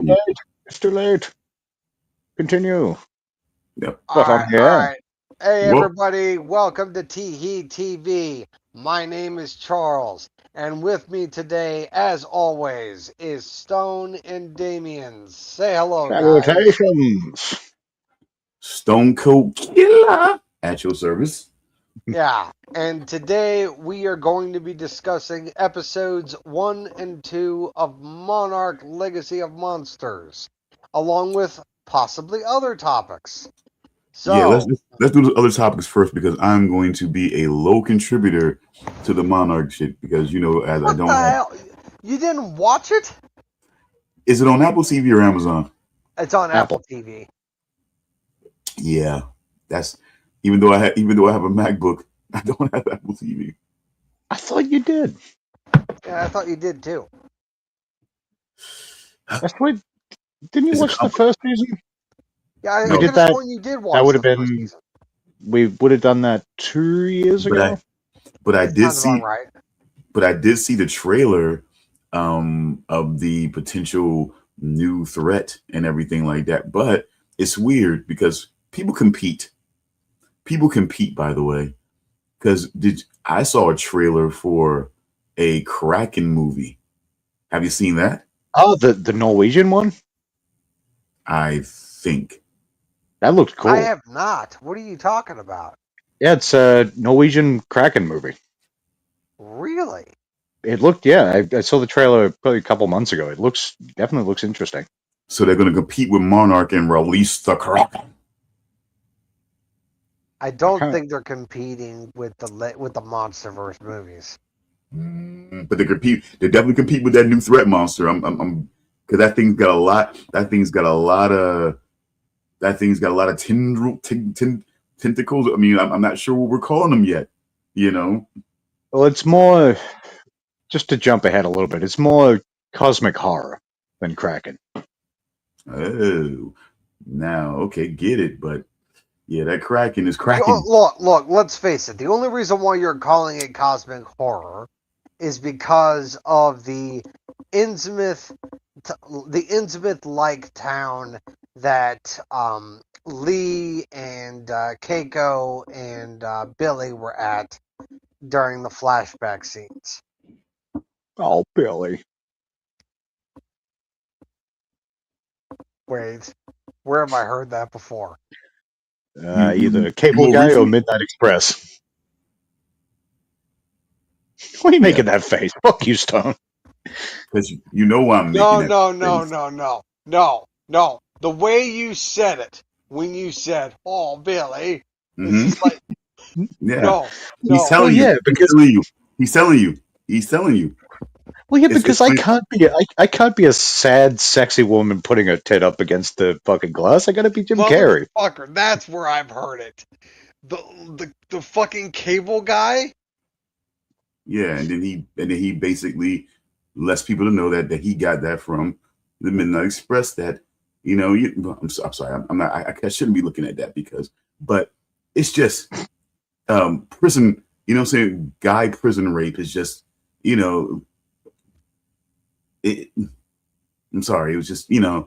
late. It's too late. Continue. Yep. But All yeah. right. Hey, Well, everybody. Welcome to TEE TV. My name is Charles, and with me today, as always, is Stone and Damian. Say hello, guys. Salutations. Stone Cold Killer at your service. Yeah, and today we are going to be discussing episodes 1 and 2 of Monarch Legacy of Monsters, along with possibly other topics. Yeah, let's So, let's do the other topics first because I'm going to be a low contributor to the Monarch shit because as I what the don't have. hell? You didn't watch it? Is it on Apple TV or Amazon? It's on Apple. Apple TV. Yeah, that's even though I have a MacBook, I don't have Apple TV. I thought you did. Yeah, I thought you did too. That's why. Didn't you It's a watch the company. first season? Yeah, I No, could did have that. sworn you did That watch would the have first been. season. We would have done that 2 years but ago. I That did sounds about see right. but I did see the trailer of the potential new threat and everything like that. But it's weird because people compete. People compete, by the way, because did I saw a trailer for a Kraken movie. Have you seen that? Oh, the Norwegian one. I think. That looked cool. I have not. What are you talking about? Yeah, it's a Norwegian Kraken movie. Really? It looked. Yeah, I saw the trailer probably a couple months ago. It definitely looks interesting. So they're going to compete with Monarch and release the Kraken. I don't Kinda- think they're competing with the MonsterVerse movies. But they compete. They definitely compete with that new threat monster. I'm because that thing's got a lot. That thing's got a lot of. That thing's got a lot of tentacles. I mean, I'm not sure what we're calling them yet. You know. Well, it's more. Just to jump ahead a little bit, it's more cosmic horror than Kraken. Oh, now okay, get it. But yeah, that Kraken is cracking. Look. Let's face it. The only reason why you're calling it cosmic horror is because of the Innsmouth, like town that Lee and Keiko and Billy were at during the flashback scenes. Oh, Billy. Wait, where have I heard that before? Either Cable more Guy or recently- Midnight Express. What are you making that face? Fuck you, Stone. Because you know I'm making No, that no, face. no. The way you said it when you said, "Oh, Billy," it's Mhm. just like, Yeah, no. he's telling Well, you. yeah, because He's telling you. He's telling you. well, yeah, It's- because it's- I can't be a sad, sexy woman putting her tit up against the fucking glass. I gotta be Jim Carrey. Motherfucker, that's where I've heard it. The fucking cable guy. Yeah, and then he basically lets people to know that he got that from the Midnight Express. That I'm sorry, I'm not. I shouldn't be looking at that but it's just prison. You know what I'm saying? Guy prison rape is just it. I'm sorry, it was just it's a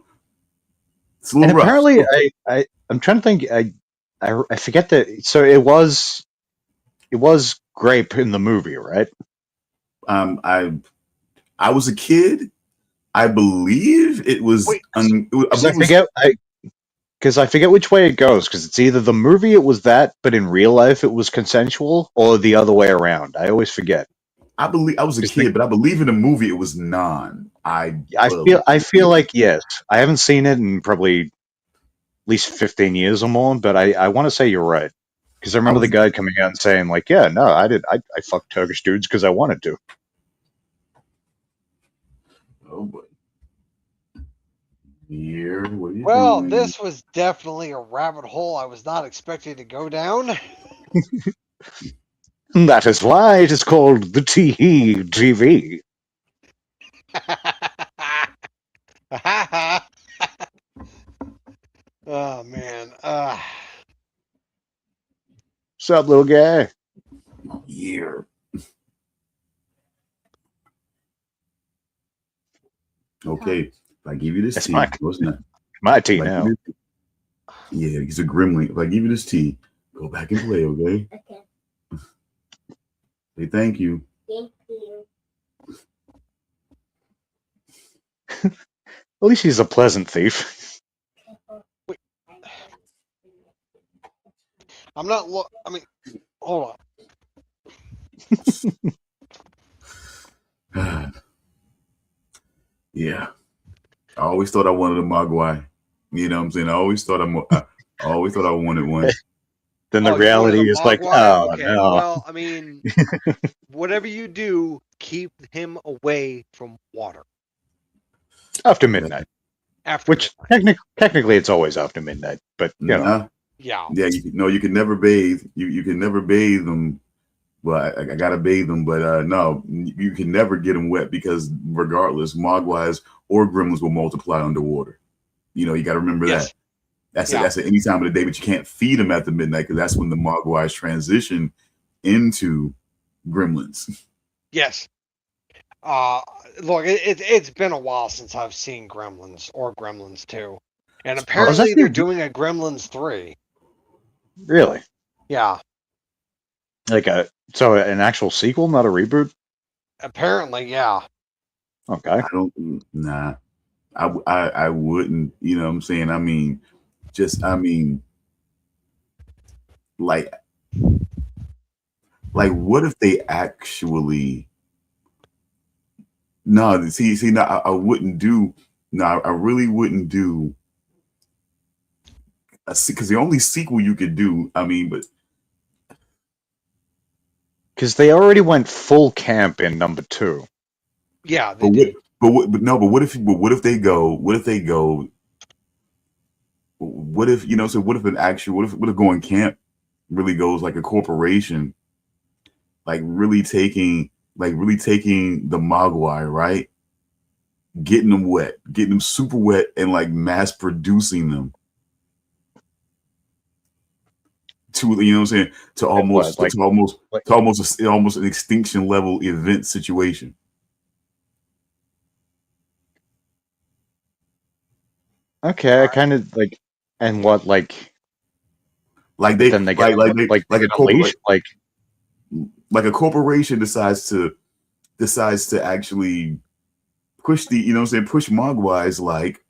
little And rough. apparently, I'm trying to think. I forget that. So it was grape in the movie, right? I was a kid. I believe it was. Wait, I believe it was. Because I forget which way it goes. Because it's either the movie it was that, but in real life it was consensual, or the other way around. I always forget. I believe I was a Just kid, but I believe in the movie it was non. I feel like yes. I haven't seen it in probably at least 15 years or more, but I want to say you're right. Because I remember the guy coming out and saying like, yeah, no, I fucked Turkish dudes because I wanted to. Oh boy. Here, what are you Well, doing? this was definitely a rabbit hole I was not expecting to go down. That is why it is called the TEE TV. Oh man. What's up, little guy? Here. Okay. If I give you this It's tea, no, it's not. my If tea I give now. you this, yeah, he's a gremlin. If I give you this tea, go back and play, okay? Okay. Say thank you. Thank you. At least he's a pleasant thief. Wait. I'm not. I mean, hold Yeah. I always thought I wanted a Mogwai. You know what I'm saying? I always thought I wanted one. Then the on. Oh, you wanted reality a is like, Mogwai? oh Okay. no. Well, I mean, whatever you do, keep him away from water After midnight. after Which technically it's always after midnight, but you know. Nah. Yeah. Yeah, you can never bathe. You can never bathe them. Well, I gotta bathe them, but no, you can never get them wet because regardless, Mogwais or Gremlins will multiply underwater. You know, you got to remember Yes. that. That's Yeah. that's at any time of the day, but you can't feed them after midnight because that's when the Mogwais transition into Gremlins. Yes. Look, it's been a while since I've seen Gremlins or Gremlins 2. And apparently actually- they're doing a Gremlins 3. Really? Yeah. Like so an actual sequel, not a reboot? Apparently, yeah. Okay. I don't. Nah, I wouldn't. You know what I'm saying? I mean, like what if they actually? No, see, no, I wouldn't do. No, I really wouldn't do. Because the only sequel you could do, I mean, but Because they already went full camp in number 2. Yeah, they did. what if they go? What if So what if what if going camp really goes like a corporation, like really taking the Mogwai, right? Getting them wet, getting them super wet, and like mass producing them to you know what I'm saying to almost Like what, to almost an extinction level event situation. okay, I kind of like, and what Like but they then they get like a leash, like a corporation decides to actually push the push Mogwais like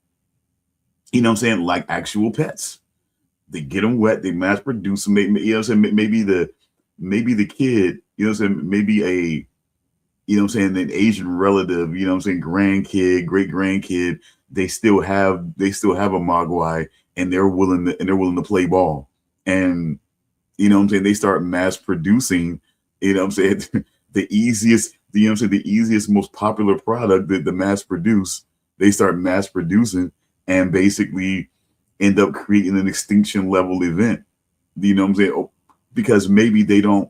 like actual pets. They get them wet, they mass produce them. Maybe the kid, maybe a an Asian relative, grandkid, great grandkid, they still have a Mogwai, and they're willing to play ball. And they start mass producing, the easiest, the easiest, most popular product that the mass produce, they start mass producing and basically end up creating an extinction level event. Because maybe they don't,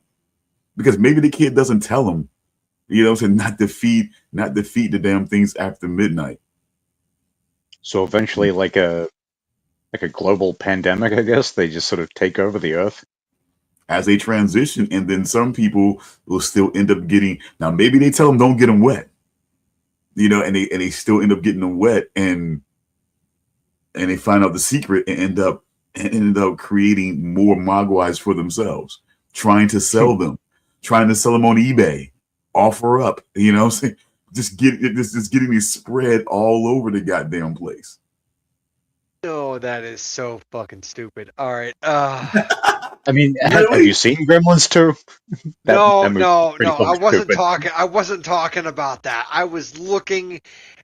because maybe the kid doesn't tell them, not to feed the damn things after midnight. so eventually like a global pandemic, I guess they just sort of take over the earth. As they transition, and then some people will still end up getting. Now maybe they tell them don't get them wet, and they still end up getting them wet, and they find out the secret and end up creating more Mogwais for themselves, trying to sell them on eBay, offer up, just getting these spread all over the goddamn place. Oh, that is so fucking stupid. All right. I mean, have Really? you seen Gremlins 2? No. Pretty I fucking wasn't stupid. talking. I wasn't talking about that. I was looking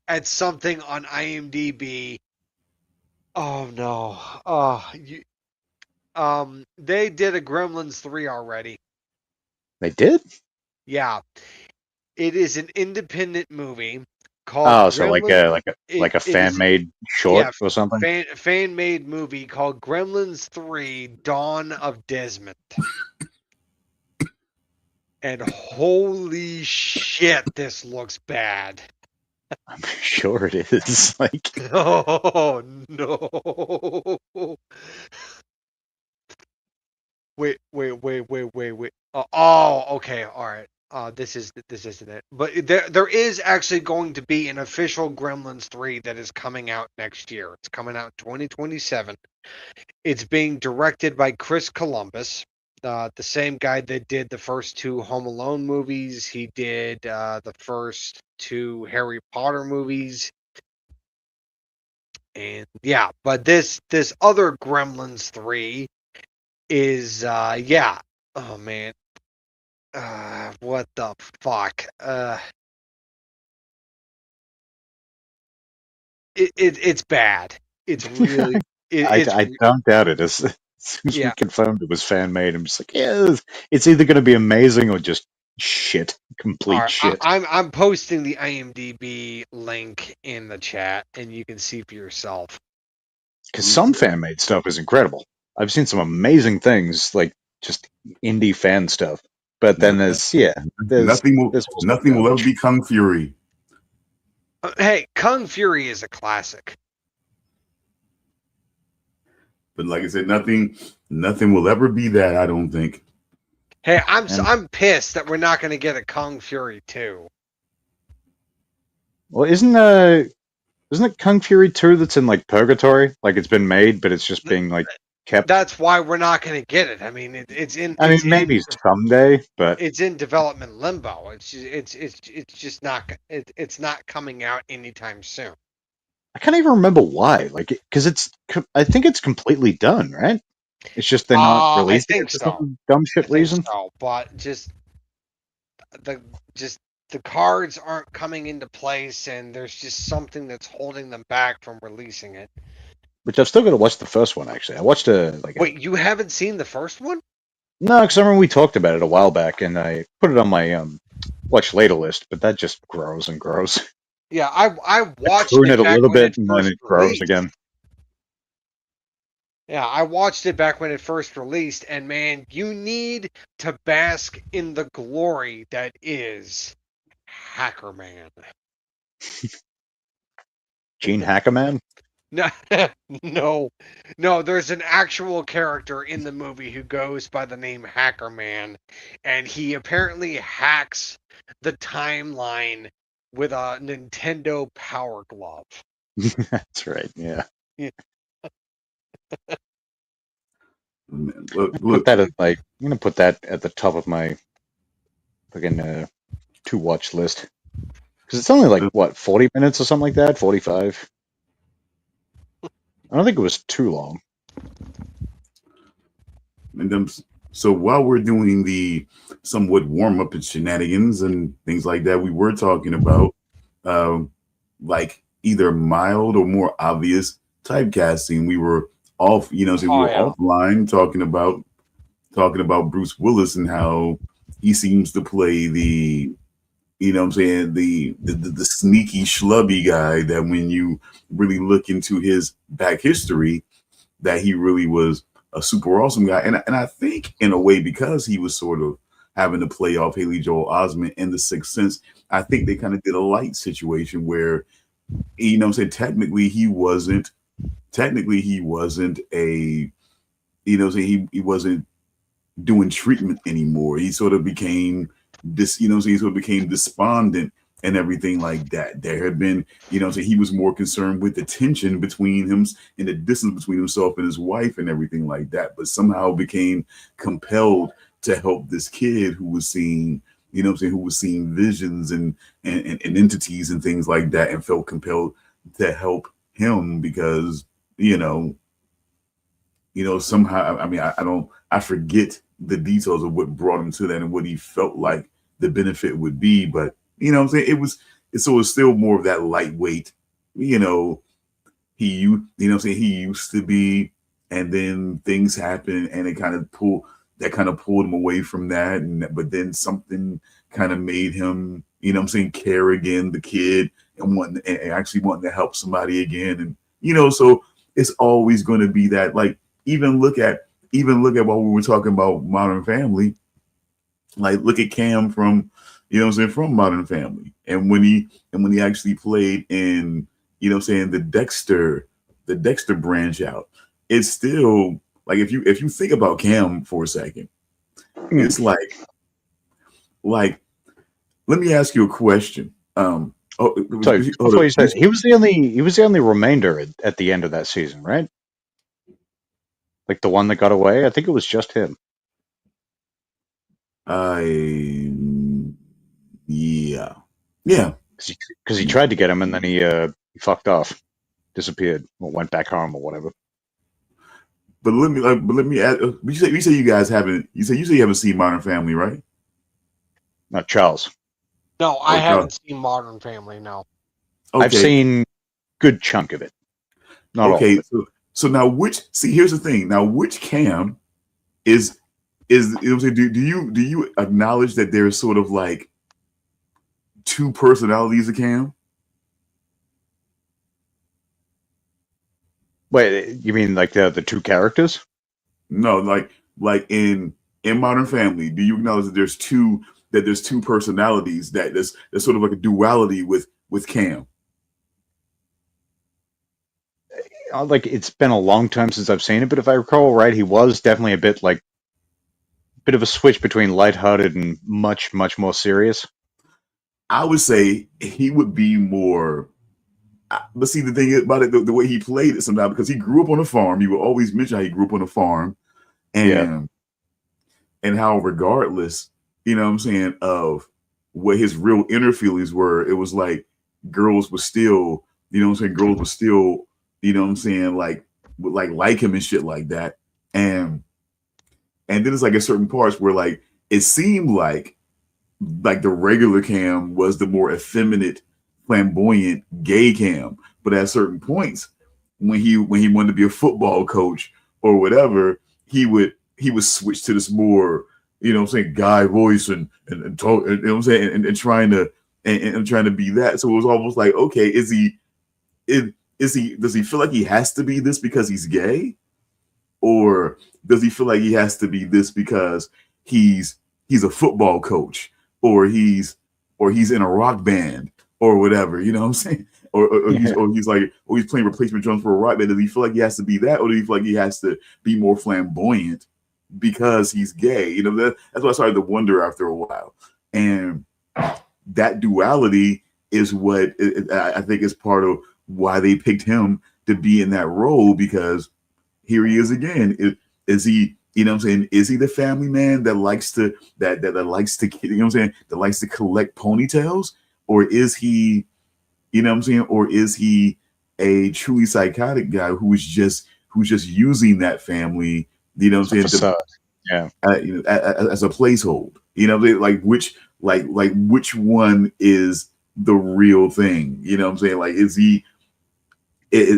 at something on IMDb. Oh no. They did a Gremlins 3 already. They did? Yeah. It is an independent movie called Oh, so Gremlins. like a It fan is made short or something? fan made movie called Gremlins 3: Dawn of Desmond. And holy shit, this looks bad. I'm sure it is. Like, Oh no. Wait. Oh, okay, all right. this isn't it. But there is actually going to be an official Gremlins 3 that is coming out next year. It's coming out in 2027. It's being directed by Chris Columbus, the same guy that did the first two Home Alone movies. He did the first two Harry Potter movies. And yeah, but this other Gremlins 3 is oh man. What the fuck? It's bad. It's really I don't doubt it. As soon as we yeah. confirmed it was fan made, I'm just like, yeah, it's either going to be amazing or just shit, All complete right, shit. I'm posting the IMDb link in the chat, and you can see for yourself. Because some fan made stuff is incredible. I've seen some amazing things, like just indie fan stuff. But then there's nothing will ever be Kung Fury. Hey, Kung Fury is a classic. But like I said, nothing will ever be that. I don't think. Hey, I'm pissed that we're not going to get a Kung Fury 2. Well, isn't it Kung Fury 2 that's in like purgatory? Like it's been made, but it's just being like kept. That's why we're not going to get it. I mean, Maybe someday, but it's in development limbo. It's just not it's not coming out anytime soon. I can't even remember why. Like, because I think it's completely done, right? It's just they're not releasing it for some dumb shit reason. So, but the cards aren't coming into place, and there's just something that's holding them back from releasing it. Which I've still got to watch the first one. Actually, I watched Wait, you haven't seen the first one? No, because I remember we talked about it a while back, and I put it on my watch later list. But that just grows and grows. Yeah, I watched it a little bit, and then it grows again. Yeah, I watched it back when it first released, and man, you need to bask in the glory that is Hacker Man. Gene Hackerman? No, there's an actual character in the movie who goes by the name Hacker Man, and he apparently hacks the timeline with a Nintendo Power Glove. That's right, yeah. Look, I'm gonna put that at the top of my fucking to watch list. Because it's only like, what, 40 minutes or something like that? 45? I don't think it was too long. And so while we're doing the somewhat warm-up and shenanigans and things like that, we were talking about like either mild or more obvious typecasting. We were off, offline talking about Bruce Willis and how he seems to play the the sneaky schlubby guy that when you really look into his back history, that he really was a super awesome guy. And I think in a way, because he was sort of having to play off Haley Joel Osment in The Sixth Sense, I think they kind of did a light situation where, technically he wasn't a, he wasn't doing treatment anymore. He sort of became despondent and everything like that. There had been, he was more concerned with the tension between him and the distance between himself and his wife and everything like that, but somehow became compelled to help this kid who was seeing, who was seeing visions and entities and things like that, and felt compelled to help him because, somehow, I forget the details of what brought him to that and what he felt like the benefit would be, but it was still more of that lightweight, he used to be, and then things happened and it kind of pulled him away from that, but then something kind of made him, care again, the kid, and actually wanting to help somebody again, and so it's always going to be that, like, even look at what we were talking about Modern Family. Like, look at Cam from, from Modern Family. And when he actually played in, the Dexter branch out, it's still like, if you think about Cam for a second, it's like let me ask you a question. So Hold before up. you said he was the only remainder at the end of that season, right? Like the one that got away. I think it was just him. I yeah, yeah. Because he tried to get him and then he fucked off, disappeared, or went back home or whatever. But let me add. You say you guys haven't. You haven't seen Modern Family, right? Not Charles. No, I Oh, haven't seen Modern Family. No. I've okay, seen good chunk of it, not all of okay. it. So now, here's the thing. Now, which Cam is you know what I'm saying? Do you acknowledge that there's sort of like two personalities of Cam? Wait, you mean like the two characters? No, like in Modern Family, do you acknowledge that there's two personalities, that there's sort of like a duality with Cam? Like it's been a long time since I've seen it, but if I recall right, he was definitely a bit of a switch between lighthearted and much more serious. I would say he would be more. But see, the thing about it, the way he played it sometimes, because he grew up on a farm. He would always mention how he grew up on a farm, Yeah, and how regardless, you know what I'm saying, of what his real inner feelings were, it was like girls were still, you know what I'm saying, girls were still, you know what I'm saying, like would like him and shit like that. And then it's like at certain parts where like it seemed like the regular Cam was the more effeminate, flamboyant, gay Cam. But at certain points, when he wanted to be a football coach or whatever, he would switch to this more, you know what I'm saying, guy voice and talk, you know what I'm saying, and trying to and trying to be that. So it was almost like, okay, does he feel like he has to be this because he's gay? Or does he feel like he has to be this because he's a football coach, or he's in a rock band or whatever, you know what I'm saying? yeah. He's playing replacement drums for a rock band. Does he feel like he has to be that, or do he feel like he has to be more flamboyant because he's gay? You know, that's what I started to wonder after a while. And that duality is what I think is part of why they picked him to be in that role, because here he is again. Is he, you know what I'm saying, is he the family man that likes to that likes to, you know what I'm saying, that likes to collect ponytails? Or is he, you know what I'm saying, or is he a truly psychotic guy who's just using that family, you know what I'm saying, Yeah. you know, as a placehold? You know, like which one is the real thing? You know what I'm saying? Like, is he,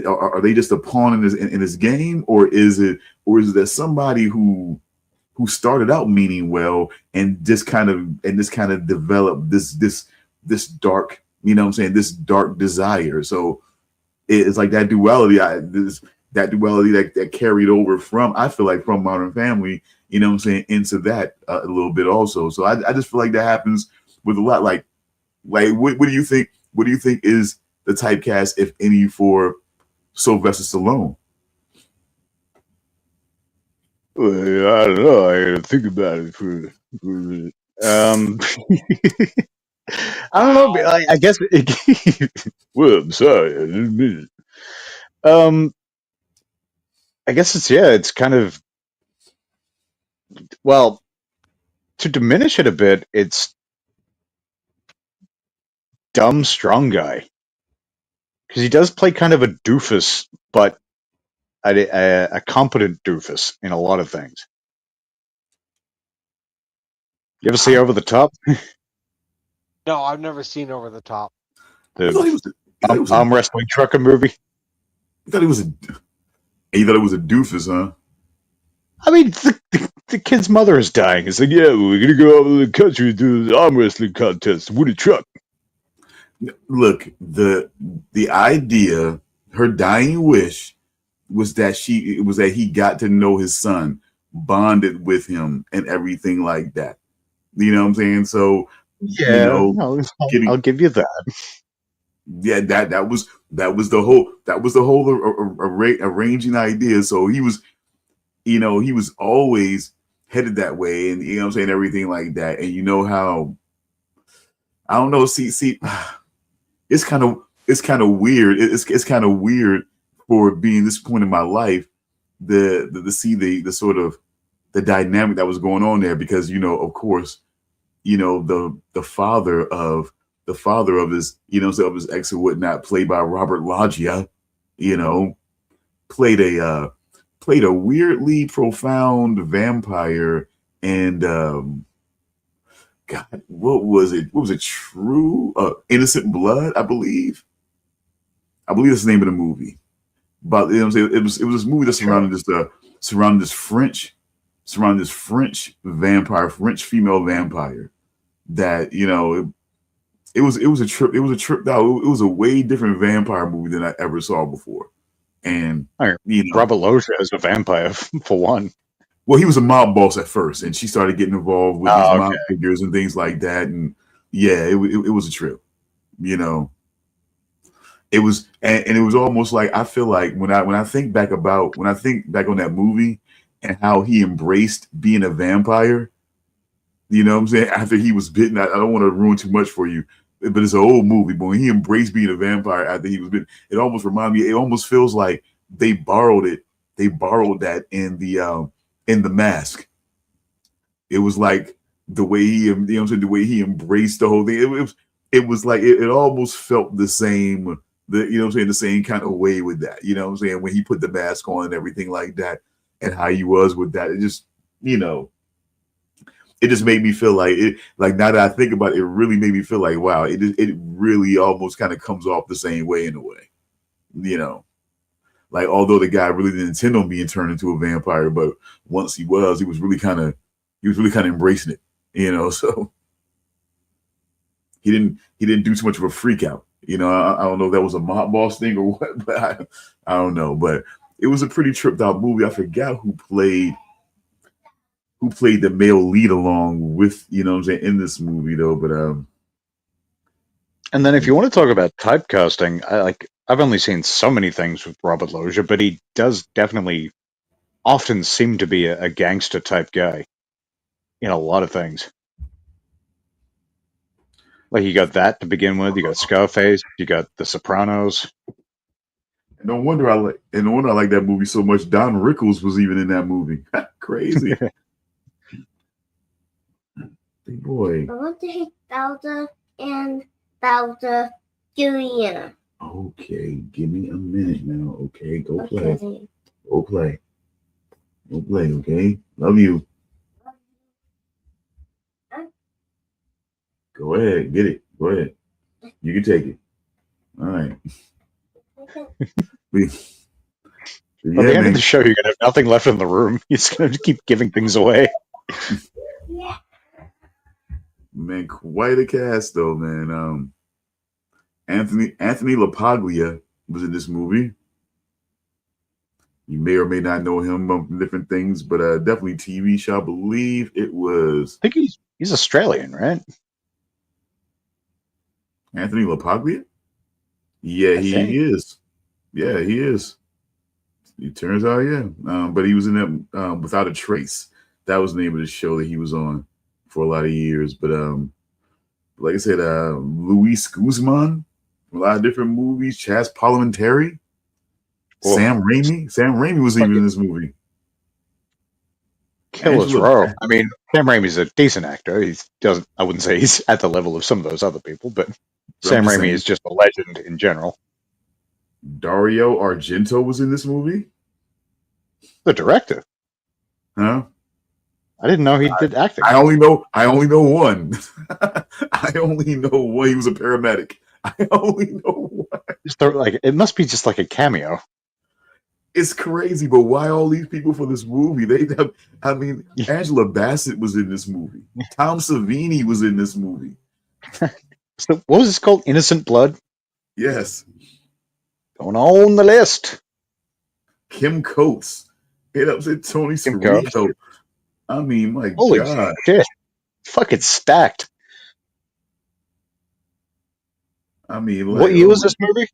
are they just a pawn in his game, or is it that somebody who started out meaning well and just kind of developed this dark, you know what I'm saying, this dark desire? So it's like that duality, that duality that carried over from, I feel like, from Modern Family, you know what I'm saying, into that a little bit also. So I just feel like that happens with a lot. Like what do you think? What do you think is the typecast, if any, for Sylvester Stallone? Well, I don't know. I gotta think about it for a minute. I don't know. But Wow. I guess. Well, I'm sorry. I didn't mean it. I guess it's kind of, well, to diminish it a bit. It's dumb strong guy, because he does play kind of a doofus, but a competent doofus in a lot of things. You ever see I, Over the Top? No, I've never seen Over the Top. I The thought he was. You thought he was a. arm wrestling trucker movie. You thought he was a. You thought it was a doofus, huh? I mean, the kid's mother is dying. It's like, yeah, we're gonna go out to the country and do this arm wrestling contest with a truck. Look, the idea, her dying wish was that he got to know his son, bonded with him, and everything like that. You know what I'm saying? So, you Yeah, know, no, I'll getting, give you that. yeah, that was the whole arranging idea. So he was, you know, he was always headed that way, and you know what I'm saying, everything like that. And you know how, I don't know. See, it's kind of weird. It's kind of weird for being this point in my life to see the sort of the dynamic that was going on there, because of course, the father of his of his ex and whatnot, played by Robert Loggia, played a weirdly profound vampire, and God, what was it? What was it? True Innocent Blood, I believe. I believe that's the name of the movie. But what I'm saying, it was this movie that surrounded this French vampire, French female vampire. That it was a trip. It was a trip out. It was a way different vampire movie than I ever saw before. And Robert Loggia is a vampire for one. Well, he was a mob boss at first, and she started getting involved with these mob figures and things like that. And yeah, it was a trip. It was, and it was almost like, I feel like when I think back on that movie and how he embraced being a vampire. You know what I'm saying? After he was bitten, I don't want to ruin too much for you, but it's an old movie. But when he embraced being a vampire after he was bitten, it almost reminded me. It almost feels like they borrowed it. They borrowed that in the Mask. It was like the way the way he embraced the whole thing. It was like it almost felt the same. The same kind of way with that. You know what I'm saying? When he put the mask on and everything like that, and how he was with that, it just it just made me feel like it. Like, now that I think about it, it really made me feel like, wow, it really almost kind of comes off the same way in a way. Like, although the guy really didn't intend on being turned into a vampire, but once he was really kind of embracing it. So he didn't do too much of a freak out. I don't know if that was a mob boss thing or what, but I don't know. But it was a pretty tripped out movie. I forgot who played the male lead along with, in this movie though. But and then if you want to talk about typecasting, I've only seen so many things with Robert Loggia, but he does definitely often seem to be a gangster type guy in a lot of things. Like, you got that to begin with, you got Scarface, you got The Sopranos. No wonder I like that movie so much. Don Rickles was even in that movie. Crazy. Big boy. I want to hit Bowser and Bowser Jr. Okay, give me a minute now. Okay, go play. Okay. Go play. Go play, okay? Love you. Go ahead, get it. Go ahead. You can take it. All right. By the end of the show, you're gonna have nothing left in the room. You're just gonna keep giving things away. Yeah. Man, quite a cast though, man. Anthony LaPaglia was in this movie. You may or may not know him from different things, but definitely TV show. I believe it was. I think he's Australian, right? Anthony LaPaglia? Yeah, he is. Yeah, he is. It turns out, yeah. But he was in that Without a Trace. That was the name of the show that he was on for a lot of years. But like I said, Luis Guzman, a lot of different movies. Chaz Palminteri, Sam Raimi. Sam Raimi was even in this movie. Killer's Row. I mean, Sam Raimi's a decent actor. I wouldn't say he's at the level of some of those other people, but Sam Raimi is just a legend in general. Dario Argento was in this movie. The director. Huh? I didn't know he did acting. I only know one. I only know one. He was a paramedic. I only know one. It must be just like a cameo. It's crazy, but why all these people for this movie? Angela Bassett was in this movie. Tom Savini was in this movie. So what was this called? Innocent Blood? Yes. Going on the list. Kim Coates. Hit up to Tony Serino. I mean, my holy God. Shit. Fucking stacked. I mean, what year was this movie?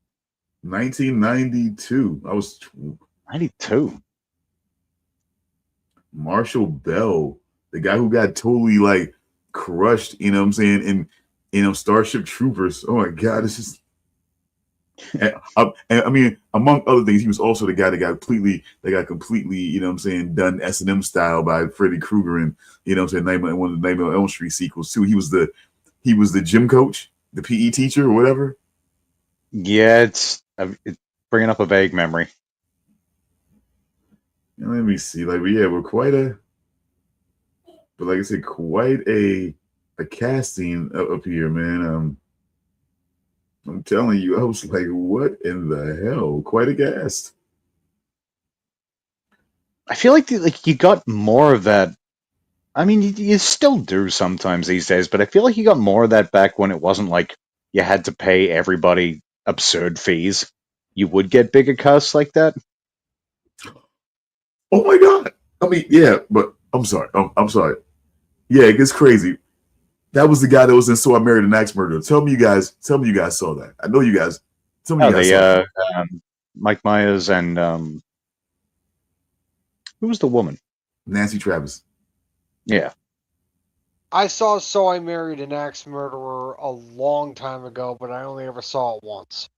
1992. I was 92. Marshall Bell, the guy who got totally crushed, you know what I'm saying, Starship Troopers. Oh my God, this is. And I mean, among other things, he was also the guy that got completely, done S&M style by Freddy Krueger and one of the Nightmare on Elm Street sequels too. He was the gym coach, the PE teacher, or whatever. Yeah, it's bringing up a vague memory. Let me see. But like I said, quite a casting up here, man. I'm telling you, I was like, what in the hell? Quite a cast. I feel like you got more of that. I mean, you still do sometimes these days, but I feel like you got more of that back when it wasn't like you had to pay everybody absurd fees. You would get bigger casts like that. Oh my God. I mean, yeah, but I'm sorry. I'm sorry. Yeah, it gets crazy. That was the guy that was in So I Married an Axe Murderer. Tell me you guys saw that. I know you guys. Tell me you guys saw that. Mike Myers and who was the woman? Nancy Travis. Yeah. I saw So I Married an Axe Murderer a long time ago, but I only ever saw it once.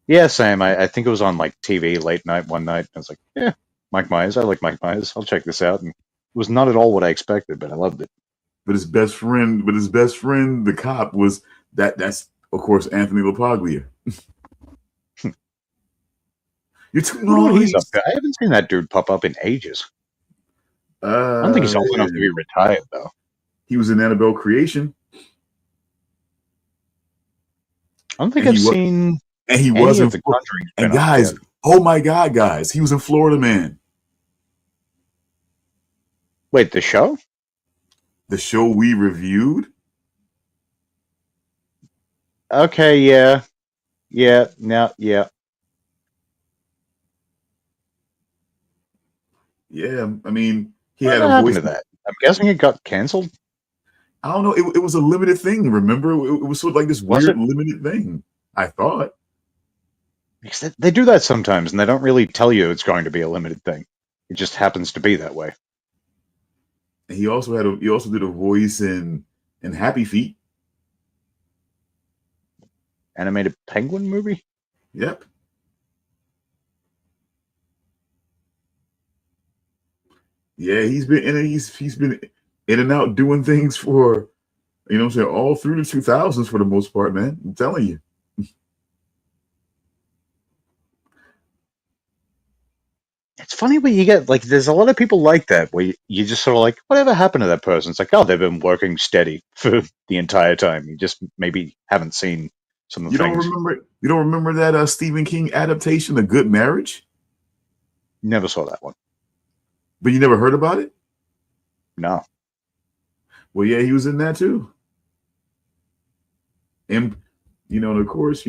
Yeah, same. I think it was on like TV late night one night. I was like, yeah, Mike Myers. I like Mike Myers. I'll check this out. And it was not at all what I expected, but I loved it. But his best friend, the cop, was that's of course Anthony LaPaglia. You're too nice. He's up there. I haven't seen that dude pop up in ages. I don't think he's old enough to be retired, though. He was in Annabelle Creation. I don't think I've seen. And he was in The Conjuring. And guys, oh my God, guys, he was in Florida Man. Wait, the show? The show we reviewed? Okay, yeah. Yeah, now, yeah. Yeah, I mean, he what had a voice. To that? I'm guessing it got canceled. I don't know. It was a limited thing. Remember, it was sort of like this weird limited thing. I thought. Because they do that sometimes, and they don't really tell you it's going to be a limited thing. It just happens to be that way. And he also did a voice in Happy Feet. Animated penguin movie? Yep. Yeah, he's been in and out doing things for, all through the 2000s for the most part, man. I'm telling you. It's funny when you get, there's a lot of people like that, where you just sort of like, whatever happened to that person? It's like, oh, they've been working steady for the entire time. You just maybe haven't seen some of the things. You don't remember that Stephen King adaptation, A Good Marriage? Never saw that one. But you never heard about it? No. Well, yeah, he was in that too. And, of course,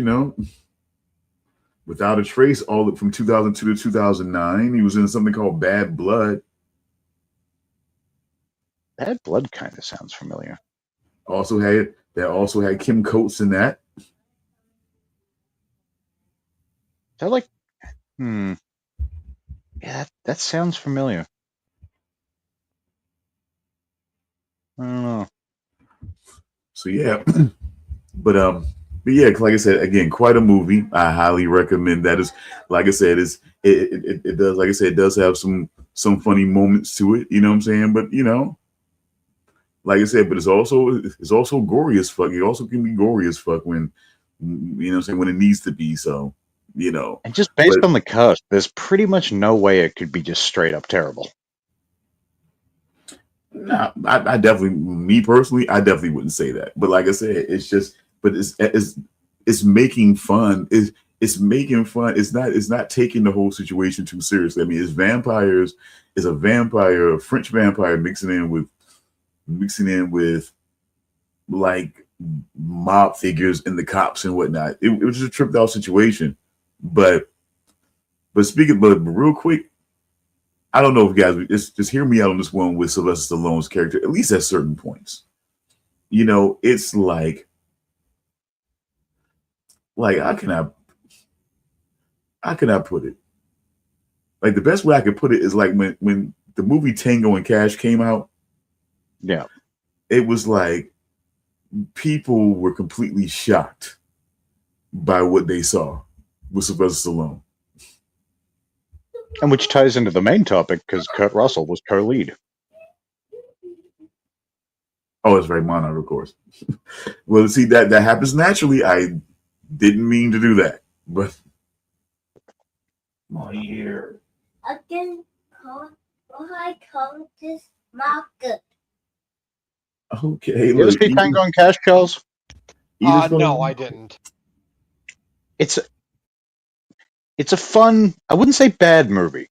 Without a Trace, all from 2002 to 2009. He was in something called Bad Blood. Bad Blood kind of sounds familiar. Also had Kim Coates in that. Yeah, that sounds familiar. I don't know. So yeah, but yeah, like I said, again, quite a movie. I highly recommend that. Is like I said, it does, like I said, it does have some funny moments to it. You know what I'm saying? But like I said, but it's also gory as fuck. It also can be gory as fuck when when it needs to be. So and just based on the cast, there's pretty much no way it could be just straight up terrible. Nah, I definitely, me personally, I definitely wouldn't say that. But like I said, it's just, but it's making fun. It's making fun. It's not taking the whole situation too seriously. I mean, it's vampires. It's a French vampire mixing in with like mob figures and the cops and whatnot. It was just a tripped out situation. But real quick, I don't know if you guys just hear me out on this one with Sylvester Stallone's character, at least at certain points. It's like how can I put it? Like the best way I could put it is like when the movie Tango and Cash came out. Yeah. It was like people were completely shocked by what they saw with Sylvester Stallone. And which ties into the main topic because Kurt Russell was co-lead. Oh, it's right, Monarch, of course. Well, see, that happens naturally. I didn't mean to do that, but my ear. Again, I call this not good. Okay, You ever look. see Tango and Cash, Charles? No, I didn't. It's a fun, I wouldn't say bad movie.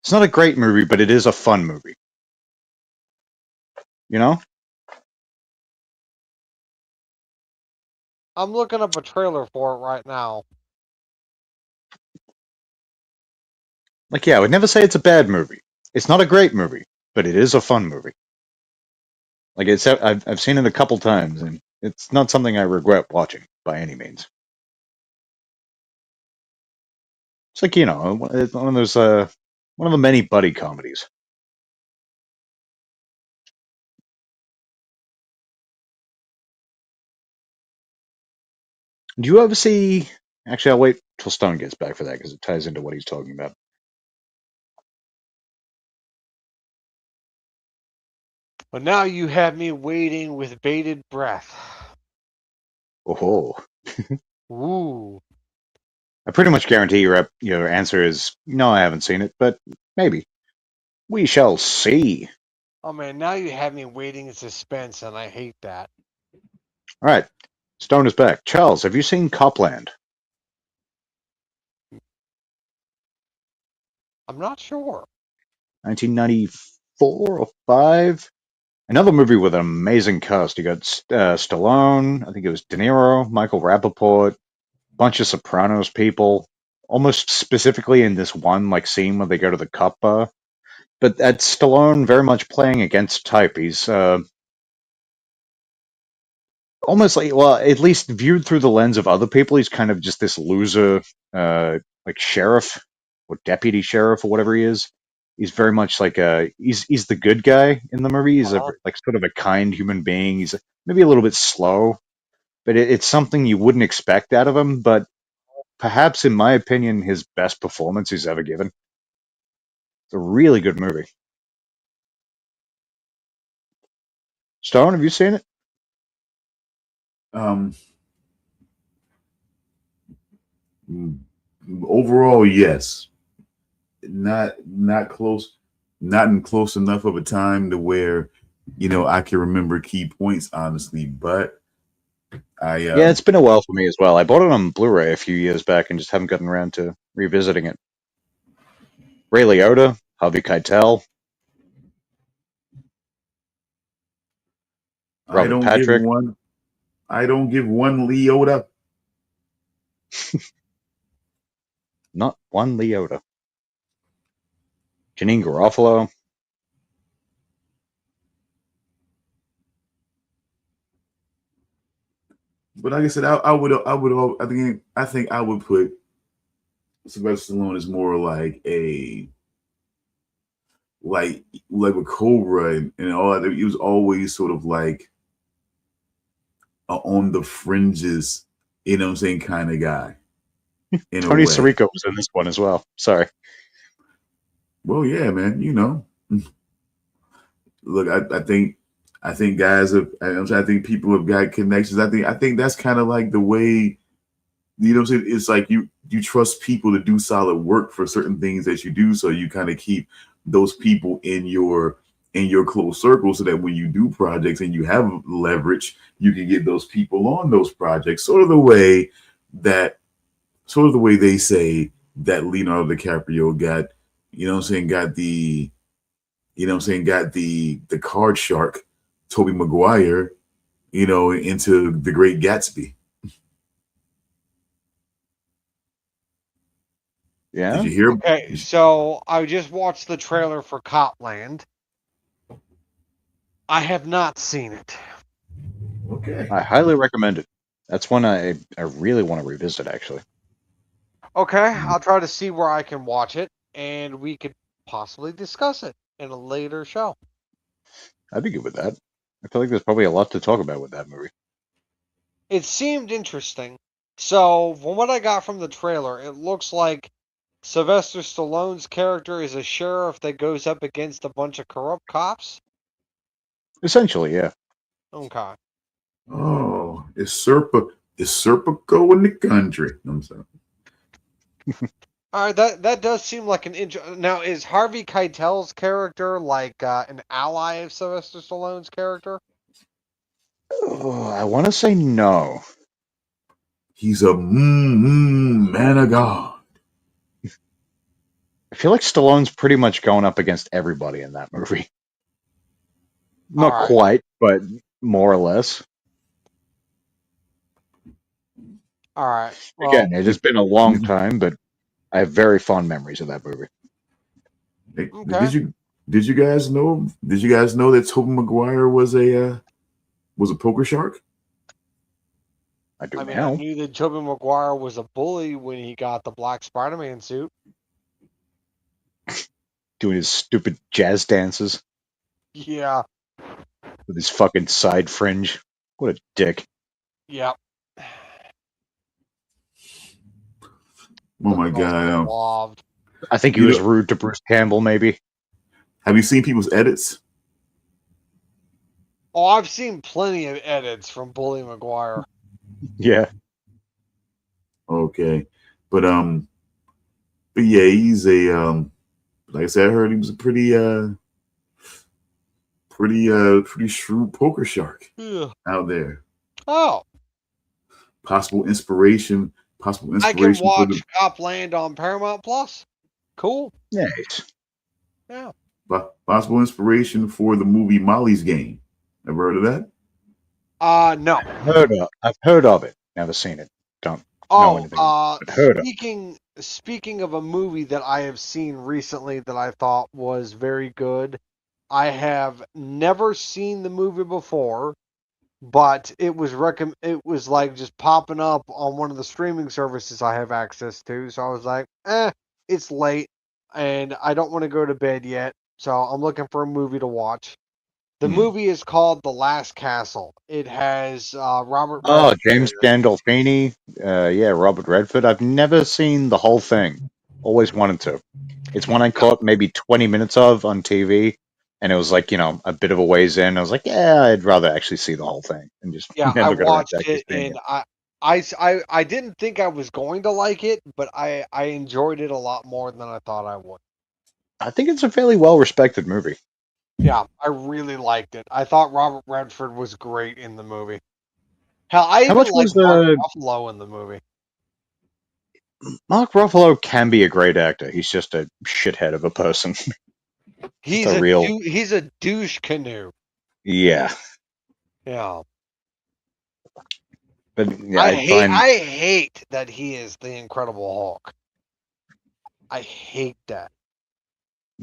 It's not a great movie, but it is a fun movie. You know? I'm looking up a trailer for it right now. Like, yeah, I would never say it's a bad movie. It's not a great movie, but it is a fun movie. Like, I've seen it a couple times, and it's not something I regret watching by any means. It's like, you know, it's one of those, one of the many buddy comedies. Do you ever see? Actually, I'll wait till Stone gets back for that because it ties into what he's talking about. But now you have me waiting with bated breath. Oh, Ooh. I pretty much guarantee your answer is no. I haven't seen it, but maybe we shall see. Oh man, now you have me waiting in suspense, and I hate that. All right, Stone is back. Charles, have you seen Copland? I'm not sure. 1994 or 5? Another movie with an amazing cast. You got Stallone, I think it was De Niro, Michael Rappaport, bunch of Sopranos people, almost specifically in this one like scene where they go to the cop bar. But that's Stallone very much playing against type. He's almost like, well, at least viewed through the lens of other people, he's kind of just this loser, like sheriff or deputy sheriff or whatever he is. He's very much like he's the good guy in the movie. He's like sort of a kind human being. He's maybe a little bit slow, but it's something you wouldn't expect out of him. But perhaps, in my opinion, his best performance he's ever given. It's a really good movie. Stone, have you seen it? Overall, yes. Not close, not in close enough of a time to where, you know, I can remember key points honestly. But Yeah, it's been a while for me as well. I bought it on Blu-ray a few years back and just haven't gotten around to revisiting it. Ray Liotta, Harvey Keitel, Robert Patrick. I don't give one Leota. Not one Leota. Janine Garofalo. But like I said, I think I would put Sylvester Stallone as more like a like with Cobra and all that. He was always sort of like on the fringes, you know what I'm saying, kind of guy. Tony Sirico was in this one as well. Sorry. Well, yeah, man. You know, look, I think guys have. I think people have got connections. I think that's kind of like the way. You know what I'm saying? It's like you trust people to do solid work for certain things that you do, so you kind of keep those people in your close circle, so that when you do projects and you have leverage, you can get those people on those projects. Sort of the way they say that Leonardo DiCaprio got, you know what I'm saying, got the card shark, Tobey Maguire, you know, into The Great Gatsby. Yeah. Did you hear? Okay, so I just watched the trailer for Copland. I have not seen it. Okay. I highly recommend it. That's one I really want to revisit, actually. Okay, I'll try to see where I can watch it, and we could possibly discuss it in a later show. I'd be good with that. I feel like there's probably a lot to talk about with that movie. It seemed interesting. So, from what I got from the trailer, it looks like Sylvester Stallone's character is a sheriff that goes up against a bunch of corrupt cops. Essentially, yeah. Okay. Oh, is Serpico in the country? I'm sorry. All right, that does seem like an Now, is Harvey Keitel's character like an ally of Sylvester Stallone's character? Oh, I want to say no. He's a man of God. I feel like Stallone's pretty much going up against everybody in that movie. Not All right. quite, but more or less. All right. Well, Again, it has been a long time, but I have very fond memories of that movie. Hey, okay. did you guys know? Did you guys know that Tobey Maguire was a poker shark? I do I mean, I now. knew that Tobey Maguire was a bully when he got the black Spider-Man suit. Doing his stupid jazz dances Yeah. with his fucking side fringe. What a dick. Yep. Oh my Criminals God! involved. I think he You was know- rude to Bruce Campbell, maybe. Have you seen people's edits? Oh, I've seen plenty of edits from Bully Maguire. Yeah. Okay, but yeah, he's a like I said, I heard he was a pretty shrewd poker shark Yeah. out there. Oh, Possible inspiration I can for the watch Copland on Paramount Plus. Cool. Nice. Yeah. possible inspiration for the movie Molly's Game. Ever heard of that? No. I've heard of it. Never seen it. Don't know anything. But heard of it. Speaking of a movie that I have seen recently that I thought was very good, I have never seen the movie before, but it was like just popping up on one of the streaming services I have access to. So I was like, it's late and I don't want to go to bed yet. So I'm looking for a movie to watch. The movie is called The Last Castle. It has Robert Oh, Redford James in it. Gandolfini. Yeah, Robert Redford. I've never seen the whole thing. Always wanted to. It's one I caught maybe 20 minutes of on TV, and it was like, a bit of a ways in. I was like, yeah, I'd rather actually see the whole thing, and just Yeah, I never got around to watched actually it seeing and it. I didn't think I was going to like it, but I enjoyed it a lot more than I thought I would. I think it's a fairly well-respected movie. Yeah, I really liked it. I thought Robert Redford was great in the movie. Hell, I How even much like was Mark the Ruffalo in the movie. Mark Ruffalo can be a great actor. He's just a shithead of a person. Just He's a a real, he's a douche canoe. yeah. Yeah. But yeah, I find I hate that he is the Incredible Hulk. I hate that.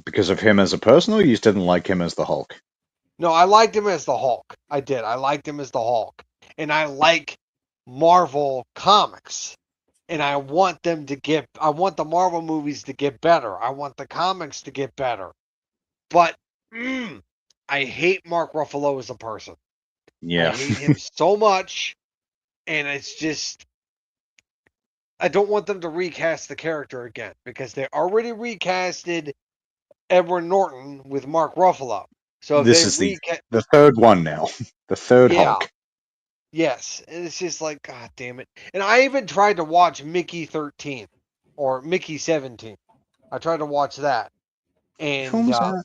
because of him as a person, or you just didn't like him as the Hulk. No, I liked him as the Hulk. I did. I liked him as the Hulk. And I like Marvel comics. And I want the Marvel movies to get better. I want the comics to get better. But I hate Mark Ruffalo as a person. I Yeah. hate him so much. And it's just, I don't want them to recast the character again because they already recasted Edward Norton with Mark Ruffalo. So if This they is the third one now. The third yeah, Hulk. yes, and it's just like, God damn it. And I even tried to watch Mickey 13 or Mickey 17. I tried to watch that. Which one And was that?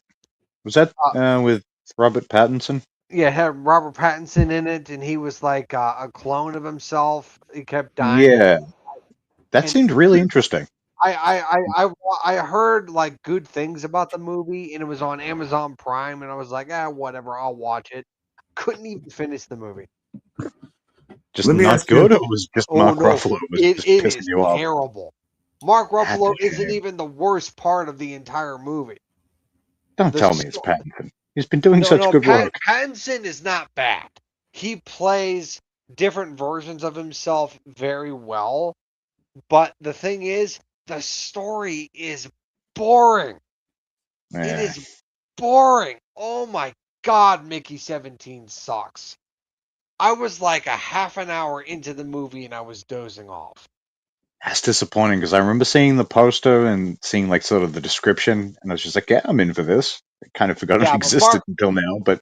Was that with Robert Pattinson? yeah, it had Robert Pattinson in it, and he was like a clone of himself. He kept dying. Yeah. That And seemed really interesting. I heard like good things about the movie, and it was on Amazon Prime, and I was like, whatever, I'll watch it. Couldn't even finish the movie. Just Let me not ask you. good, or was just Oh Mark no, Ruffalo was it just pissing is you off? terrible. Mark That's Ruffalo a isn't shame. even the worst part of the entire movie. Don't The tell me it's sto- Pattinson. He's been doing no, such good work. Pattinson is not bad. He plays different versions of himself very well, but the thing is, the story is boring. It Yeah. is boring. Oh my God, Mickey 17 sucks. I was like a half an hour into the movie and I was dozing off. That's disappointing because I remember seeing the poster and seeing like sort of the description, and I was just like, "Yeah, I'm in for this." I kind of forgot it Yeah, but existed until now, but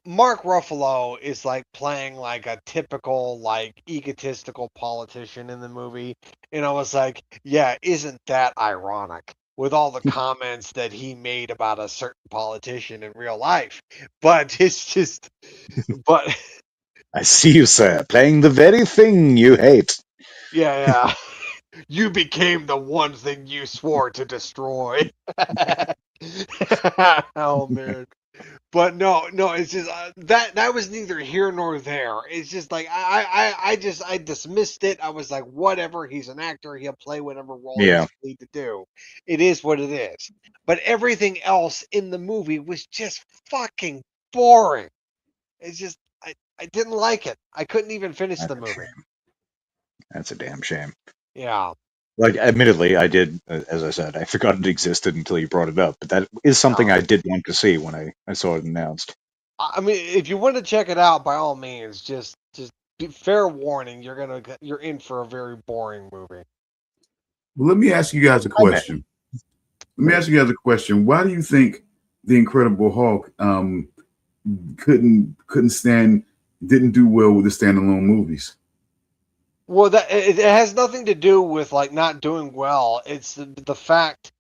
Mark Ruffalo is like playing like a typical like egotistical politician in the movie, and I was like, yeah, isn't that ironic with all the comments that he made about a certain politician in real life? But it's just, but I see you, sir, playing the very thing you hate. yeah, you became the one thing you swore to destroy. Oh man. But no, it's just that was neither here nor there. It's just like I dismissed it. I was like, whatever. He's an actor. He'll play whatever role Yeah, he's need to do. It is what it is. But everything else in the movie was just fucking boring. It's just I didn't like it. I couldn't even finish that's the a movie. shame. That's a damn shame. Yeah. Like, admittedly, I did, as I said, I forgot it existed until you brought it up. But that is something I did want to see when I saw it announced. I mean, if you want to check it out, by all means, just fair warning, you're in for a very boring movie. Well, let me ask you guys a question. Let me ask you guys a question. Why do you think the Incredible Hulk didn't do well with the standalone movies? Well, that it has nothing to do with like not doing well. It's the fact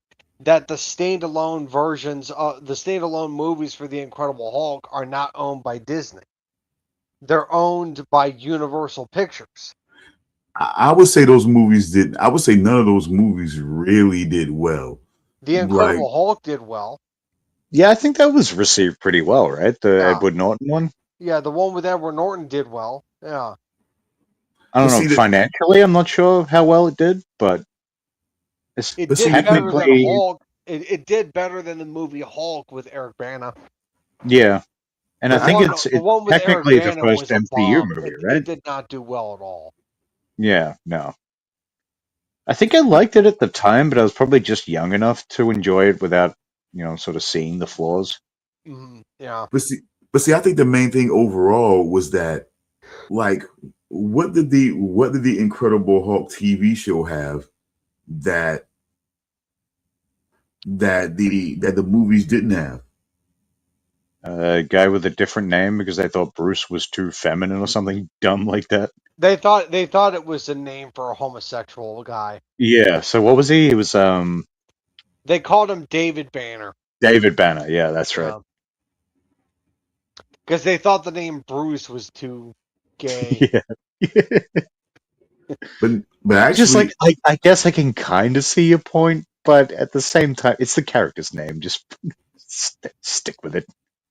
that the standalone movies for the Incredible Hulk are not owned by Disney. They're owned by Universal Pictures. I would say those movies did. I would say none of those movies really did well. The Incredible Hulk did well. Yeah, I think that was received pretty well, right? The Yeah. Edward Norton one. Yeah, the one with Edward Norton did well. Yeah. I don't know, financially, I'm not sure how well it did, but it did better than Hulk. It did better than the movie Hulk with Eric Bana. Yeah, and I think it's technically the first MCU movie, right? It did not do well at all. Yeah, no. I think I liked it at the time, but I was probably just young enough to enjoy it without, sort of seeing the flaws. Mm-hmm. Yeah. But see, I think the main thing overall was that, like, what did the Incredible Hulk TV show have that the movies didn't have? A guy with a different name because they thought Bruce was too feminine or something dumb like that. They thought it was a name for a homosexual guy. Yeah. So what was he? He was They called him David Banner. David Banner. Yeah, that's right. Because they thought the name Bruce was too gay. Yeah. but actually, just like I guess I can kind of see your point, but at the same time, it's the character's name. Just stick with it.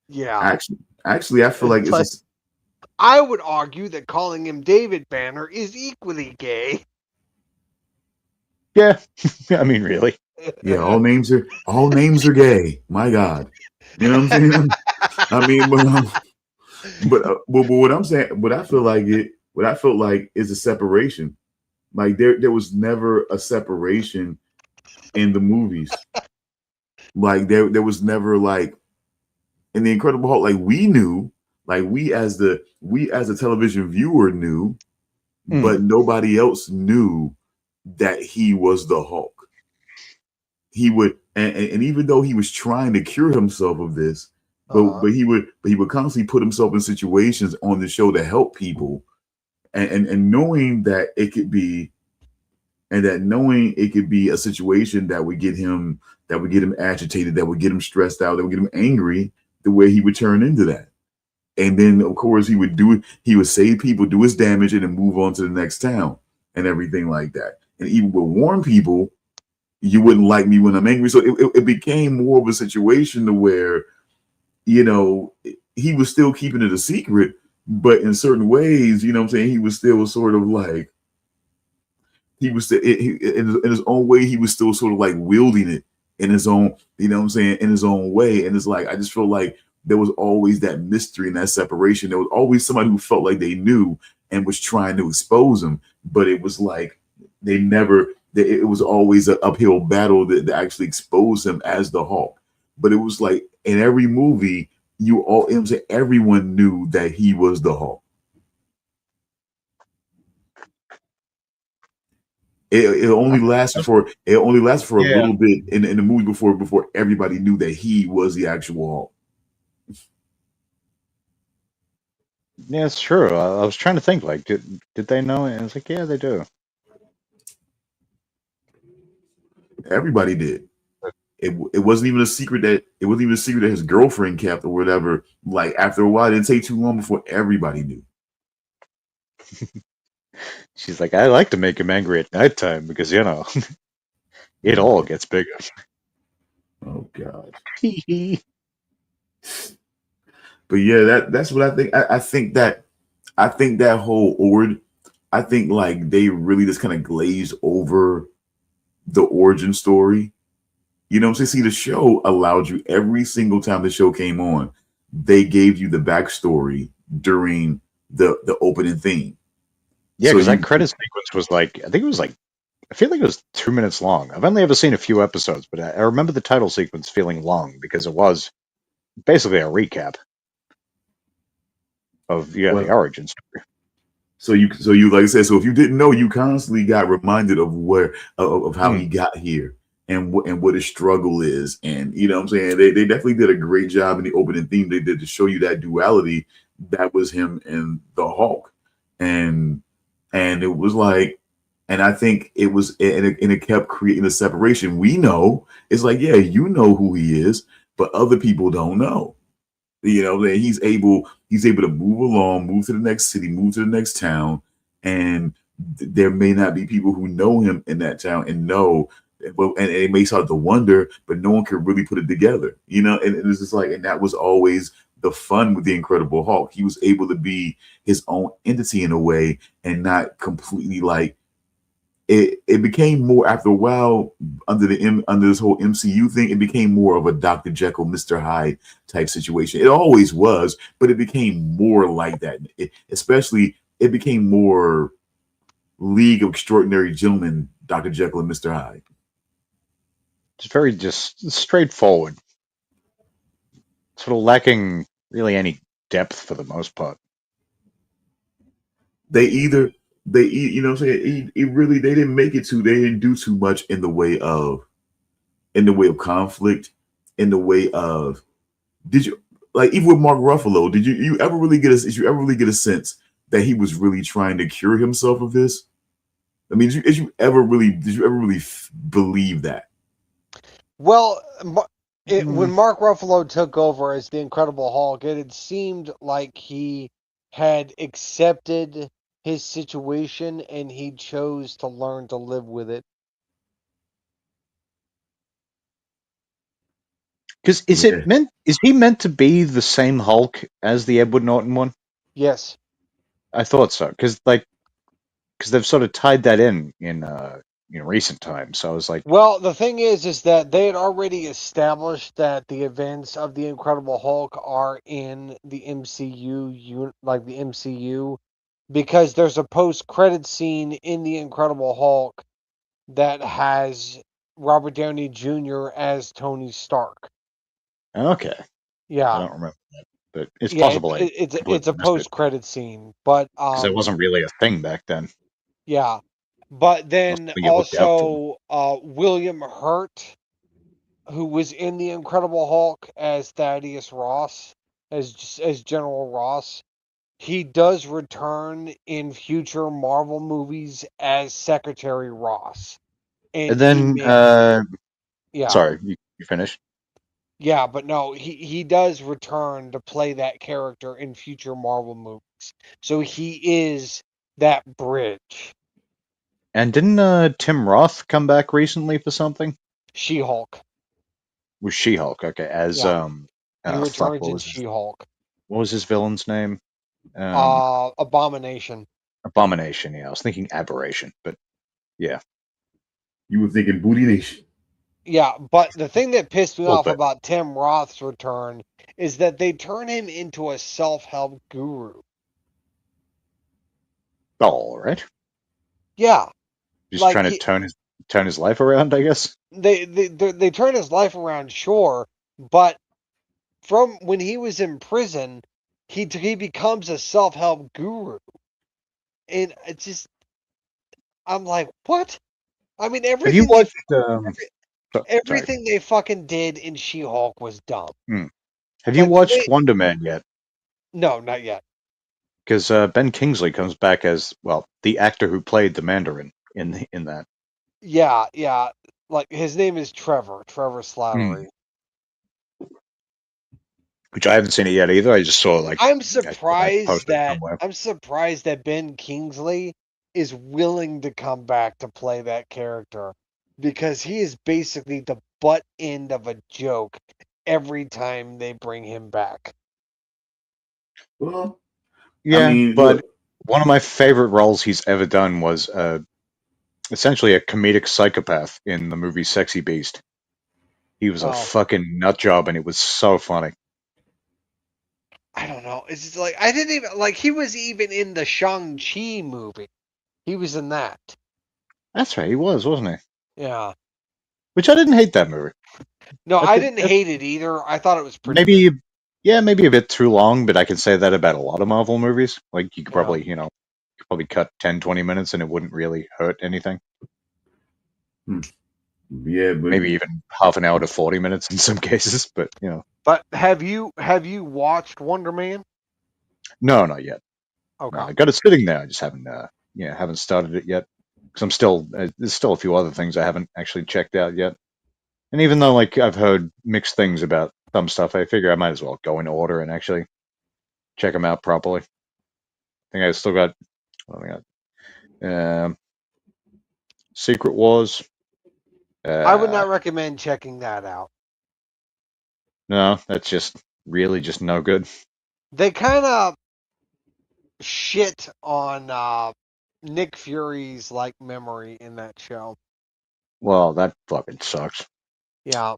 Yeah. Actually, I feel like it's. I would argue that calling him David Banner is equally gay. Yeah, I mean, really. Yeah, all names are gay. My God, you know what I'm saying? I mean, but what I'm saying, what I felt like is a separation. Like there was never a separation in the movies. Like there was never like in the Incredible Hulk. Like we knew, like we as the television viewer knew, but nobody else knew that he was the Hulk. He would, and even though he was trying to cure himself of this, but he would constantly put himself in situations on the show to help people, and knowing that it could be, a situation that would get him agitated, that would get him stressed out, that would get him angry, the way he would turn into that. And then of course he would save people, do his damage, and then move on to the next town and everything like that. And even would warn people, you wouldn't like me when I'm angry. So it became more of a situation to where, he was still keeping it a secret, but in certain ways, what I'm saying, he was still sort of like, in his own way, he was still sort of like wielding it in his own, in his own way. And it's like, I just feel like there was always that mystery and that separation. There was always somebody who felt like they knew and was trying to expose him, but it was like it was always an uphill battle to actually expose him as the Hulk. But it was like in every movie, everyone knew that he was the Hulk. It only lasted for a Yeah, little bit in the movie before everybody knew that he was the actual Hulk. yeah, it's true. I was trying to think, like, did they know it? And I was like, yeah, they do. Everybody did. It wasn't even a secret that his girlfriend kept or whatever. Like after a while, it didn't take too long before everybody knew. She's like, I like to make him angry at nighttime because it all gets bigger. Oh God. But yeah, that's what I think. I think that whole ord. I think like they really just kind of glazed over the origin story. You know what I'm saying? See, the show allowed you every single time the show came on, they gave you the backstory during the opening theme. Yeah, So because that you credit sequence was like, I think it was like, I feel like it was 2 minutes long. I've only ever seen a few episodes, but I remember the title sequence feeling long because it was basically a recap of the well, origin story. so you like I said, so if you didn't know, you constantly got reminded of where of how he Hmm. got here and what his struggle is. And you know what I'm saying? They definitely did a great job in the opening theme they did to show you that duality that was him and the Hulk. And it was like, and I think it was, and it kept creating a separation. We know it's like, yeah, you know who he is, but other people don't know. You know, that he's able to move along, move to the next city, move to the next town, and there may not be people who know him in that town and know. Well, and it may start to wonder, but no one can really put it together, you know. And it's just like, and that was always the fun with the Incredible Hulk. He was able to be his own entity in a way, and not completely like it became more after a while under this whole MCU thing. It became more of a Dr. Jekyll, Mr. Hyde type situation. It always was, but it became more like that. Especially, it became more League of Extraordinary Gentlemen, Dr. Jekyll and Mr. Hyde. It's very just straightforward, sort of lacking really any depth for the most part. They either you know what I'm saying, it really, they didn't do too much in the way of conflict, in the way of, did you, like, even with Mark Ruffalo, did you ever really get a sense that he was really trying to cure himself of this? I mean, did you ever really believe that? Well, when Mm. Mark Ruffalo took over as the Incredible Hulk, it had seemed like he had accepted his situation and he chose to learn to live with it. Because Yeah. is he meant to be the same Hulk as the Edward Norton one? Yes. I thought so, because they've sort of tied that in recent times. So I was like, Well, the thing is that they had already established that the events of the Incredible Hulk are in the MCU, like the MCU, because there's a post-credit scene in the Incredible Hulk that has Robert Downey Jr. as Tony Stark. okay, I Yeah, don't remember that, but it's yeah, possible I it's completely a missed it post-credit scene, but because it wasn't really a thing back then. yeah, but Not then something you looked out for. also William Hurt, who was in the Incredible Hulk as Thaddeus Ross, as General Ross. He does return in future Marvel movies as Secretary Ross, and And he then, may, yeah, sorry, you finished. yeah, but no, he does return to play that character in future Marvel movies. So he is that bridge. And didn't Tim Roth come back recently for something? She-Hulk. Was She-Hulk okay? As Yeah, he fuck, returns in She-Hulk. what was his villain's name? Um, Abomination. Abomination. Yeah, I was thinking Aberration, but yeah, You were thinking Booty Nation. Yeah, but the thing that pissed me a little off bit. about Tim Roth's return is that they turn him into a self-help guru. All right, Yeah, just like trying to turn his life around, I guess. they turn his life around, sure, but from when he was in prison, he becomes a self-help guru, and it's just, I'm like, what? I mean, Have you watched? Sorry. everything they fucking did in She-Hulk was dumb. Have you Like, watched Wonder Man yet? No, not yet. Because Ben Kingsley comes back as the actor who played the Mandarin in that. Yeah. Like his name is Trevor Slattery. Which I haven't seen it yet either. I just saw I'm I saw that posted somewhere. surprised that Ben Kingsley is willing to come back to play that character because he is basically the butt end of a joke every time they bring him back. Well, Yeah, I mean, but look, one of my favorite roles he's ever done was essentially a comedic psychopath in the movie Sexy Beast. He was a Oh, fucking nut job, and it was so funny. I don't know. It's just like I didn't even like he was even in the Shang-Chi movie. He was in that. That's right, he was, wasn't he? Yeah. Which I didn't hate that movie. No, I I think didn't hate it either. I thought it was pretty good. maybe, yeah, maybe a bit too long, but I can say that about a lot of Marvel movies. Like you could Yeah. probably cut 10, 20 minutes and it wouldn't really hurt anything. yeah, but Maybe even half an hour to 40 minutes in some cases, but But have you watched Wonder Man? no, not yet. Okay. No, I got it sitting there. I just haven't started it yet because I'm still there's still a few other things I haven't actually checked out yet. And even though I've heard mixed things about some stuff, I figure I might as well go in order and actually check them out properly. I think I still got what do I got? Secret Wars. I would not recommend checking that out. No, that's just really just no good. They kind of shit on Nick Fury's memory in that show. Well, that fucking sucks. Yeah.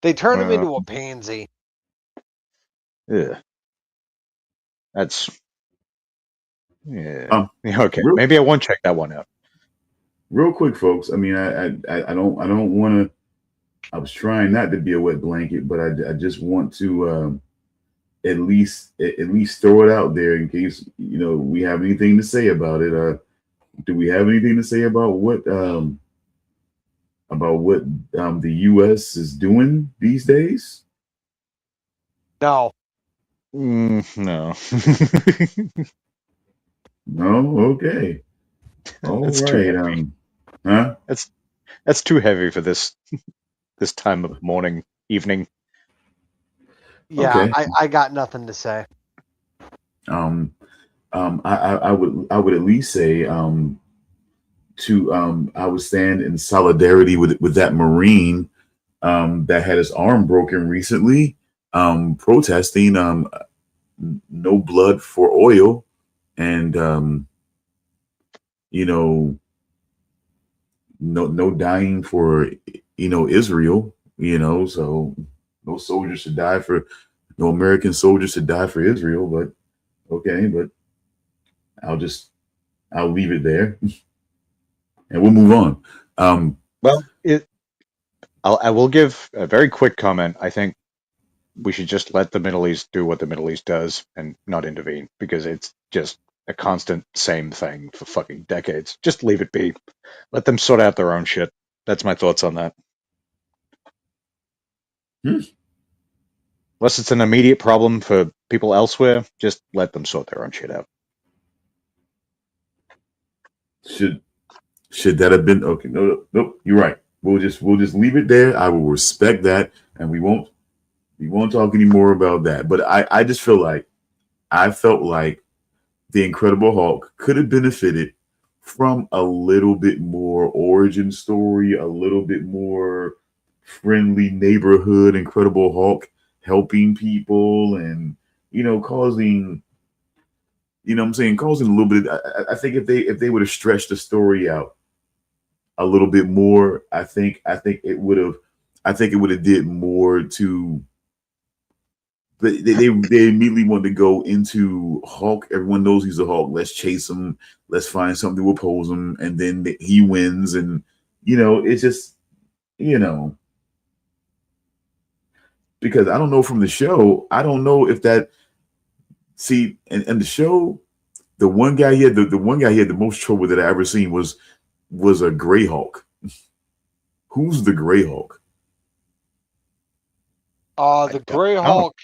They turned him Uh, into a pansy. yeah. That's yeah. Okay, real, maybe I won't check that one out. real quick, folks. I mean, I don't want to. I was trying not to be a wet blanket, but I just want to at least throw it out there in case we have anything to say about it. Do we have anything to say about what the U.S. is doing these days? No. No. No. Okay. All That's too right. heavy. Huh? That's too heavy for this time of morning, evening. Yeah, Okay. I got nothing to say. I would at least say I would stand in solidarity with that Marine that had his arm broken recently, protesting no blood for oil, and no dying for Israel. So no American soldiers should die for Israel. But okay, but I'll leave it there, and we'll move on. Well, I will give a very quick comment. I think we should just let the Middle East do what the Middle East does and not intervene because it's just a constant same thing for fucking decades. Just leave it be. Let them sort out their own shit. That's my thoughts on that. Unless it's an immediate problem for people elsewhere, just let them sort their own shit out. Should that have been okay? No, nope. You're right. We'll just leave it there. I will respect that, and we won't talk anymore about that. But I just felt like the Incredible Hulk could have benefited from a little bit more origin story, a little bit more friendly neighborhood Incredible Hulk helping people and causing causing a little bit. I think if they would have stretched the story out a little bit more, I think it would have did more to. But they immediately wanted to go into Hulk. Everyone knows he's a Hulk. Let's chase him. Let's find something to oppose him, and then he wins. And it's just because I don't know from the show. I don't know if that. See, and the show, the one guy he had the most trouble that I ever seen was was a Gray Hulk. Who's the Gray Hulk? The Gray Hulk.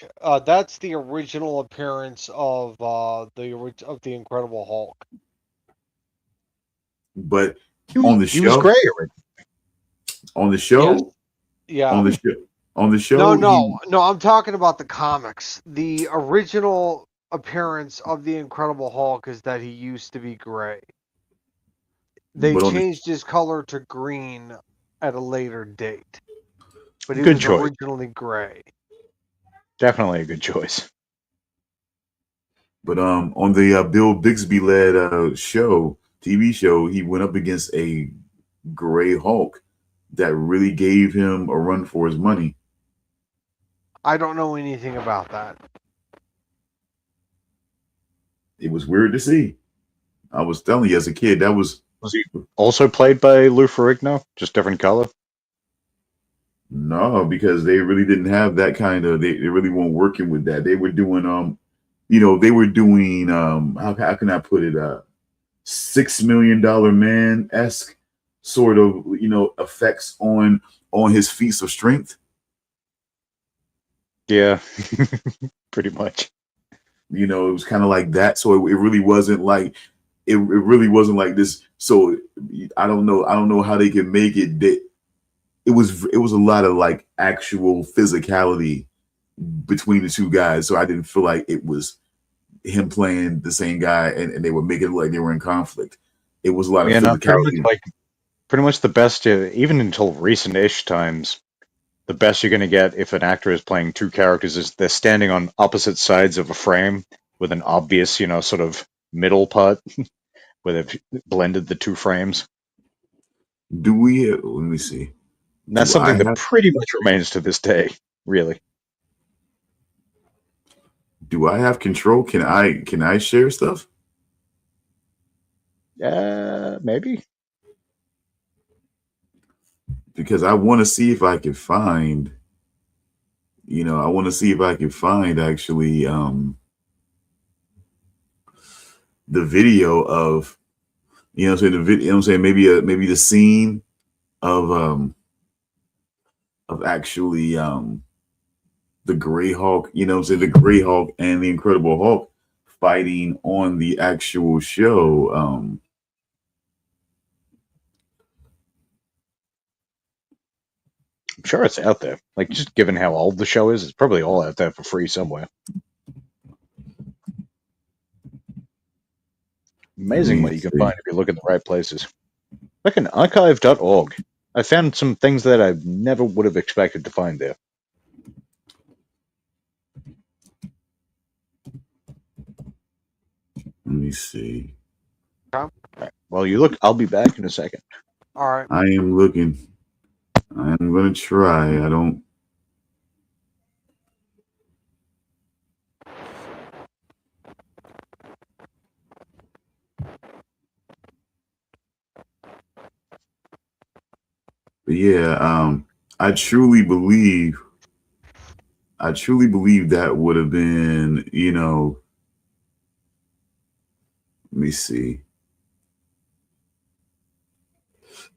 That's the original appearance of the Incredible Hulk. But He on the he was show, gray already. on the show, Yes. Yeah. on the show. No. I'm talking about the comics. The original appearance of the Incredible Hulk is that he used to be gray. They But on the, changed his color to green at a later date, but he Good was choice. originally gray. Definitely a good choice. but on the Bill Bixby led TV show, he went up against a Gray Hulk that really gave him a run for his money. I don't know anything about that. It was weird to see. I was telling you, as a kid, that was he also played by Lou Ferrigno, just different color? no, because they really didn't have that kind of. They really weren't working with that. They were doing they were doing how can I put it, $6 Million Man-esque sort of effects on his feats of strength. Yeah, pretty much. It was kind of like that. So it really wasn't like it really wasn't like this. So I don't know how they can make it that it was a lot of like actual physicality between the two guys. So I didn't feel like it was him playing the same guy and they were making it like they were in conflict. It was a lot of physicality. Pretty much the best, even until recent-ish times, the best you're going to get if an actor is playing two characters is they're standing on opposite sides of a frame with an obvious, sort of middle part where they've blended the two frames. Let me see. And that's something that pretty much remains to this day, really. Do I have control? Can I share stuff? Maybe. Because I want to see if I can find, actually the video of, maybe the scene of actually the Gray Hulk, the Gray Hulk and the Incredible Hulk fighting on the actual show. I'm sure it's out there. Like, just given how old the show is, it's probably all out there for free somewhere. Amazing what you can find if you look in the right places. Like an archive.org. I found some things that I never would have expected to find there. Let me see. Okay. Right. Well, you look. I'll be back in a second. All right. I am looking. I'm going to try. I don't. But yeah, I truly believe that would have been, let me see.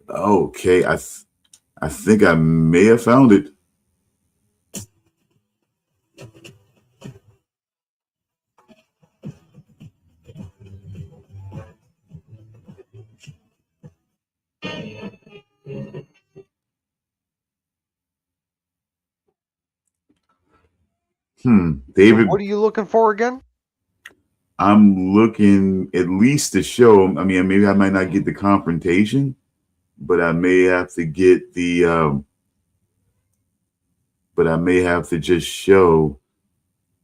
Okay, I think I may have found it. David, So what are you looking for again? I'm looking at least to show. I mean, maybe I might not get the confrontation, but I may have to get the. But I may have to just show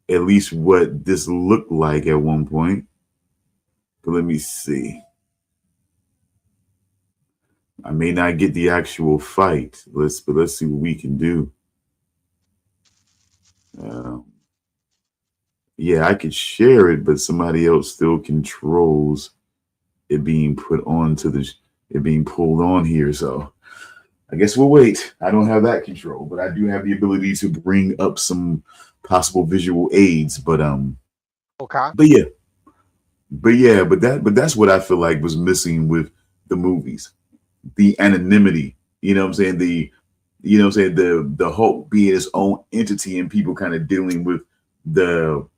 at least what this looked like at one point. But let me see. I may not get the actual fight. Let's see what we can do. Yeah, I could share it, but somebody else still controls it being put onto it being pulled on here. So I guess we'll wait. I don't have that control, but I do have the ability to bring up some possible visual aids. But Okay. But that's what I feel like was missing with the movies. the anonymity. You know what I'm saying? The Hulk being its own entity and people kind of dealing with the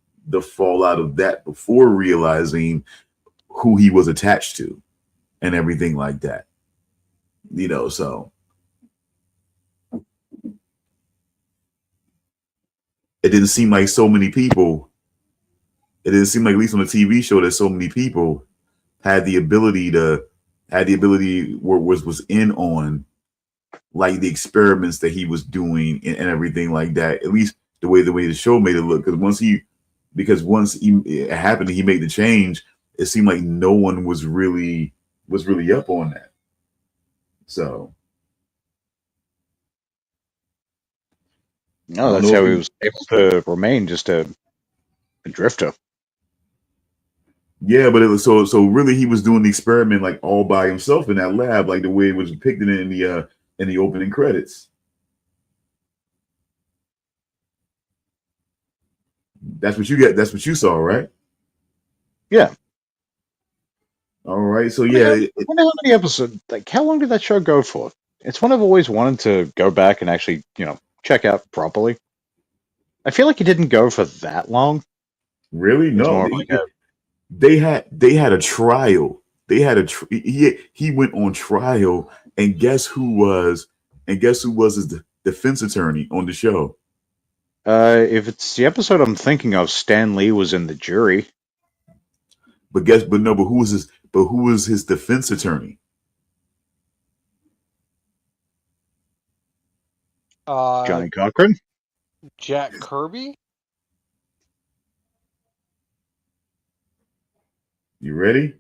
fallout of that before realizing who he was attached to and everything like that. So it didn't seem like so many people. It didn't seem like, at least on the TV show, that so many people had the ability was in on like the experiments that he was doing and everything like that. At least the way the show made it look, because once it happened, he made the change. It seemed like no one was really up on that. So No, that's how he was able to remain just a drifter. yeah, but it was so really he was doing the experiment like all by himself in that lab, like the way it was depicted in the opening credits. That's what you get. That's what you saw, right? Yeah. All right. So I wonder how many episodes. Like, how long did that show go for? It's one I've always wanted to go back and actually, check out properly. I feel like it didn't go for that long. Really? It's No. more like They had a trial. They had he went on trial, and guess who was his defense attorney on the show? if it's the episode I'm thinking of, Stan Lee was in the jury. But who was his defense attorney? Johnny Cochran? Jack Kirby? You ready?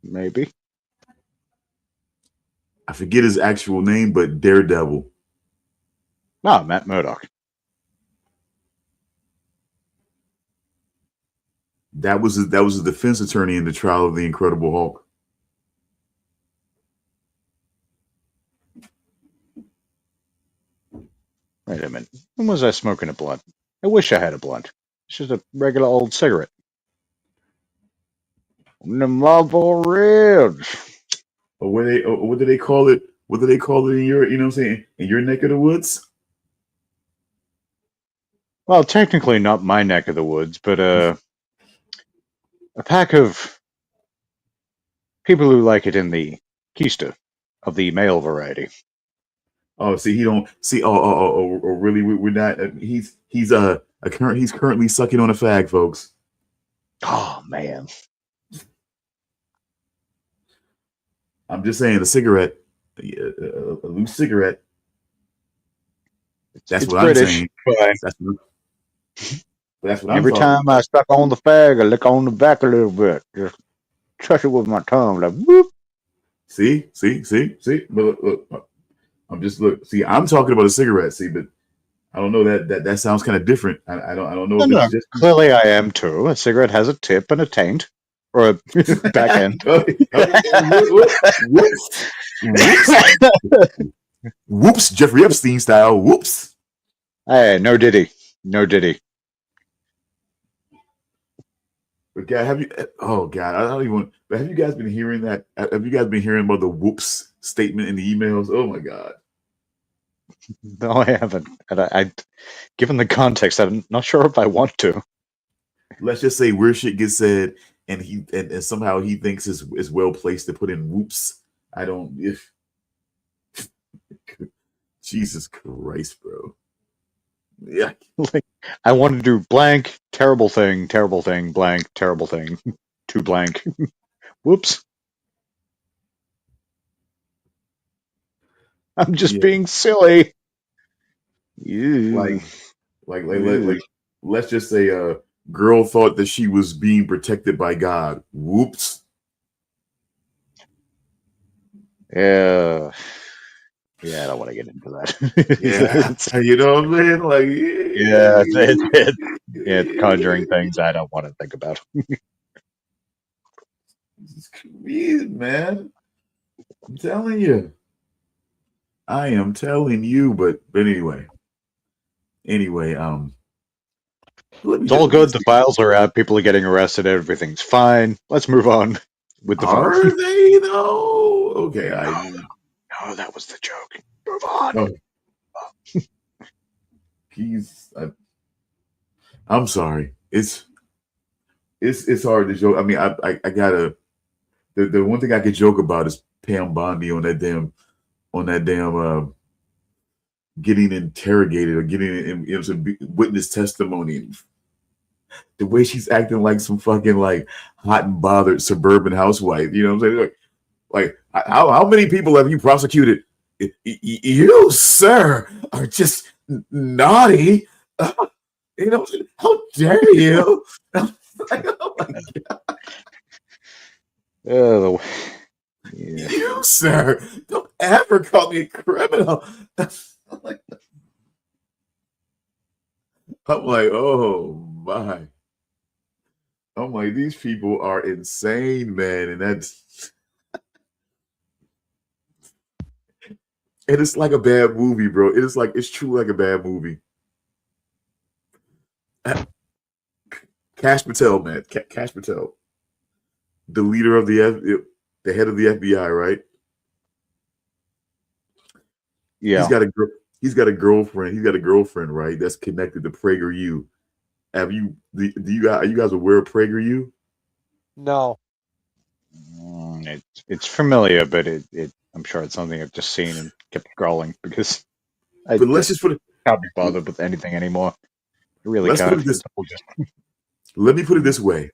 Maybe. I forget his actual name, but Daredevil. No, Matt Murdock. That was his defense attorney in the trial of the Incredible Hulk. Wait a minute. When was I smoking a blunt? I wish I had a blunt. It's just a regular old cigarette. The Marlboro Reds. Or what do they call it? What do they call it in your, what I'm saying, in your neck of the woods? Well, technically not my neck of the woods, but a pack of people who like it in the keister of the male variety. Oh, see, he don't see. Really, we're not. He's currently sucking on a fag, folks. Oh man, I'm just saying, a cigarette, a loose cigarette. That's it's what British, I'm saying. That's what I'm every time I suck on the fag, I lick on the back a little bit. Just touch it with my tongue, like whoop. See. But look, See, I'm talking about a cigarette. See, but I don't know that sounds kind of different. I don't know. No, clearly I am too. A cigarette has a tip and a taint, or a back end. Whoops, Jeffrey Epstein style. Whoops. Hey, no diddy. But God, have you? Oh God, I don't even. But have you guys been hearing that? Have you guys been hearing about the whoops statement in the emails? Oh my God. No, I haven't. And I, given the context, I'm not sure if I want to. Let's just say weird shit gets said, and and somehow he thinks is well placed to put in whoops. I don't. If Jesus Christ, bro. Yeah. Like, I want to do blank, terrible thing, blank, terrible thing, to blank. Whoops. I'm just being silly. Like, let's just say a girl thought that she was being protected by God. Whoops. Yeah, I don't want to get into that. Yeah, you know what I'm saying? Like, it's conjuring things I don't want to think about. It's weird, man. I'm telling you. I am telling you, but anyway, it's all good. The files are out. People are getting arrested. Everything's fine. Let's move on with the Are fun. they though? okay. No, that was the joke. Move on. Oh, he's. I'm sorry. It's hard to joke. I mean, I gotta. The one thing I could joke about is Pam Bondi on that damn getting interrogated or getting in some witness testimony. The way she's acting like some fucking like hot and bothered suburban housewife. You know what I'm saying? Like how many people have you prosecuted? You, sir, are just naughty. You know, how dare you? Like, oh my God. Oh, yeah. You, sir, don't ever call me a criminal. I'm like, oh my. I'm like, these people are insane, man. And it's like a bad movie, bro. It's true like a bad movie. Cash Patel, man. Cash Patel. The leader of the head of the FBI, right? Yeah. He's got a girlfriend. He's got a girlfriend, right? That's connected to PragerU. Are you guys aware of PragerU? No. It's familiar, but I'm sure it's something I've just seen and kept scrolling because I But let's just put it. can't be bothered with anything anymore. I really Let's can't. put it this. Let me put it this way.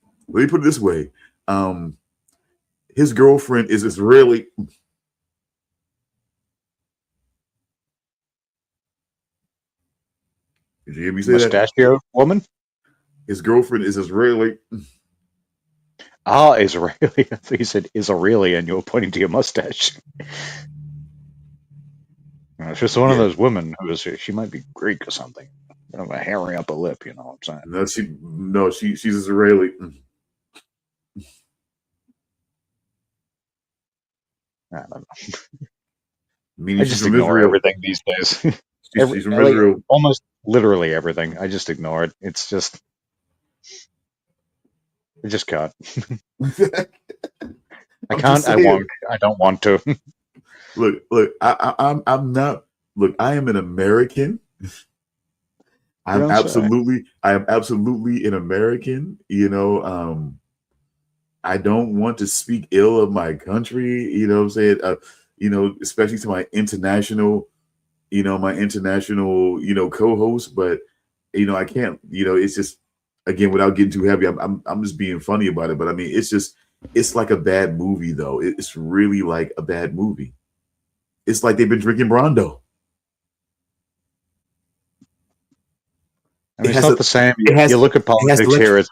His girlfriend is Israeli. Did you hear me say that? Mustachio woman? His girlfriend is Israeli. Ah, Israeli. I thought you said Israeli and you were pointing to your mustache. It's just one of those women she might be Greek or something. A hairy upper lip, you know what I'm saying? She's Israeli. I don't know. Meaning I she's just from ignore Israel. everything these days. She's from Israel. Almost literally everything. I just ignore it. It's just I just can't. I can't. I won't. I don't want to. Look. I'm not. Look, I am an American. I am absolutely an American. You know, I don't want to speak ill of my country. You know what I'm saying? You know, especially to my international co-host. But you know, I can't. You know, it's just again without getting too heavy. I'm just being funny about it. But I mean, it's like a bad movie though. It's really like a bad movie. It's like they've been drinking Brondo. I mean, it's not the same. You look at politics here;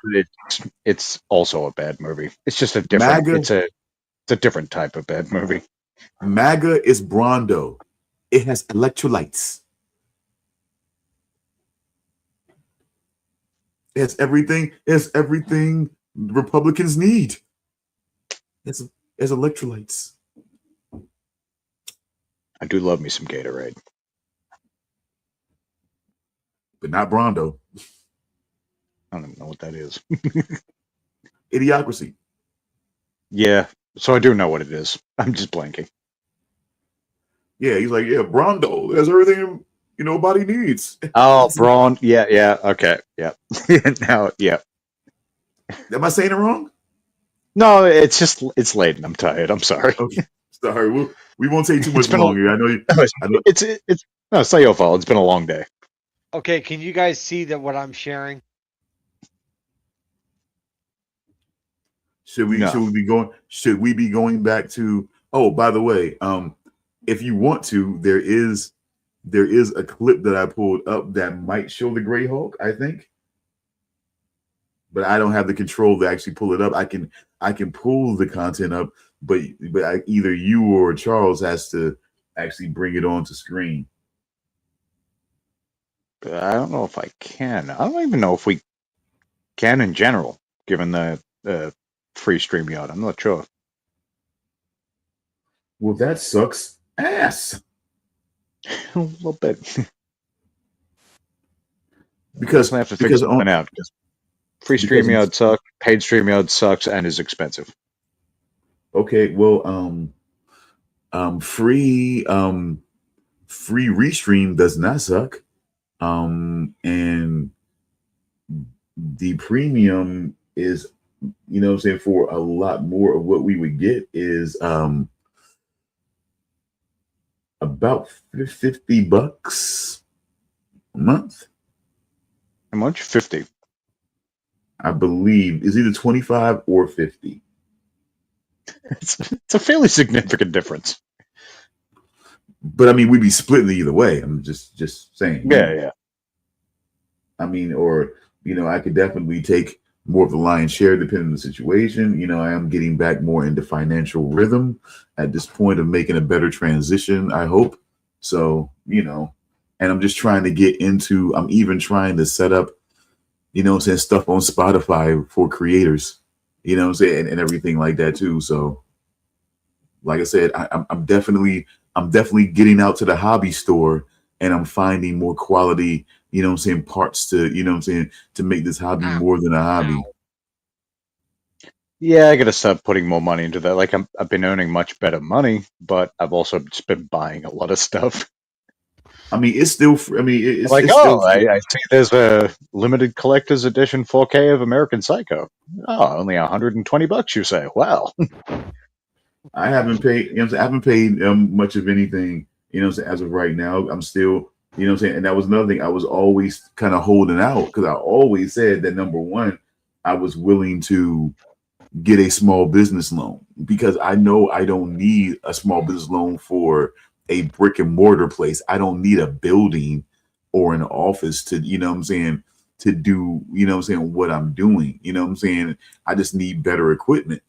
it's also a bad movie. It's just a different. It's a different type of bad movie. MAGA is Brondo. It has electrolytes. It's everything. It's everything Republicans need. It's electrolytes. I do love me some Gatorade. But not Brondo. I don't even know what that is. Idiocracy. Yeah, so I do know what it is. I'm just blanking. Yeah, he's like, yeah, Brondo. There's everything body needs. Oh, Braun. Yeah. Okay. Yeah. Now, yeah. Am I saying it wrong? No, it's late and I'm tired. I'm sorry. Okay. Sorry. We won't take too much longer. I know. It's not your fault. It's been a long day. Okay, can you guys see that what I'm sharing? Should we be going back to? Oh, by the way, if you want to, there is a clip that I pulled up that might show the Gray Hulk, I think, but I don't have the control to actually pull it up. I can pull the content up, but either you or Charles has to actually bring it onto screen. But I don't know if I can. I don't even know if we can in general, given the free StreamYard. I'm not sure. Well, that sucks ass. A little bit. Because I have to figure something out. Because free StreamYard sucks, paid StreamYard sucks, and is expensive. Okay, well, Free free restream does not suck. And the premium is, what I'm saying, for a lot more of what we would get is about $50 a month. How much? 50. I believe is either 25 or 50. It's a fairly significant difference. But I mean, we'd be splitting either way. I'm just saying. Yeah. I mean, or I could definitely take more of the lion's share depending on the situation. I am getting back more into financial rhythm at this point of making a better transition, I hope. So, and I'm just trying to get into, I'm even trying to set up, stuff on Spotify for creators, and everything like that too. So, like I said, I'm definitely getting out to the hobby store and I'm finding more quality, parts to, to make this hobby more than a hobby. Yeah, I gotta start putting more money into that. Like I've been earning much better money, but I've also just been buying a lot of stuff. I mean, it's still. I mean, it's Like, it's oh, still. I see there's a limited collector's edition 4K of American Psycho. Oh, only $120, you say? Wow. I haven't paid. I haven't paid much of anything. As of right now, I'm still. And that was another thing. I was always kind of holding out because I always said that number one, I was willing to get a small business loan because I know I don't need a small business loan for a brick and mortar place. I don't need a building or an office to, to do, what I'm doing. I just need better equipment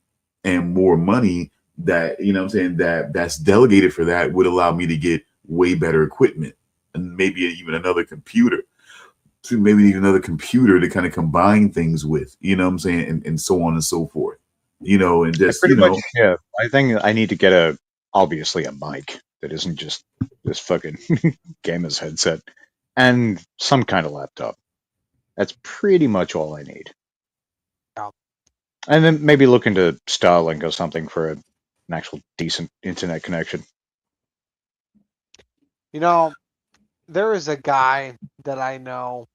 and more money that, that's delegated for that would allow me to get way better equipment and maybe even another computer. To maybe need another computer to kind of combine things with, and so on and so forth, and just, Pretty much, yeah. I think I need to get obviously a mic that isn't just this fucking gamer's headset and some kind of laptop. That's pretty much all I need. Yeah. And then maybe look into Starlink or something for an actual decent internet connection. There is a guy that I know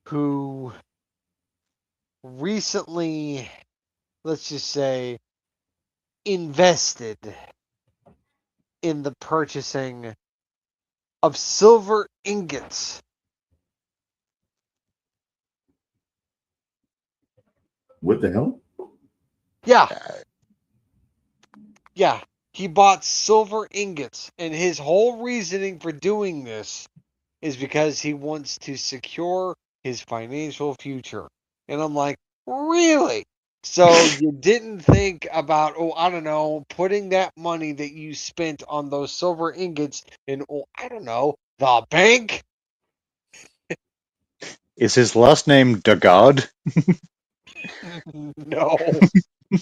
who recently, let's just say, invested in the purchasing of silver ingots. What the hell? Yeah. Yeah. He bought silver ingots, and his whole reasoning for doing this is because he wants to secure his financial future. And I'm like, really? So you didn't think about, I don't know, putting that money that you spent on those silver ingots in, I don't know, the bank? Is his last name Dagod? No.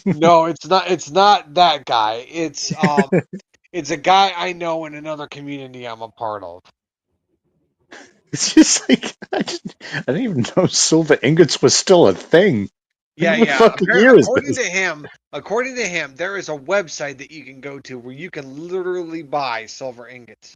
No, it's not. It's not that guy. It's a guy I know in another community I'm a part of. It's just like I didn't even know silver ingots was still a thing. Yeah, What yeah. fucking year is According this? to him, there is a website that you can go to where you can literally buy silver ingots.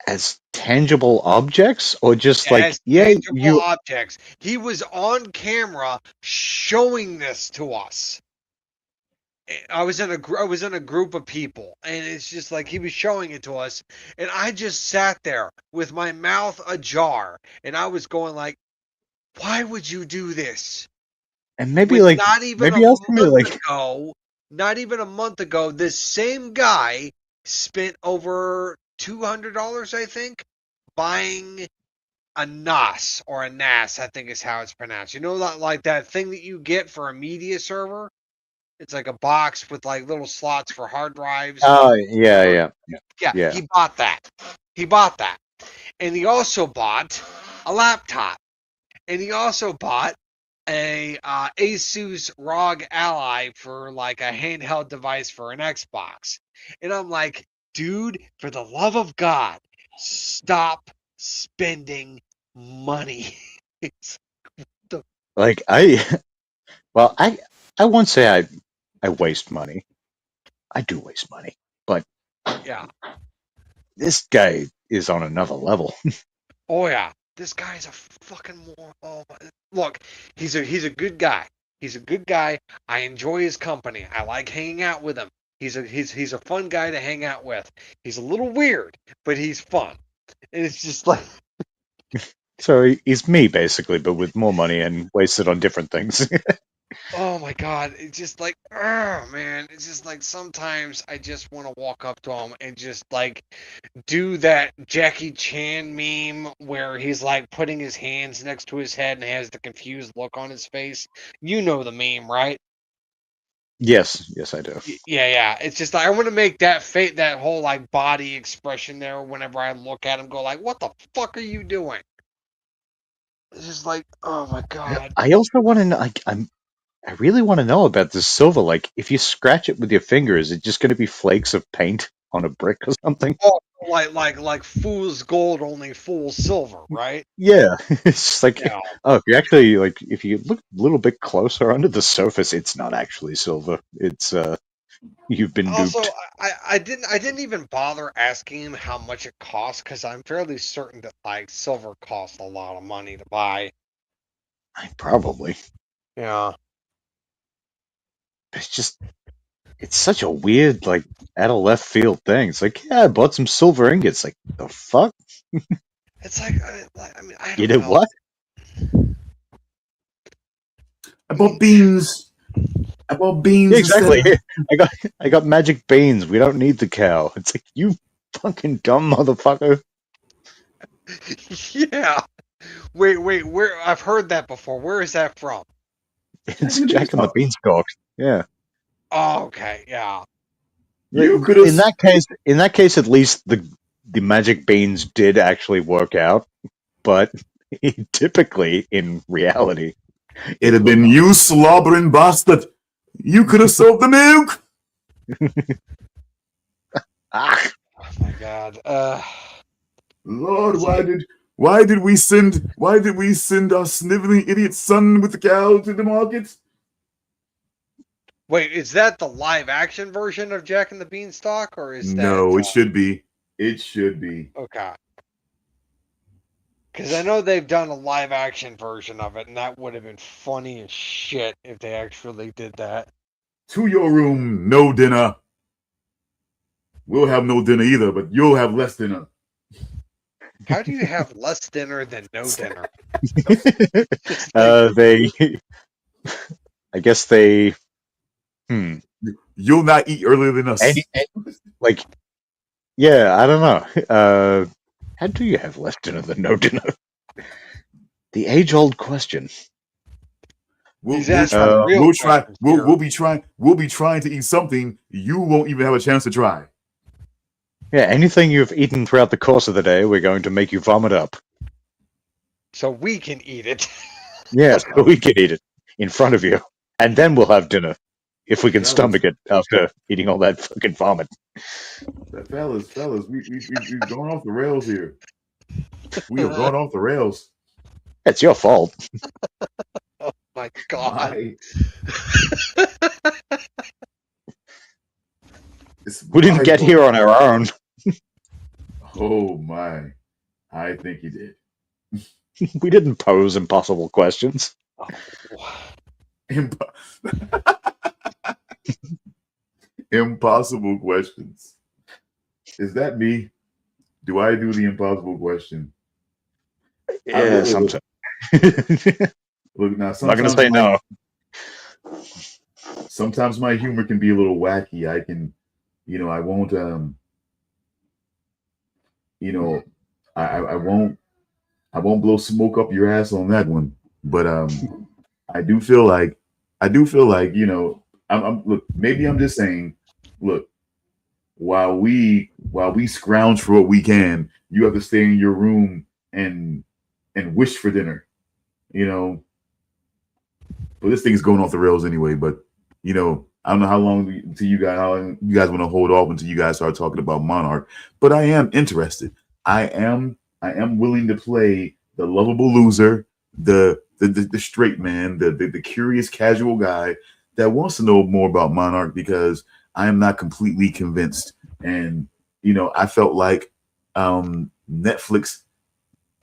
As tangible objects, or just like, As yeah, tangible objects. He was on camera showing this to us. I was in a group of people, and it's just like he was showing it to us, and I just sat there with my mouth ajar, and I was going like, "Why would you do this?" and maybe When like maybe ask me like, not even a month ago, this same guy spent over $200, I think, buying a NAS or a NAS, I think is how it's pronounced. Like that thing that you get for a media server. It's like a box with like little slots for hard drives. oh yeah. Yeah, he bought that. He bought that. And he also bought a laptop. And he also bought a Asus ROG Ally for like a handheld device for an Xbox. And I'm like, dude, for the love of God, stop spending money. Like well, I won't say I waste money. I do waste money, but Yeah. this guy is on another level. Oh yeah. This guy's a fucking moron. Oh, look, he's a good guy. He's a good guy. I enjoy his company. I like hanging out with him. He's a fun guy to hang out with. He's a little weird, but he's fun. And it's just like, So he's me basically, but with more money and wasted on different things. oh my god, it's just like, oh man, it's just like sometimes I just want to walk up to him and just like do that Jackie Chan meme where he's like putting his hands next to his head and has the confused look on his face. You know the meme, right? Yes, I do. Yeah. It's just like I want to make that whole like body expression there whenever I look at him, go like, what the fuck are you doing? It's just like, oh my god. I also want to know. I really want to know about this silver. Like, if you scratch it with your finger, is it just going to be flakes of paint on a brick or something? Oh, like fool's gold, only fool's silver, right? Yeah, it's just like, Yeah. oh, if you look a little bit closer under the surface, it's not actually silver. It's you've been Also, duped. I didn't even bother asking him how much it costs because I'm fairly certain that like silver costs a lot of money to buy. Probably. Yeah. It's such a weird, like, out of left field thing. It's like, yeah, I bought some silver ingots. Like, the fuck? It's like I mean, I You don't did know. what? I bought beans. I bought beans. Yeah, exactly. Instead. I got magic beans. We don't need the cow. It's like, you fucking dumb motherfucker. Yeah. Wait, where? I've heard that before. Where is that from? It's Jack and the Beanstalk. Yeah. Oh, okay. Yeah. You could have. In that case, at least the magic beans did actually work out. But typically, in reality, It'd have been you, slobbering bastard. You could have sold the milk. ah, Oh my god. Lord, why did we send our sniveling idiot son with the cow to the market? Wait, is that the live action version of Jack and the Beanstalk, or is that? No, it should be. It should be. Okay. Because I know they've done a live action version of it, and that would have been funny as shit if they actually did that. To your room, no dinner. We'll have no dinner either, but you'll have less dinner. How do you have less dinner than no dinner? I guess they. You'll not eat earlier than us. Like, yeah, I don't know. How do you have less dinner than no dinner? The age-old question. We'll be trying to eat something you won't even have a chance to try. Yeah, anything you've eaten throughout the course of the day, we're going to make you vomit up. So we can eat it. Yeah, so we can eat it in front of you, and then we'll have dinner if we can stomach it after eating all that fucking vomit. Fellas, we've gone off the rails here. We have gone off the rails. It's your fault. Oh my god. We didn't get here on our own. Oh my. I think you did. We didn't pose impossible questions. Impossible questions. Is that me? Do I do the impossible question? Yeah, sometimes. Look, now, I'm not going to say no. Sometimes my humor can be a little wacky. I can, I won't, I won't blow smoke up your ass on that one. But I do feel like, look, maybe I'm just saying, look, while we scrounge for what we can, you have to stay in your room and wish for dinner, But this thing's going off the rails anyway. But I don't know how long you guys want to hold off until you guys start talking about Monarch. But I am interested. I am willing to play the lovable loser, the straight man, the curious casual guy that wants to know more about Monarch, because I am not completely convinced. And you know, I felt like Netflix.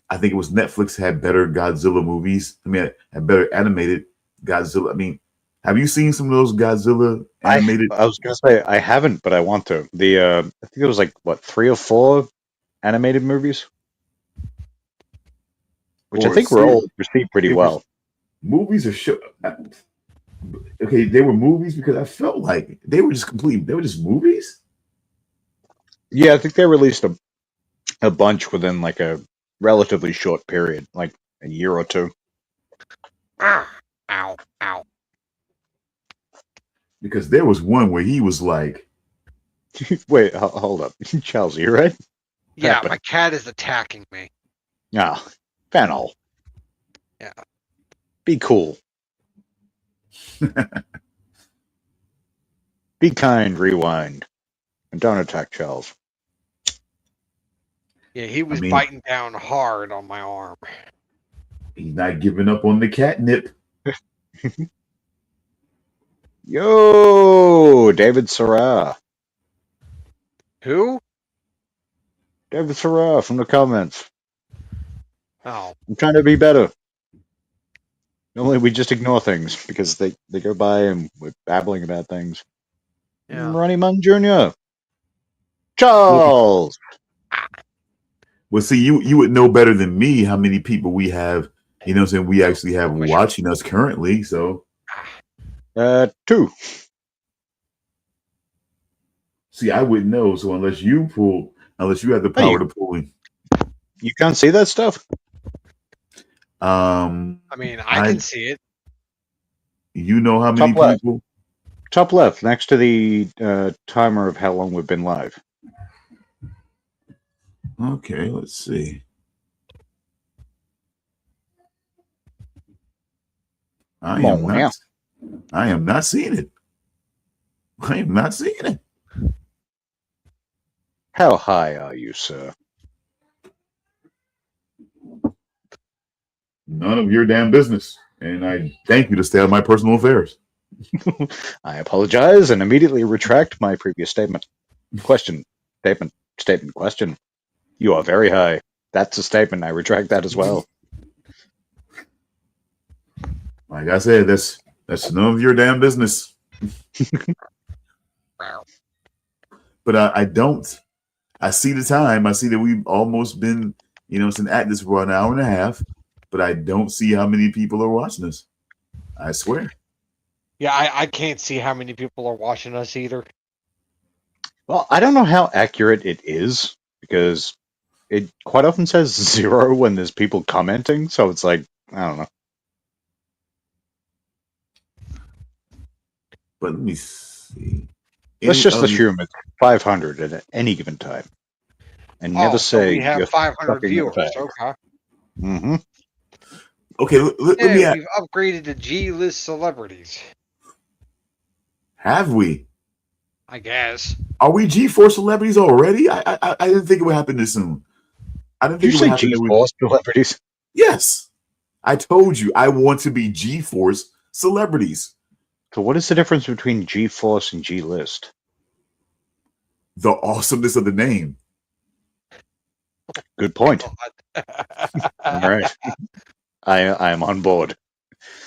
I think it was Netflix had better Godzilla movies. I mean, had better animated Godzilla. I mean, have you seen some of those Godzilla animated? I was gonna say I haven't, but I want to. I think it was like what 3 or 4 animated movies, which I Or think were all received pretty they were well. movies or show? Okay, they were movies because I felt like they were just complete. They were just movies. Yeah, I think they released a bunch within like a relatively short period, like a year or two. Ah, ow, ow. Because there was one where he was like, Wait, hold up, Chelsea, you right? Yeah, Happened. my cat is attacking me. Ah, Fennel. Yeah. Be cool. Be kind, rewind. And don't attack Charles. Yeah, he was mean- biting down hard on my arm. he's not giving up on the catnip. Yo, David Serra. Who? David Serra from the comments. Oh, I'm trying to be better. Normally we just ignore things because they go by and we're babbling about things. yeah. Ronnie Munn Jr. Charles. Well, see, you would know better than me how many people we have. You know what I'm saying? We actually have watching us currently. So 2. see, I wouldn't know. So unless you have the power to pull in. You can't see that stuff? I mean, I can see it. You know how many Top left. people? Top left, next to the timer of how long we've been live. Okay, let's see. I am not seeing it. I am not seeing it. How high are you, sir? None of your damn business. And I thank you to stay out of my personal affairs. I apologize and immediately retract my previous statement. Question. Statement. Question. You are very high. That's a statement. I retract that as well. Like I said, that's none of your damn business. But I don't. I see the time. I see that we've almost been, at this for an hour and a half. But I don't see how many people are watching us. I swear. Yeah, I can't see how many people are watching us either. Well, I don't know how accurate it is because it quite often says 0 when there's people commenting. So it's like, I don't know. But let me see. Let's just assume it's 500 at any given time. And never say we have you're 500 fucking viewers. fag. Okay. Mm-hmm. Okay, let me ask. We've upgraded to G-list celebrities. Have we? I guess. Are we G4 celebrities already? I didn't think it would happen this soon. I didn't Did think you it would say happen. G-Force celebrities? Yes. I told you I want to be G-Force celebrities. So what is the difference between G-Force and G-List? The awesomeness of the name. Good point. All right. I am on board.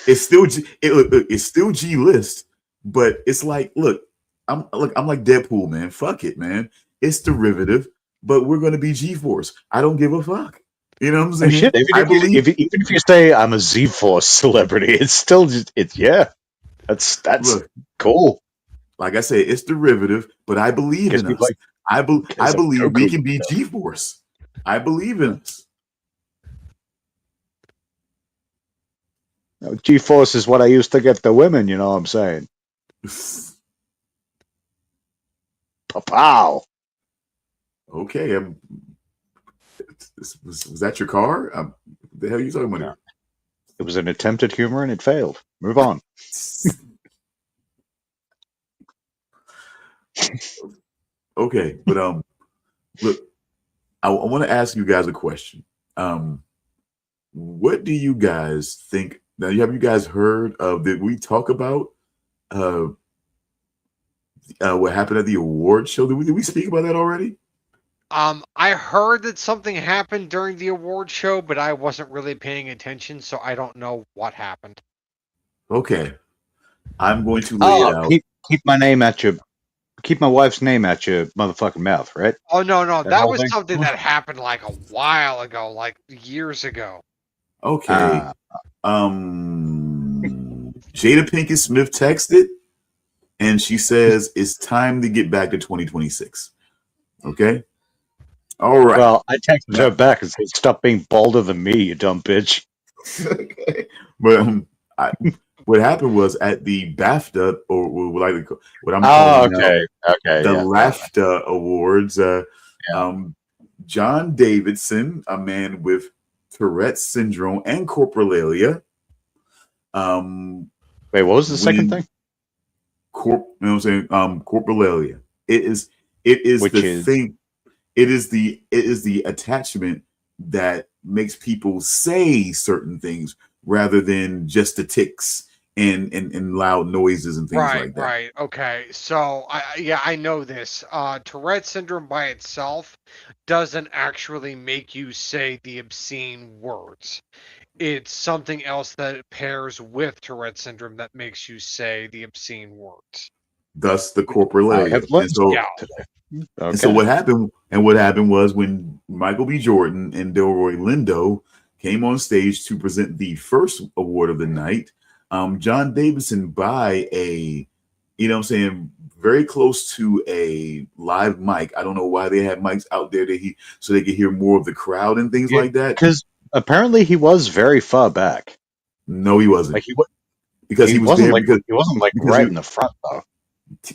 It's still it's still G-List, but it's like, look, I'm like Deadpool, man. Fuck it, man. It's derivative, but we're gonna be G-Force. I don't give a fuck. You know what I'm saying? Shit, even if you say I'm a Z-Force celebrity, it's still that's Look, cool. like I said, it's derivative, but I believe in us. I believe we can be G-Force. I believe in us. G-Force is what I used to get the women, you know what I'm saying? Pow! Okay, was that your car? What the hell are you talking about? No. It was an attempt at humor and it failed. Move on. Okay, but look, I want to ask you guys a question. What do you guys think? Now, have you guys heard of? Did we talk about the what happened at the award show. Did we speak about that already? I heard that something happened during the award show, but I wasn't really paying attention, so I don't know what happened. Okay, I'm going to lay it out. Keep my wife's name at your motherfucking mouth, right? Oh no, That that whole was thing? something that happened like a while ago, like years ago. Okay. Jada Pinkett Smith texted, and she says it's time to get back to 2026. Okay. All right. Well, I texted her back and said, "Stop being bolder than me, you dumb bitch." Okay. But what happened was at the BAFTA, or what I'm calling now, the LAFTA Awards. John Davidson, a man with Tourette's syndrome and coprolalia. Wait, what was the second thing? You know what I'm saying? Coprolalia. It is the thing. It is the attachment that makes people say certain things rather than just the tics and loud noises and things like that. Right. Okay. So I know this. Tourette syndrome by itself doesn't actually make you say the obscene words. It's something else that pairs with Tourette syndrome that makes you say the obscene words. Thus the coprolalia. And so what happened was when Michael B. Jordan and Delroy Lindo came on stage to present the first award of the night, John Davidson, by a, you know what I'm saying, very close to a live mic. I don't know why they had mics out there so they could hear more of the crowd and things like that. Because apparently he was very far back. No, he wasn't. Like he wasn't right in the front though.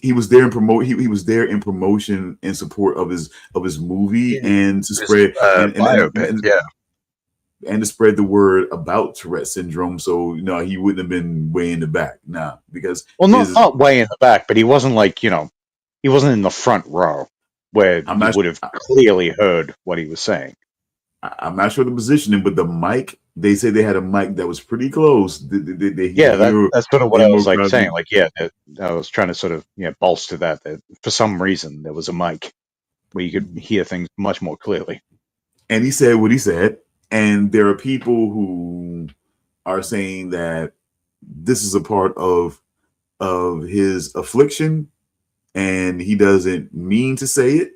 He was there in He was there in promotion in support of his movie and to spread and to spread the word about Tourette syndrome. So he wouldn't have been way in the back, because not way in the back, but he wasn't he wasn't in the front row where you would have clearly heard what he was saying. I'm not sure the positioning, but the mic, they say they had a mic that was pretty close. That's sort of what I was saying. I was trying to sort of bolster that for some reason there was a mic where you could hear things much more clearly. And he said what he said, and there are people who are saying that this is a part of his affliction, and he doesn't mean to say it.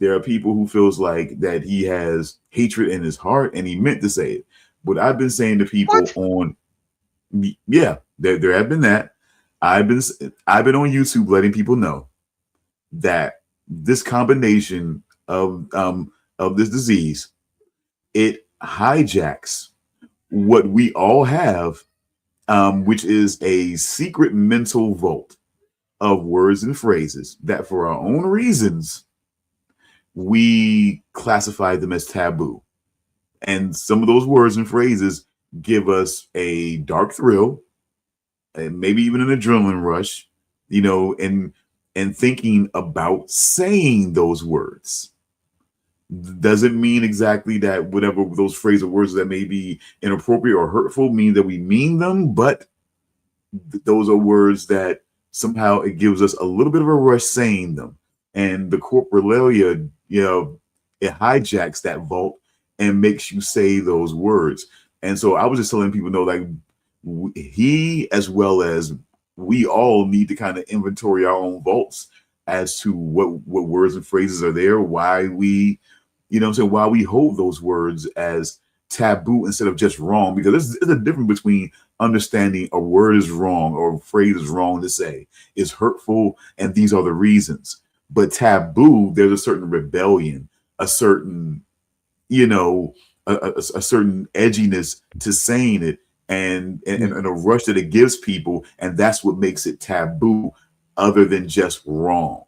There are people who feels like that he has hatred in his heart and he meant to say it. But I've been saying to people there have been that. I've been on YouTube letting people know that this combination of this disease, it hijacks what we all have, which is a secret mental vault of words and phrases that for our own reasons, we classify them as taboo. And some of those words and phrases give us a dark thrill and maybe even an adrenaline rush, and thinking about saying those words. Doesn't mean exactly that whatever those phrases or words that may be inappropriate or hurtful mean that we mean them, but those are words that somehow it gives us a little bit of a rush saying them. And the coprolalia, it hijacks that vault and makes you say those words. And so I was just telling people, he, as well as we all, need to kind of inventory our own vaults as to what words and phrases are there, why we, why we hold those words as taboo instead of just wrong, because there's a difference between understanding a word is wrong or a phrase is wrong to say, is hurtful, and these are the reasons. But taboo, there's a certain rebellion, a certain, a certain edginess to saying it, and a rush that it gives people, and that's what makes it taboo, other than just wrong.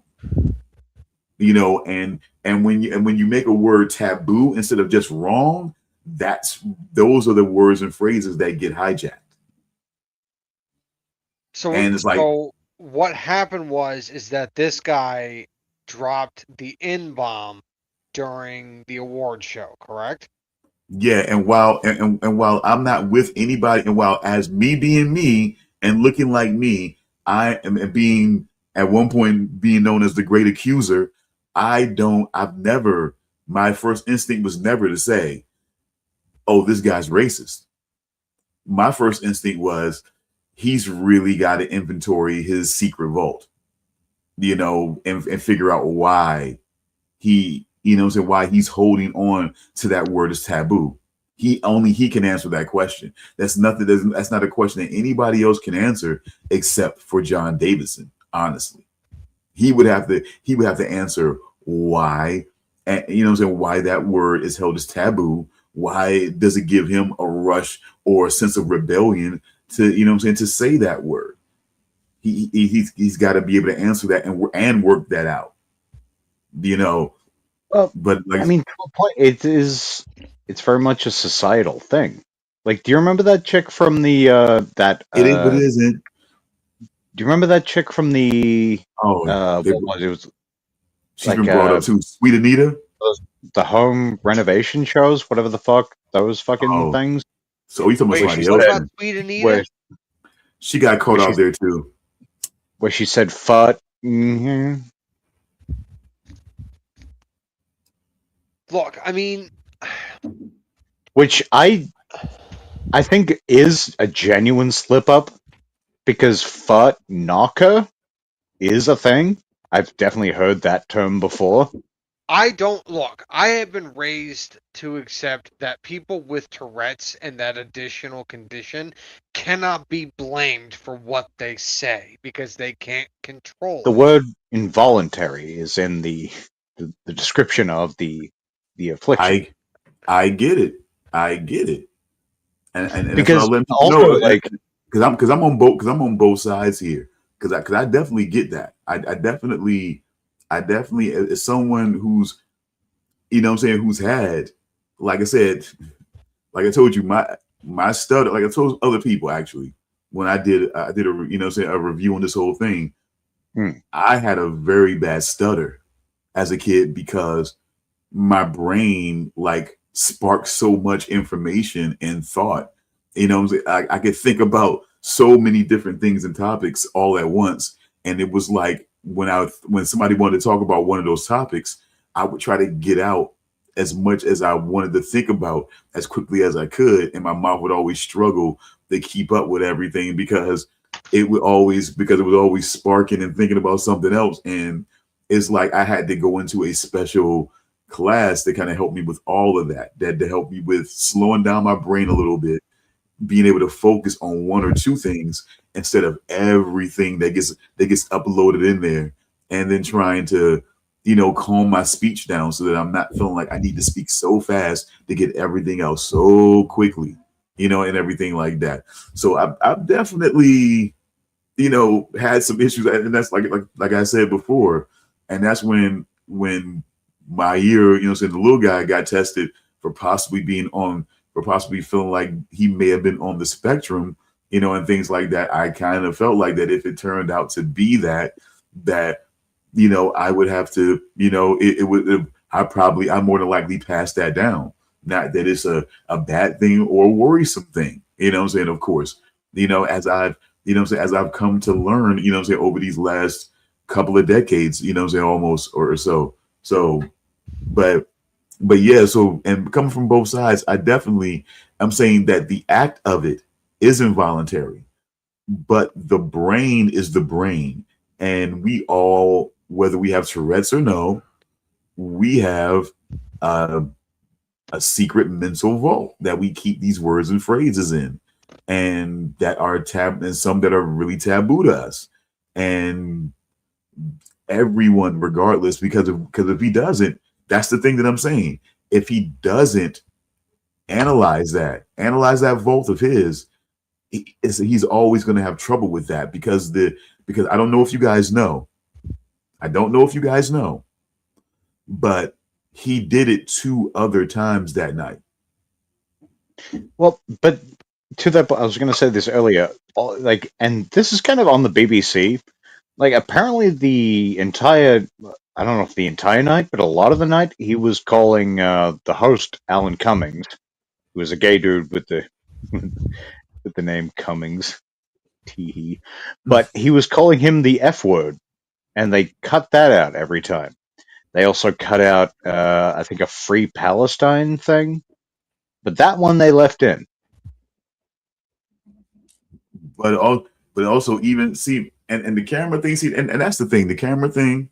And when you make a word taboo instead of just wrong, those are the words and phrases that get hijacked. So what happened is that this guy dropped the N-bomb during the award show, correct? Yeah, and while I'm not with anybody, and while as me being me and looking like me, I am being at one point being known as the great accuser, my first instinct was never to say, oh, this guy's racist. My first instinct was, he's really got to inventory his secret vault, and figure out why why he's holding on to that word as taboo. He can answer that question. That's not a question that anybody else can answer except for John Davidson. Honestly, he would have to answer why, and why that word is held as taboo. Why does it give him a rush or a sense of rebellion to say that word? He's got to be able to answer that and work that out. Well, But I mean, to a point, it's very much a societal thing. Like, do you remember that chick from the it is, but it isn't. do you remember that chick from the Oh, what was it? It was she's like been brought up too. Sweet Anita. the home renovation shows, whatever the fuck those fucking Oh, things. so you talking about Wait, somebody she's else? about Sweet Anita? Where She got caught out there too. where she said "fut." Mm-hmm. Look, I mean, Which I think is a genuine slip up, because "fut knocker" is a thing. I've definitely heard that term before. I have been raised to accept that people with Tourette's and that additional condition cannot be blamed for what they say because they can't control The it. word "involuntary" is in the description of the affliction. I get it. I get it. And that's what Because I let people also, know. like, Because I'm on both sides here. Because I definitely get that. I definitely as someone who's who's had, like I said, like I told you, my stutter, like I told other people actually, when I did a a review on this whole thing, I had a very bad stutter as a kid because my brain like sparks so much information and thought. I could think about so many different things and topics all at once. And it was like when somebody wanted to talk about one of those topics, I would try to get out as much as I wanted to think about as quickly as I could. And my mouth would always struggle to keep up with everything because it was always sparking and thinking about something else. And it's like I had to go into a special class that kind of helped me with all of that to help me with slowing down my brain a little bit, being able to focus on one or two things instead of everything that gets uploaded in there, and then trying to calm my speech down so that I'm not feeling like I need to speak so fast to get everything else so quickly, and everything like that. So I've definitely had some issues, and that's like I said before, and that's when my ear, the little guy got tested for possibly feeling like he may have been on the spectrum, and things like that. I kind of felt like that if it turned out to be that I would have to, I more than likely pass that down. Not that it's a bad thing or a worrisome thing, of course, as I've come to learn, over these last couple of decades, almost or so. So, but yeah, so, and coming from both sides, I'm saying that the act of it is involuntary, but the brain is the brain. And we all, whether we have Tourette's or no, we have a secret mental vault that we keep these words and phrases in, and that are and some that are really taboo to us. And everyone, regardless, because if he doesn't, that's the thing that I'm saying. If he doesn't analyze that vault of his, he's always going to have trouble with that because I don't know if you guys know. But he did it 2 other times that night. Well, but to that, I was going to say this earlier, like, and this is kind of on the BBC. Like, apparently the entire, I don't know if the entire night, but a lot of the night, he was calling the host Alan Cummings, who was a gay dude with the with the name Cummings, TEE, but he was calling him the F word and they cut that out every time. They also cut out, I think, a Free Palestine thing, but that one they left in. But also even see, and the camera thing, see, and that's the thing. The camera thing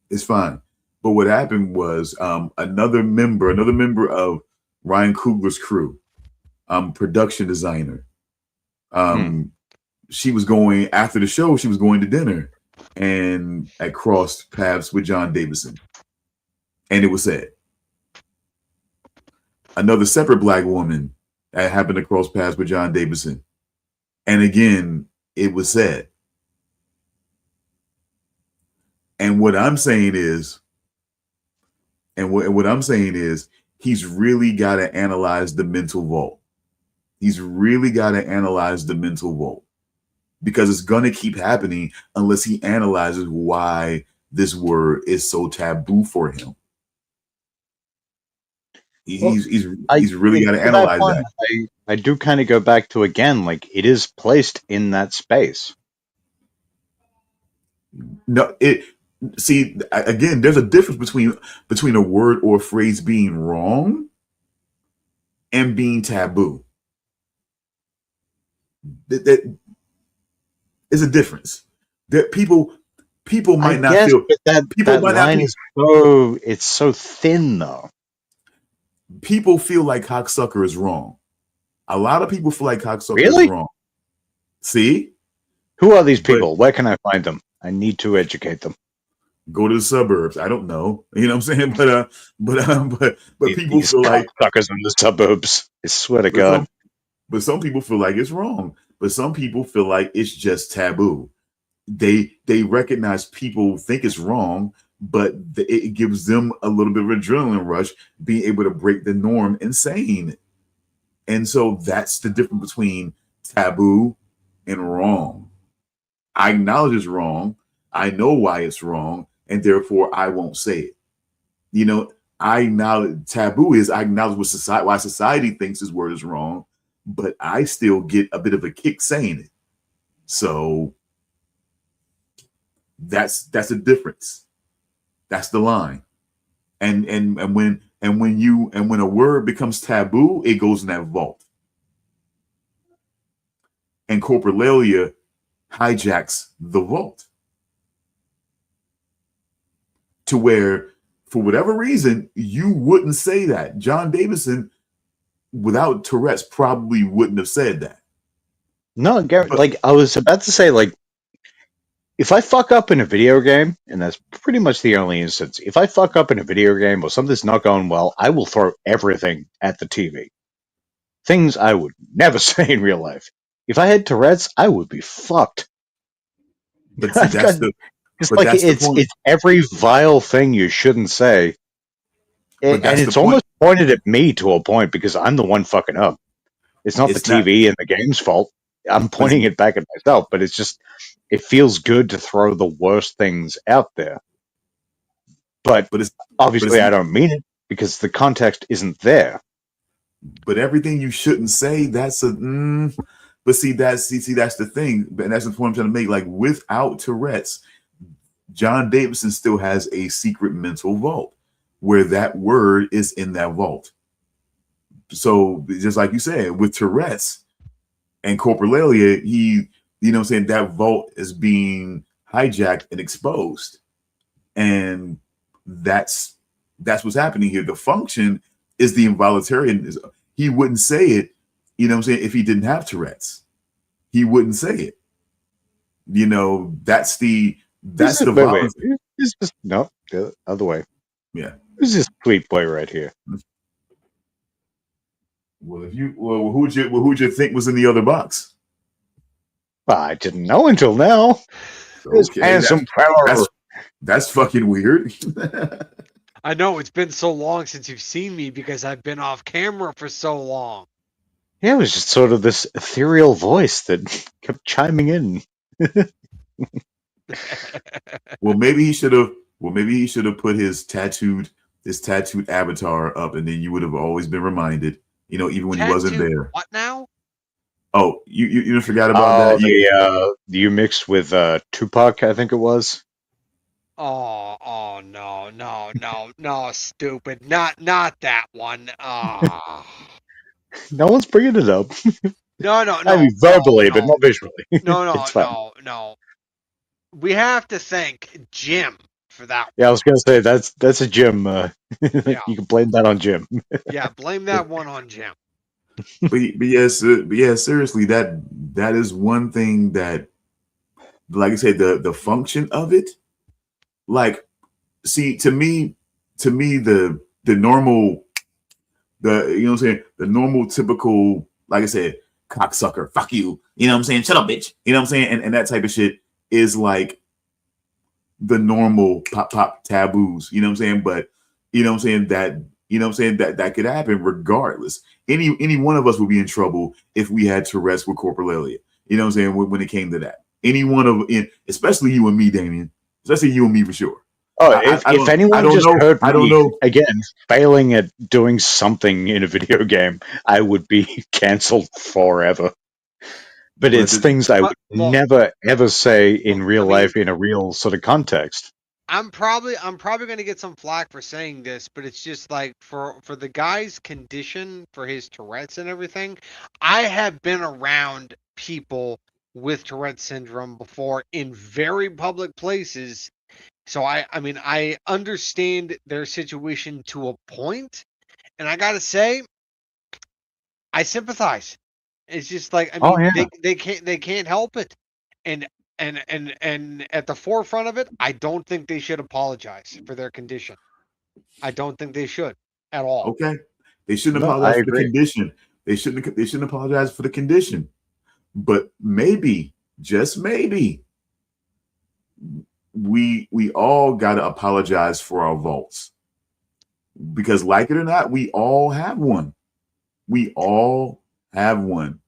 is fine. But what happened was another member of Ryan Coogler's crew, production designer. She was going after the show. She was going to dinner, and I crossed paths with John Davison, and it was said. Another separate black woman that happened to cross paths with John Davison, and again it was said. And what I'm saying is, he's really got to analyze the mental vault. He's really got to analyze the mental vault, because it's going to keep happening unless he analyzes why this word is so taboo for him. He's really got to analyze that. I do kind of go back to, again, like, it is placed in that space. No, see, again, there's a difference between a word or a phrase being wrong and being taboo. That is a difference. That people might not feel that people might line not is so thin, though. People feel like cocksucker is wrong. A lot of people feel like cocksucker Really? is wrong. See? Who are these people? Where can I find them? I need to educate them. Go to the suburbs. I don't know. You know what I'm saying? But people These feel like suckers in the suburbs. I swear to God. But some people feel like it's wrong. But some people feel like it's just taboo. They recognize people think it's wrong, but it gives them a little bit of adrenaline rush, being able to break the norm and saying it. And so that's the difference between taboo and wrong. I acknowledge it's wrong. I know why it's wrong, and therefore I won't say it. You know, I acknowledge taboo is I acknowledge why society thinks this word is wrong, but I still get a bit of a kick saying it. So that's a difference. That's the line. And when a word becomes taboo, it goes in that vault. And corporalia hijacks the vault to where, for whatever reason, you wouldn't say that. John Davison, without Tourette's, probably wouldn't have said that. No, Garrett, like, I was about to say, like, if I fuck up in a video game, and that's pretty much the only instance, if I fuck up in a video game or something's not going well, I will throw everything at the TV. Things I would never say in real life. If I had Tourette's, I would be fucked. But see, it's every vile thing you shouldn't say. And it's almost pointed at me to a point, because I'm the one fucking up. It's not the TV and the game's fault. I'm pointing it back at myself, but it's just, it feels good to throw the worst things out there. But obviously I don't mean it, because the context isn't there. But everything you shouldn't say, that's a but see that's the thing, and that's the point I'm trying to make. Like, without Tourette's, John Davison still has a secret mental vault where that word is in that vault. So just like you said, with Tourette's and corporalia, you know what I'm saying, that vault is being hijacked and exposed. And that's what's happening here. The function is the involuntary. He wouldn't say it, you know what I'm saying, if he didn't have Tourette's. He wouldn't say it. You know, that's the voluntary. No, the other way. Yeah. Who's this sweet boy right here? Well, who'd you think was in the other box? I didn't know until now. Okay, handsome fella. That's fucking weird. I know, it's been so long since you've seen me because I've been off camera for so long. Yeah, it was just sort of this ethereal voice that kept chiming in. Well, maybe he should have put his tattooed avatar up, and then you would have always been reminded. You know, even when he wasn't there. What now? Oh, you forgot about that? You mixed with Tupac, I think it was. Oh no, stupid. Not that one. Ah. No one's bringing it up. No, I mean, verbally, but not visually. It's fine. no. We have to thank Jim for that Yeah, I one. was gonna say that's a Jim. Yeah. You can blame that on Jim. Yeah, blame that one on Jim. But yeah, seriously, that is one thing that, like I said, the function of it, like, see, to me, the normal, you know what I'm saying, the normal typical, like I said, cocksucker, fuck you, you know what I'm saying, shut up, bitch, you know what I'm saying, and that type of shit is like the normal pop taboos, you know what I'm saying, but you know what I'm saying, that, you know what I'm saying, that could happen regardless. Any one of us would be in trouble if we had Tourette's with corporelia, you know what I'm saying, when it came to that. Any one of, especially you and me, Damian, especially you and me for sure. Oh, I if don't anyone just know. heard I don't me know. again failing at doing something in a video game, I would be cancelled forever. But But it's things I would Well, never ever say in I real mean, life in a real sort of context. I'm probably going to get some flack for saying this, but it's just like for the guy's condition, for his Tourette's and everything. I have been around people with Tourette syndrome before in very public places. So I mean I understand their situation to a point, and I got to say I sympathize. It's just like I Oh mean yeah. they can't help it. And and at the forefront of it, I don't think they should apologize for their condition. I don't think they should at all. Okay, they shouldn't No, I apologize for the agree. condition. They shouldn't apologize for the condition. But maybe, just maybe, we all got to apologize for our vaults, because, like it or not, we all have one. We all have one.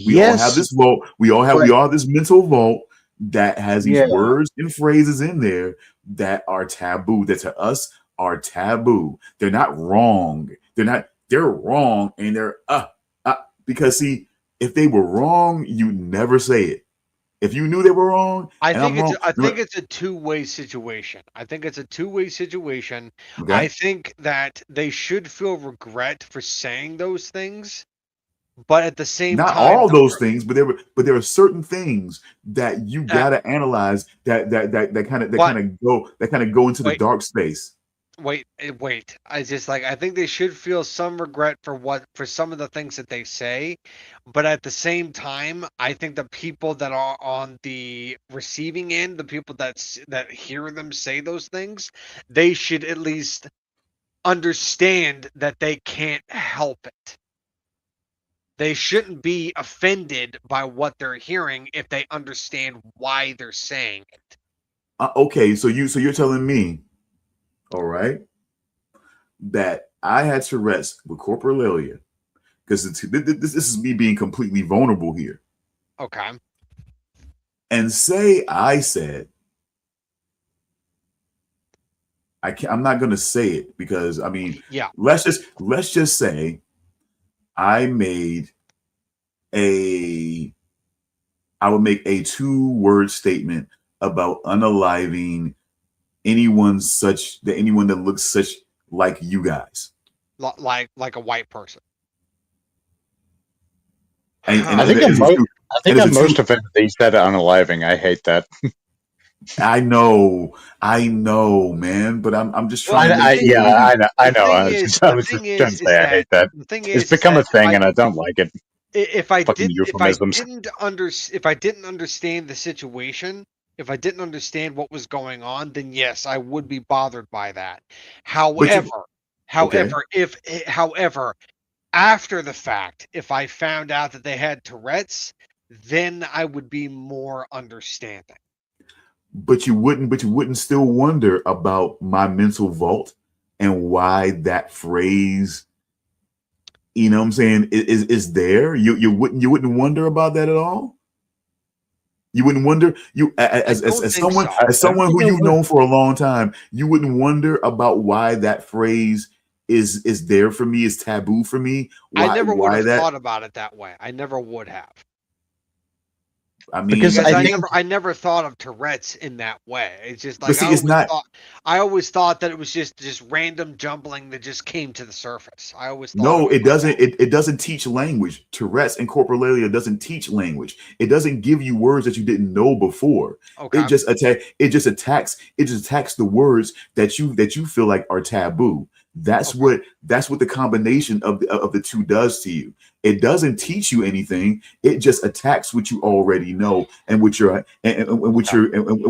We all have Yes, this vault. We but all have this mental vault that has these yeah, words and phrases in there that are taboo. That to us are taboo. They're not wrong. They're wrong, and they're because, see, if they were wrong, you never say it. If you knew they were wrong and I'm wrong, I think it's a two-way situation. I think it's a two-way situation. I okay. think that they should feel regret for saying those things, but at the same Not time all those things, but there are certain things that you uh, gotta analyze but that kind of go into the wait, dark space. wait. I just like I think they should feel some regret for some of the things that they say, but at the same time, I think the people that are on the receiving end, the people that hear them say those things, they should at least understand that they can't help it. They shouldn't be offended by what they're hearing if they understand why they're saying it. Okay, so you're telling me, all right, that I had Tourette's with corporelia, because this is me being completely vulnerable here, Okay. and say I said, I'm not going to say it, because I mean, Yeah. let's just say I made a I would make a 2-word statement about unaliving anyone that looks such like you guys. Like a white person. And I think it's a two, I and think it's I'm a two. most offended that you said unaliving. I hate that. I know, man, but I'm just Well, trying to make sure Yeah, we. I know. I was just trying to say I hate that. the thing It's is become a that thing, and I don't like it. Fucking euphemisms. if I didn't understand the situation, if I didn't understand what was going on, then yes, I would be bothered by that. But you, However, okay, however, after the fact, if I found out that they had Tourette's, then I would be more understanding. but you wouldn't still wonder about my mental vault and why that phrase, you know what I'm saying, is there. You wouldn't wonder about that at all. You wouldn't wonder, you I as don't as think someone so. as I don't someone think who I you've would. known for a long time, you wouldn't wonder about why that phrase is there for me, is taboo for me. I Why never would why have that? thought about it that way. I never would have. I Because mean, Because I think I never thought of Tourette's in that way. It's just but like see, it's not. I always thought that it was just random jumbling that just came to the surface. I always thought of No, it it like doesn't. that. It doesn't teach language. Tourette's and coprolalia doesn't teach language. It doesn't give you words that you didn't know before. Okay. It just attacks. It just attacks the words that you feel like are taboo. That's Okay. what the combination of the two does to you. It doesn't teach you anything. It just attacks what you already know and what you're and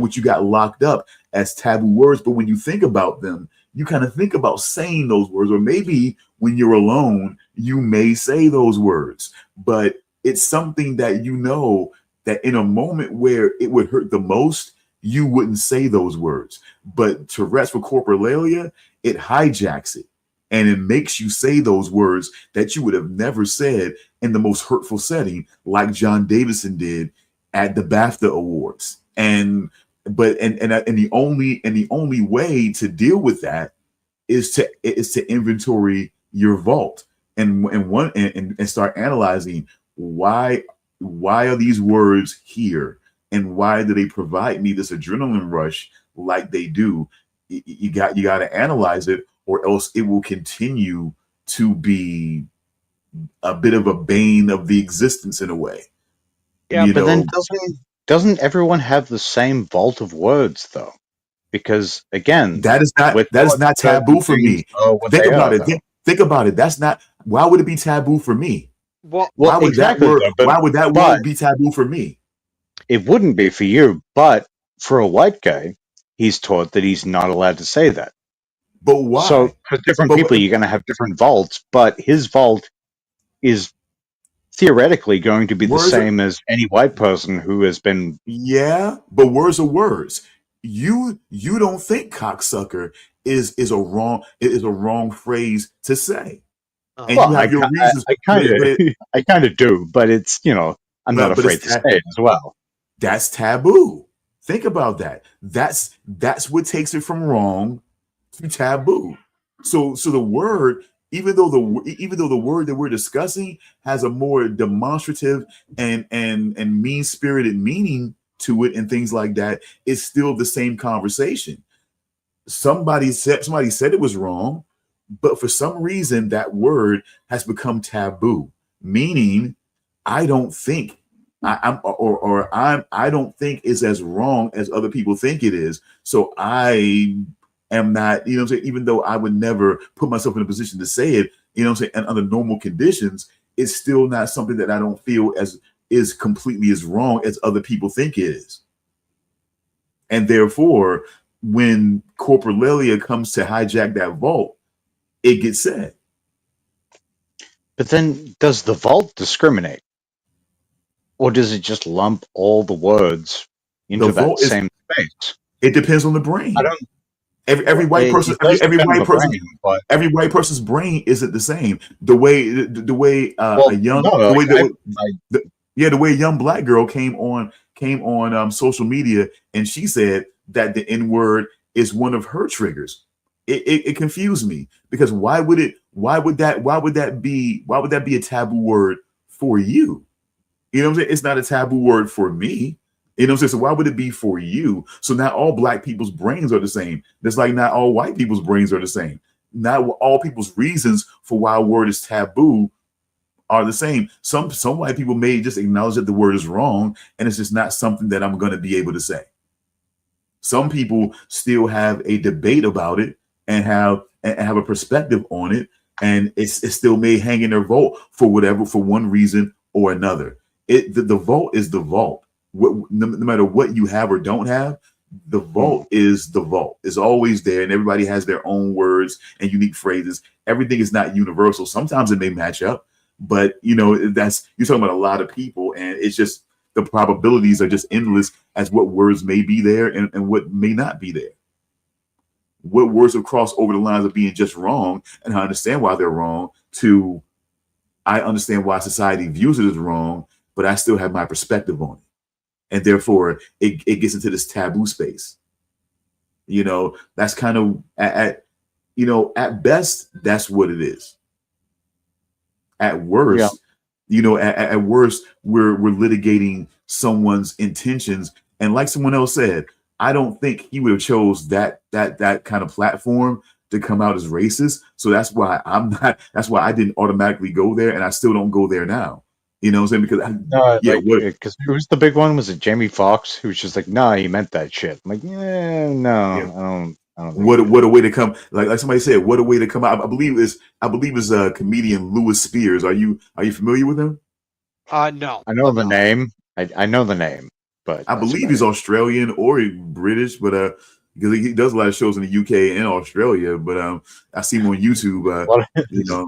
what you got locked up as taboo words. But when you think about them, you kind of think about saying those words, or maybe when you're alone, you may say those words, but it's something that you know that in a moment where it would hurt the most, you wouldn't say those words. But Tourette's for coprolalia, it hijacks it and it makes you say those words that you would have never said in the most hurtful setting, like John Davison did at the BAFTA Awards. And the only way to deal with that is to inventory your vault and start analyzing why are these words here and why do they provide me this adrenaline rush like they do. You got to analyze it, or else it will continue to be a bit of a bane of the existence in a way. Yeah, but then know, doesn't everyone have the same vault of words though? Because again, that is we're not taught certain taboo for things me. are what Think they about are it. though. Think about it. That's not. Why would it be taboo for me? well, Well, exactly though, Why would that but word be taboo for me? it wouldn't be for you. But for a white guy, he's taught that he's not allowed to say that. But So why? for different But people, you're going to have different vaults, but his vault is theoretically going to be the words are, same as any white person who has been. yeah, but words are words. You don't think cocksucker is a wrong phrase to say, and you Well, uh, have your reasons. I kind of, But I kind of do, but it's I'm not but afraid to say it as well. that's taboo. Think about that. That's what takes it from wrong to taboo. So the word, even though the word that we're discussing has a more demonstrative and mean spirited meaning to it and things like that, it's still the same conversation. Somebody said it was wrong, but for some reason that word has become taboo, meaning I don't think I don't think it's as wrong as other people think it is. So I am not, you know what I'm saying, even though I would never put myself in a position to say it, you know what I'm saying, and under normal conditions, it's still not something that I don't feel as is completely as wrong as other people think it is. And therefore, when corporalia comes to hijack that vault, it gets said. But then, does the vault discriminate, or does it just lump all the words The into that vault is, same space? it depends on the I brain. don't. Every white person, It does depend on the brain, but every white person's brain isn't the same. The way a well, young, no, the way like that I the way a young black girl came on social media, and she said that the N word is one of her triggers. It confused me, because why would that be a taboo word for you? You know what I'm saying? It's not a taboo word for me. You know what I'm saying? So why would it be for you? So not all black people's brains are the same. Just like not all white people's brains are the same. Not all people's reasons for why a word is taboo are the same. Some white people may just acknowledge that the word is wrong, and it's just not something that I'm going to be able to say. Some people still have a debate about it and have a perspective on it, and it still may hang in their vault for one reason or another. The vault is the vault. No matter what you have or don't have, the vault is the vault. It's always there, and everybody has their own words and unique phrases. Everything is not universal. Sometimes it may match up, but that's, you're talking about a lot of people, and it's just the probabilities are just endless as what words may be there and what may not be there. What words have crossed over the lines of being just wrong, and I understand why they're wrong, to I understand why society views it as wrong, but I still have my perspective on it. And therefore it gets into this taboo space. That's kind of at best, that's what it is. At yeah. worst, You know, at worst, we're litigating someone's intentions. And like someone else said, I don't think he would have chose that kind of platform to come out as racist. So that's why that's why I didn't automatically go there, and I still don't go there now. You know what I'm saying? Because because who's the big one? Was it Jamie Foxx? Who was just like, nah, he meant that shit. I'm like, yeah, no, yeah. I don't what a way to come, like somebody said, what a way to come out. I believe is comedian Lewis Spears. Are you familiar with him? No. I know the name. I know the name, but I believe he's Australian or British, but because he does a lot of shows in the UK and Australia. But I see him on YouTube.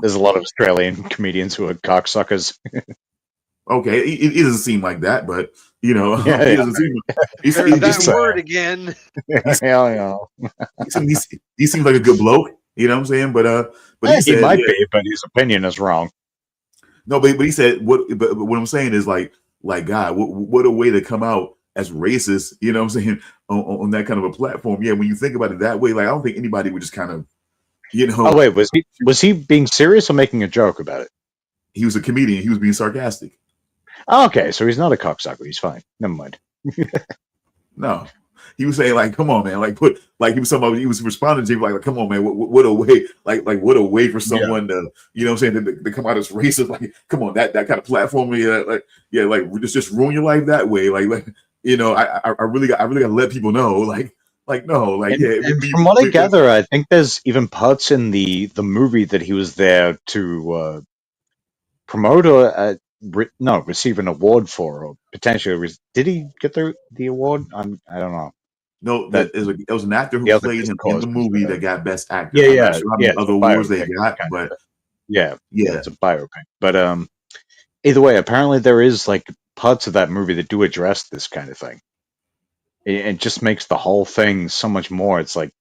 There's a lot of Australian comedians who are cocksuckers. Okay, it doesn't seem like that, but he doesn't seem. There's that word again. He seems like a good bloke. You know what I'm saying? But he might be, but his opinion is wrong. No, but he said what? But what I'm saying is like God, what a way to come out as racist. You know what I'm saying on that kind of a platform. Yeah, when you think about it that way, like I don't think anybody would just kind of, Oh wait, was he being serious or making a joke about it? He was a comedian. He was being sarcastic. Oh, okay, so he's not a cocksucker. He's fine. Never mind. No, he was saying like, "Come on, man!" He was responding to him like, "Come on, man! What a way! Like what a way for someone to, you know, what I'm saying, to come out as racist. Like, come on, that kind of platform, just ruin your life that way. Like I really got to let people know, like no, like from what I gather, I think there's even parts in the movie that he was there to promote or receive an award for, or potentially did he get the award? I don't know. No, it was an actor who played him in the movie that got Best Actor. Yeah, I'm not sure how many other awards they got, but it's a biopic. But either way, apparently there is like parts of that movie that do address this kind of thing. It just makes the whole thing so much more. It's like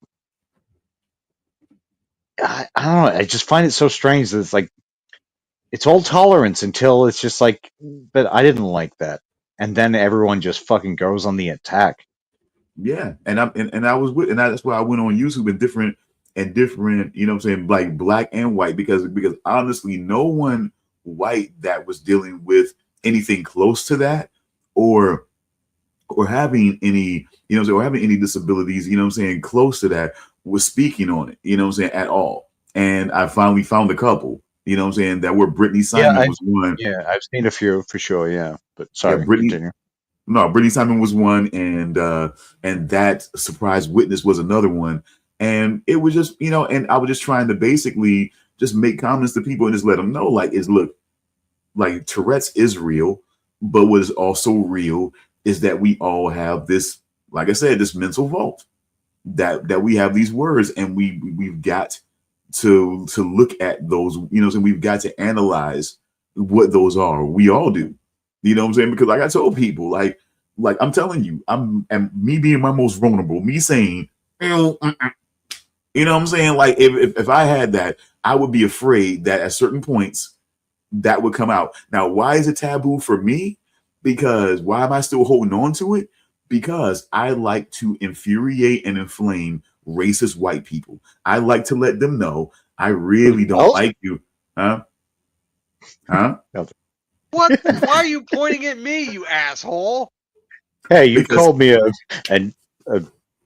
I don't know. I just find it so strange that it's like it's all tolerance until it's just like, but I didn't like that, and then everyone just fucking goes on the attack. Yeah, and that's why I went on YouTube and different, you know what I'm saying, like black and white, because honestly, no one white that was dealing with anything close to that, or having any, you know, or having any disabilities, you know what I'm saying, close to that, was speaking on it, you know what I'm saying, at all. And I finally found a couple, you know what I'm saying, that were Brittany Simon was one. Yeah, I've seen a few for sure. Yeah, but sorry, continue. No, Brittany Simon was one, and that Surprise Witness was another one. And it was just, you know, and I was just trying to basically just make comments to people and just let them know, like, look, like Tourette's is real, but what is also real is that we all have this, like I said, this mental vault, that we have these words, and we've got to look at those, you know, and we've got to analyze what those are. We all do. You know what I'm saying? Because like I told people, like I'm telling you, and me being my most vulnerable, me saying, you know what I'm saying? Like if I had that, I would be afraid that at certain points that would come out. Now, why is it taboo for me? Because why am I still holding on to it? Because I like to infuriate and inflame racist white people. I like to let them know I really don't like you. Huh? What? Why are you pointing at me, you asshole? Hey, you called me a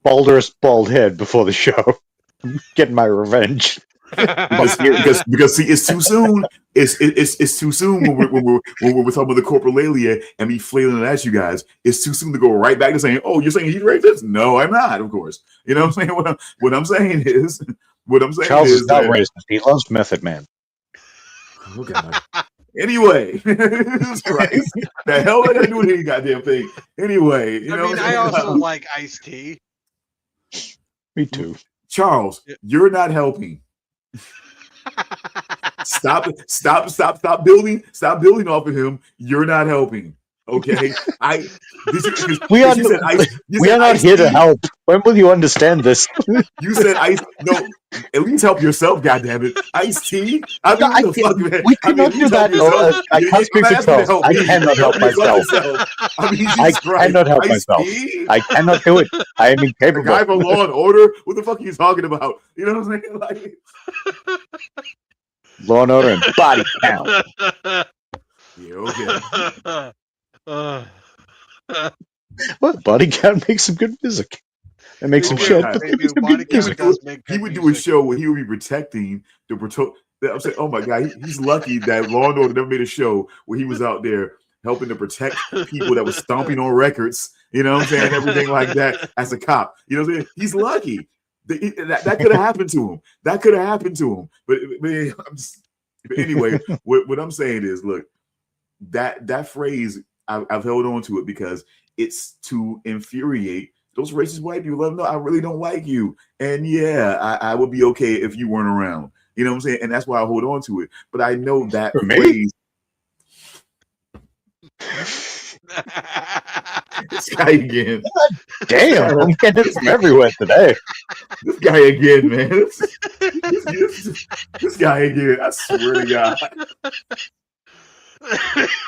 balderous bald head before the show. I'm getting my revenge. because see, it's too soon. It's too soon when we're talking about the corporalia and me flailing at you guys. It's too soon to go right back to saying, "Oh, you're saying he's racist?" No, I'm not. Of course, you know what I'm saying. What I'm saying is Charles is not racist. He loves Method Man. Oh God. Anyway, Christ, the hell I gotta do with any goddamn thing. Anyway, you know. I also like iced tea. Me too. Charles, you're not helping. Stop building off of him. You're not helping. Okay, we are not here to help. When will you understand this? You said ice. No, at least help yourself. Goddamn it, iced tea. I mean, we cannot do that. I can't speak for Charles. I cannot help myself. I cannot help myself. I cannot do it. I am incapable. The guy from Law and Order. What the fuck are you talking about? You know what I'm saying? Like Law and Order and body count. Yeah, okay. Uh, What Body Count makes some good music. They make they some Oh my shit, do. god. but They they make do. some good Body He would Count music. do it. does make He good would do a music. show where he would be protecting the I'm saying, oh my god, he's lucky that Law and Order never made a show where he was out there helping to protect people that was stomping on records. You know what I'm saying? Everything like that as a cop. You know what I'm saying? He's lucky. That could have happened to him. That could have happened to him. But anyway, what I'm saying is, look, that phrase I've held on to it because it's to infuriate those racist white people. Let them know I really don't like you, and yeah, I would be okay if you weren't around. You know what I'm saying? And that's why I hold on to it. But I know that For me? phrase. This guy again. Damn, I'm getting it from everywhere today. This guy again, man. This guy again. I swear to God.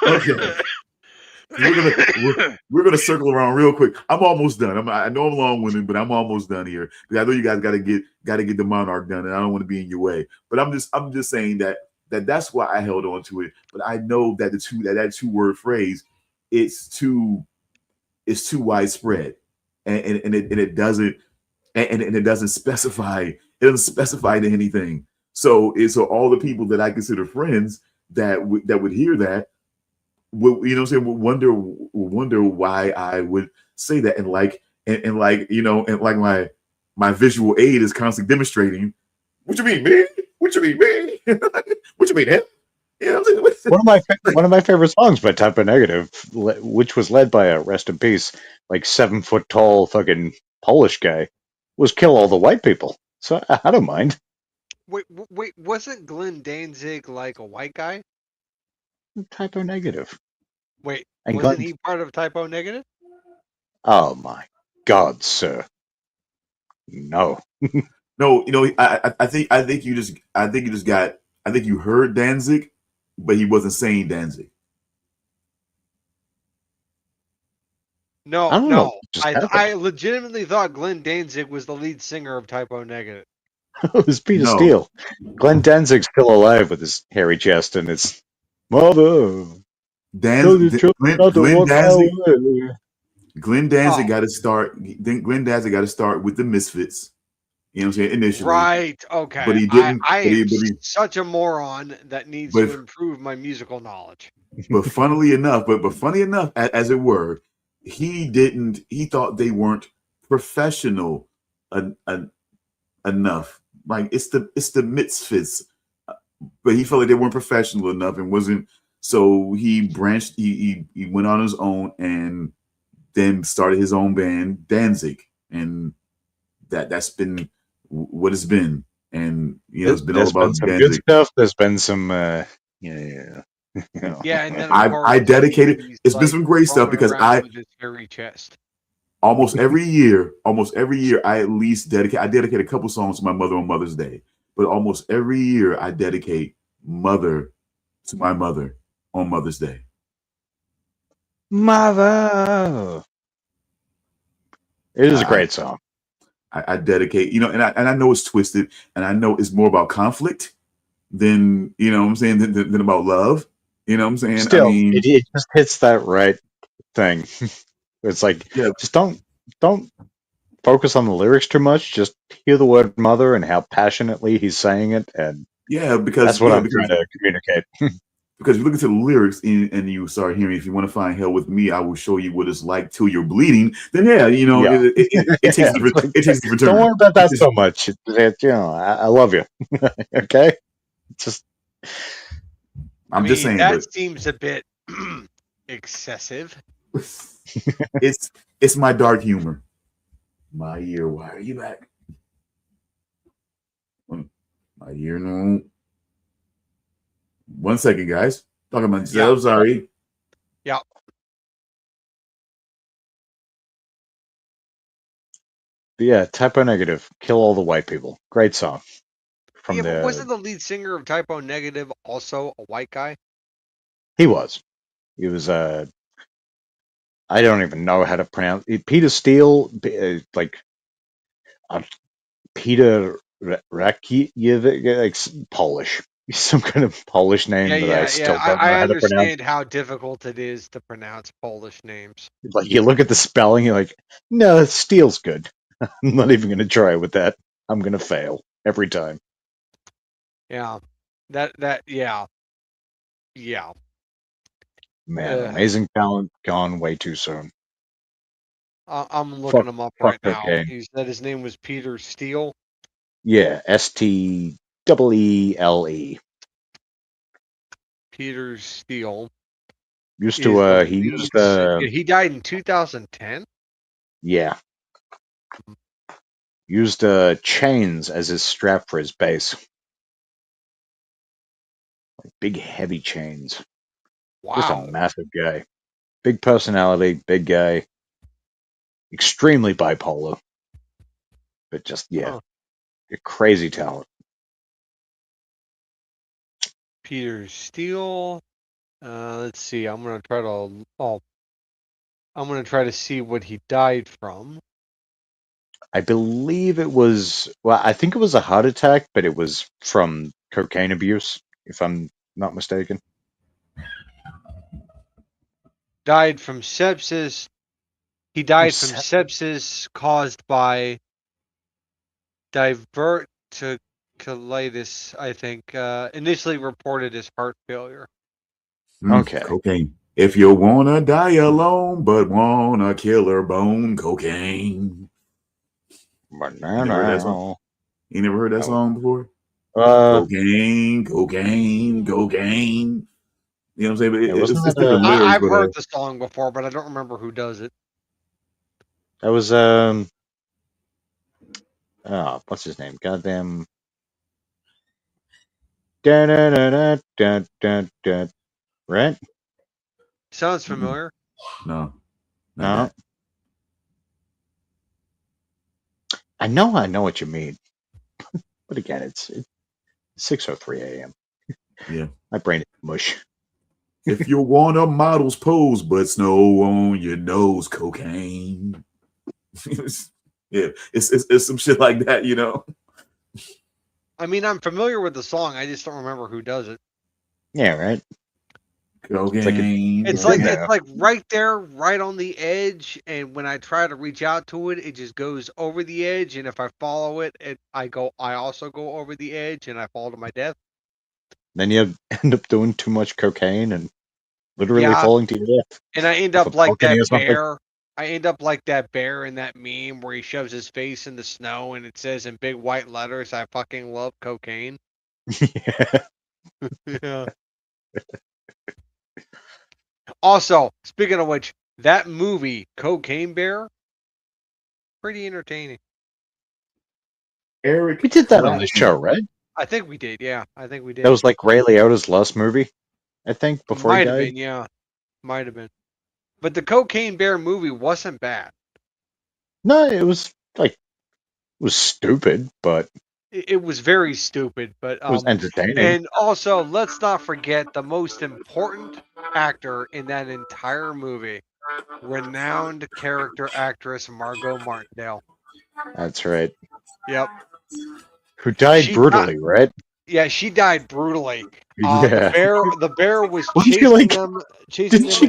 Okay. We're gonna circle around real quick. I'm almost done. I know I'm long-winded, but I'm almost done here because I know you guys got to get the Monarch done, and I don't want to be in your way. But I'm just saying that's why I held on to it. But I know that that two-word phrase, it's too widespread, and it doesn't it doesn't specify to anything. So all the people that I consider friends that would hear that would, you know what I'm saying, would wonder why I would say that, and like you know, and like my visual aid is constantly demonstrating. What you mean, man? What you mean, man? What you mean, him? You know what I'm saying? One of my favorite songs by Type O Negative, which was led by a rest in peace, like 7 foot tall fucking Polish guy, was "Kill All the White People." So I don't mind. wait, wasn't Glenn Danzig like a white guy? Type O Negative. Wait, And wasn't Glenn, he part of Typo Negative? oh my God, sir, no. No, you know, I think you just got I think you heard Danzig, but he wasn't saying Danzig. No, I don't know no. what just I happened. legitimately thought Glenn Danzig was the lead singer of Typo Negative. It was Peter No, Steele. Glenn Danzig's still alive with his hairy chest and his mother. Tell your children not to Glenn walk my Danzig. way. Glenn Danzig Oh, got to start. Then Glenn Danzig got to start with the Misfits. You know what I'm saying? Initially, right. but Okay. he I didn't. I am such a moron that needs But to improve my musical knowledge. funnily enough, but funny enough, as it were, he didn't. He thought they weren't professional enough. Like it's the Misfits, but he felt like they weren't professional enough and wasn't. So he branched. He went on his own and then started his own band, Danzig, and that's been what it's been. And you know, it's been all There's been about some good Danzig. stuff. There's been some, yeah. You know. Yeah, and then of course I dedicated. he's It's been like some great stuff roaming because around with his hairy chest. almost every year, I at least dedicate a couple songs to my mother on Mother's Day. But almost every year, I dedicate "Mother" to my mother on Mother's Day. Mother. It is a I, great song. I dedicate, you know, and I know it's twisted, and I know it's more about conflict than you know what I'm saying than about love. You know what I'm saying? I Still, mean, it just hits that right thing. It's like, yeah, just don't focus on the lyrics too much. Just hear the word mother and how passionately he's saying it, and that's what I'm trying to communicate. because you look into the lyrics and you start hearing, if you want to find hell with me, I will show you what it's like till you're bleeding. Then yeah, you know, Yeah. it takes It's like, it takes a different don't turn. worry about that so much. You know, I love you. Okay, just I'm just saying, that but seems a bit excessive. it's my dark humor. My ear, why are you back? My ear, no. 1 second, guys. Talking about yourself. Yeah. Sorry. Yeah. but yeah. Typo Negative, kill all the white people. Great song from Yeah, but the. wasn't the lead singer of Typo Negative also a white guy? He was. I don't even know how to pronounce it. Peter Steele, like uh, Peter Rakiewicz, like Polish. some kind of Polish name that I still don't know I how to pronounce. understand how difficult it is to pronounce Polish names. Like you look at the spelling, you're like, no, steel's good. I'm not even going to try with that. I'm going to fail every time. Yeah, yeah. Man, amazing talent gone way too soon. I'm looking him up right now. cocaine. He said his name was Peter Steele. Yeah, STEEELE. Peter Steele. Used to he used he died in 2010. Yeah. Used chains as his strap for his bass. Like big heavy chains. Wow. Just a massive guy. Big personality, big guy. Extremely bipolar. But just a crazy talent. Peter Steele. Let's see. I'm gonna try to see what he died from. I believe it was, well, I think it was a heart attack, but it was from cocaine abuse, if I'm not mistaken. Died from sepsis. He died from sepsis caused by diverticulitis, I think. Initially reported as heart failure. Okay. Cocaine. If you wanna die alone, but wanna kill bone, cocaine. You never heard that song? You never heard that song before? Cocaine, cocaine, cocaine. You know what I'm saying? But it's different lyrics. I've heard the song before, but I don't remember who does it. That was what's his name? Goddamn. Right? Sounds familiar. No. No. I know what you mean. But again, it's 6:03 a.m. Yeah. My brain is mush. If you want a model's pose, but snow on your nose, cocaine. Yeah, it's some shit like that, you know. I mean, I'm familiar with the song. I just don't remember who does it. Yeah, right. Cocaine. It's like right there, right on the edge. And when I try to reach out to it, it just goes over the edge. And if I follow it, I also go over the edge, and I fall to my death. Then you end up doing too much cocaine and literally falling to your death. And I end up like that bear. I end up like that bear in that meme where he shoves his face in the snow and it says in big white letters, "I fucking love cocaine." Yeah. Also, speaking of which, that movie, Cocaine Bear, pretty entertaining. Eric, we did that on this show, right? I think we did. Yeah, I think we did. That was like Ray Liotta's last movie, I think, before he died. Might have been, yeah. Might have been. But the Cocaine Bear movie wasn't bad. No, it was stupid, but it was very stupid, but it was entertaining. And also, let's not forget the most important actor in that entire movie, renowned character actress Margot Martindale. That's right. Yep. Who died brutally, right? Yeah, she died brutally. Yeah. The bear was chasing them. Didn't she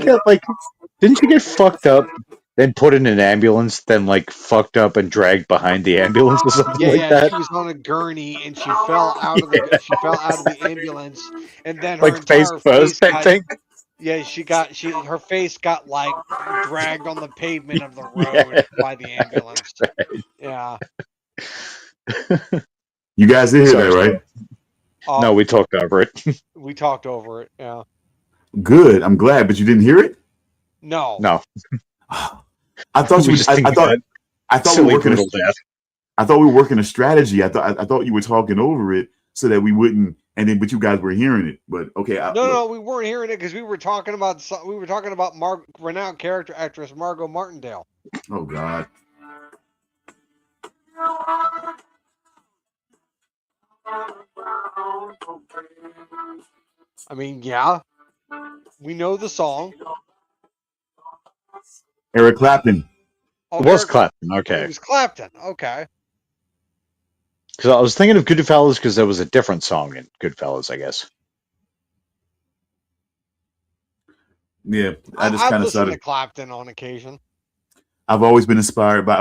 get fucked up, then put in an ambulance, then like fucked up and dragged behind the ambulance or something like that? She was on a gurney and she fell out of the ambulance, and then her face first type thing. Yeah, her face got like dragged on the pavement of the road by the ambulance. Right. Yeah. You guys did hear that, right? No, we talked over it. We talked over it. Yeah. Good. I'm glad, but you didn't hear it. No. I thought you. I thought we were working. I thought we were working a strategy. I thought you were talking over it so that we wouldn't. And then, but you guys were hearing it. But okay. No, we weren't hearing it because we were talking about renowned character actress Margot Martindale. Oh God. I mean, yeah, we know the song. Eric Clapton. Oh, it was Clapton. Okay. It was Clapton. Okay. Because I was thinking of Goodfellas because there was a different song in Goodfellas, I guess. Yeah, I just I've kind of listened started. to Clapton on occasion. I've always been inspired by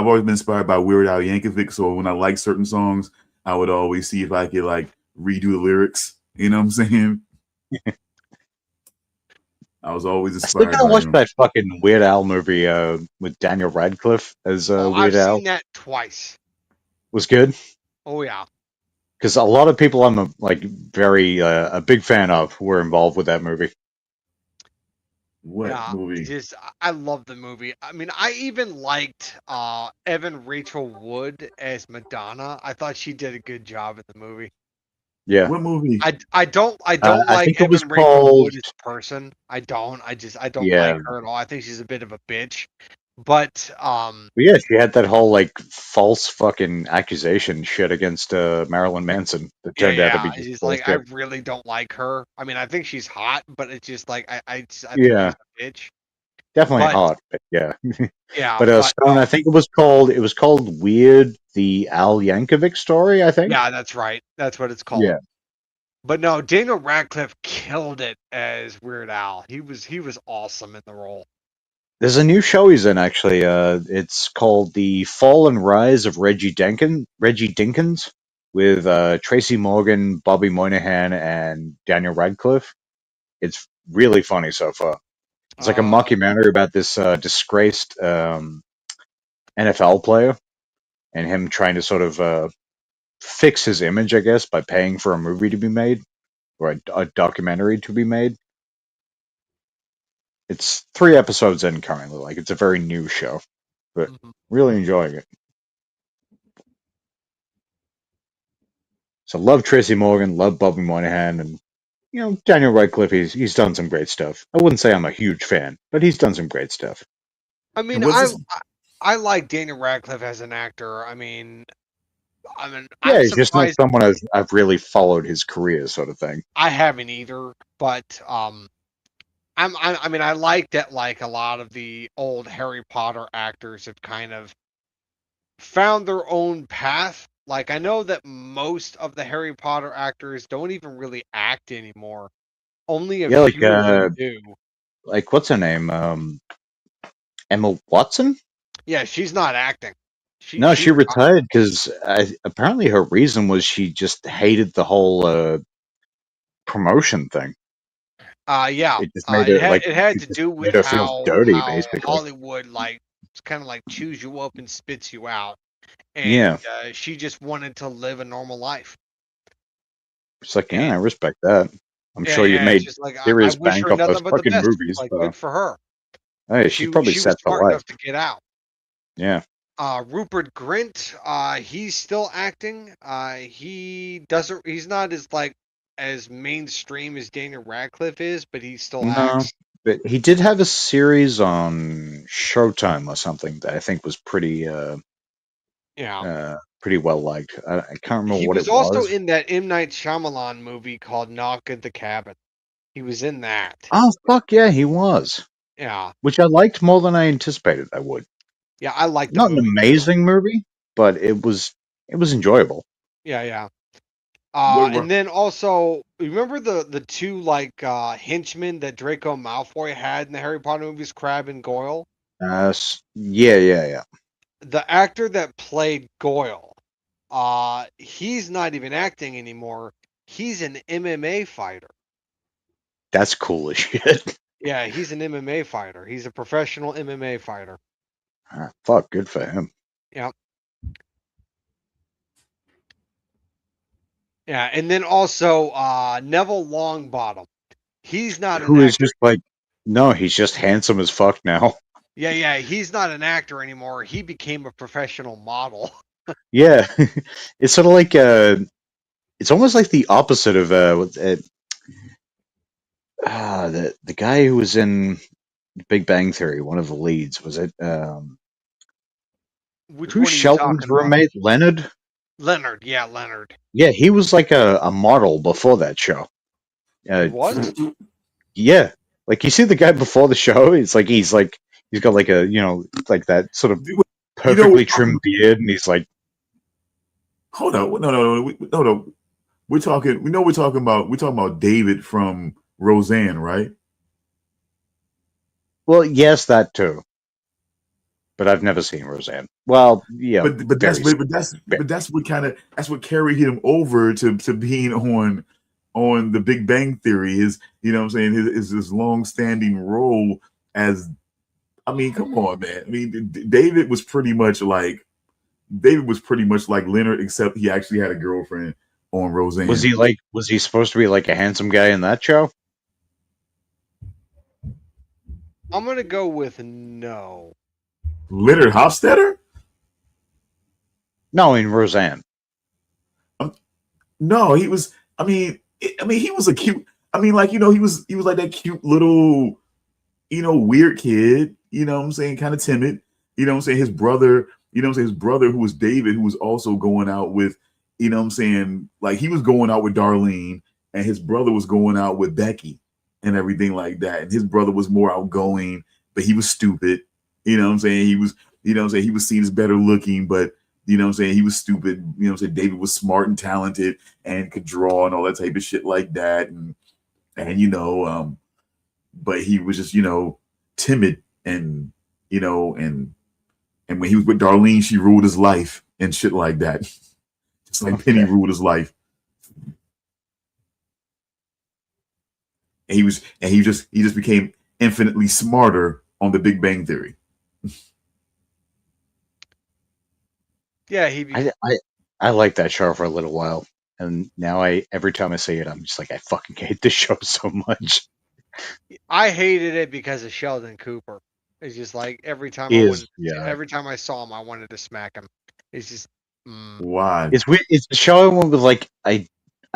Weird Al Yankovic. So when I like certain songs, I would always see if I could like redo the lyrics. You know what I'm saying? I was always I still inspired gotta by watch him. that fucking Weird Al movie with Daniel Radcliffe as Oh, I've Weird Al. seen that twice. Was good. Oh yeah. Because a lot of people I'm a big fan of were involved with that movie. What Yeah, movie? just I love the movie. I mean, I even liked Evan Rachel Wood as Madonna. I thought she did a good job in the movie. Yeah. What movie? I don't I like think it was Evan Rachel called. Wood as a person. I don't like Yeah. her at all. I think she's a bit of a bitch. But But yeah, she had that whole like false fucking accusation shit against Marilyn Manson that yeah, turned out to yeah, be it's just just like I bullshit. really don't like her. I mean, I think she's hot, but it's just like I think Yeah, she's a bitch. definitely But hot. But yeah. yeah, But but Stone, I think it was called Weird, the Al Yankovic story, I think. yeah, that's right. That's what it's called. Yeah. But no, Daniel Radcliffe killed it as Weird Al. He was awesome in the role. There's a new show he's in actually. It's called The Fall and Rise of Reggie Dinkins, with Tracy Morgan, Bobby Moynihan, and Daniel Radcliffe. It's really funny so far. It's like a Uh, mockumentary about this disgraced NFL player and him trying to sort of fix his image, I guess, by paying for a movie to be made or a documentary to be made. It's 3 episodes in currently. Like it's a very new show, but mhm. really enjoying it. So love Tracy Morgan, love Bobby Moynihan, and Daniel Radcliffe. He's done some great stuff. I wouldn't say I'm a huge fan, but he's done some great stuff. I And mean, was I this? I like Daniel Radcliffe as an actor. I mean, Yeah, I'm he's just not surprised someone I've really followed his career, sort of thing. I haven't either. But I mean, I like that. Like a lot of the old Harry Potter actors have kind of found their own path. Like I know that most of the Harry Potter actors don't even really act anymore. Only a Yeah, few of them do. like what's her name? Emma Watson? Yeah, she's not acting. No, She she retired. retired because apparently her reason was she just hated the whole promotion thing. Yeah. It just made It it had like it had it to just do made with her feel dirty, how basically. Hollywood like kind of like chews you up and spits you out, and Yeah, she just wanted to live a normal life. it's like yeah, I And respect that. I'm yeah, sure you yeah, it's made just like I serious wish bank her off those nothing but the fucking best. movies. Like So good for her. hey, she's She probably she was set for smart life. enough to get out. Yeah, Rupert Grint, he's still acting. He's not as like as mainstream as Daniel Radcliffe is, but he still no, acts. but he did have a series on Showtime or something that I think was Yeah. pretty well liked. I can't remember He what was it also was. in that M. Night Shyamalan movie called Knock at the Cabin. He was in that. Oh fuck yeah, he was, Yeah. which I liked more than I anticipated I would. Yeah, I like the Not an movie too. amazing movie, but it was enjoyable. Yeah, yeah. What? And then also, remember the two like henchmen that Draco Malfoy had in the Harry Potter movies, Crabbe and Goyle? Yeah, yeah, yeah. The actor that played Goyle, he's not even acting anymore. He's an MMA fighter. That's cool as shit. Yeah, he's an MMA fighter. He's a professional MMA fighter. Fuck, good for him. Yeah. Yeah, and then also Neville Longbottom. He's not an Who is actor. just like, no, he's just handsome as fuck now. Yeah, yeah, he's not an actor anymore. He became a professional model. Yeah, it's sort of like it's almost like the opposite of the guy who was in Big Bang Theory, one of the leads. Was it Which who's one are you Sheldon's talking about? roommate, Leonard? Leonard. Yeah, Leonard. Yeah, he was like a model before that show. He Uh, was? yeah, like you see the guy before the show. It's like he's got like a like that sort of You know, perfectly trimmed beard, and he's like Hold on, no. We're talking. We know we're talking about. We're talking about David from Roseanne, right? Well, yes, that too. But I've never seen Roseanne. Well, yeah, But very, very. that's what kind of that's what carried him over to being on the Big Bang Theory. His you know what I'm saying his long standing role as I mean, come on, man. I mean, David was pretty much like Leonard, except he actually had a girlfriend on Was Roseanne. he like? Was he supposed to be like a handsome guy in that show? I'm gonna go with no. Leonard Hofstadter? No, in Roseanne. No, he was. He was a cute. I mean, like he was like that cute little, weird kid. You know what I'm saying? Kind of timid. You know what I'm saying? His brother. You know what I'm saying? His brother, who was David, who was also going out with. You know what I'm saying? Like he was going out with Darlene, and his brother was going out with Becky, and everything like that. And his brother was more outgoing, but he was stupid. You know what I'm saying? He was. You know what I'm saying? He was seen as better looking, but you know what I'm saying? He was stupid. You know what I'm saying? David was smart and talented and could draw and all that type of shit like that. And but he was just, timid and, and when he was with Darlene, she ruled his life and shit like that. Just like Penny ruled his life. And he just became infinitely smarter on the Big Bang Theory. Yeah, I liked that show for a little while, and now every time I see it, I'm just like, I fucking hate this show so much. I hated it because of Sheldon Cooper. It's just like every time every time I saw him, I wanted to smack him. It's just Why? It's weird. It's a show I went with like I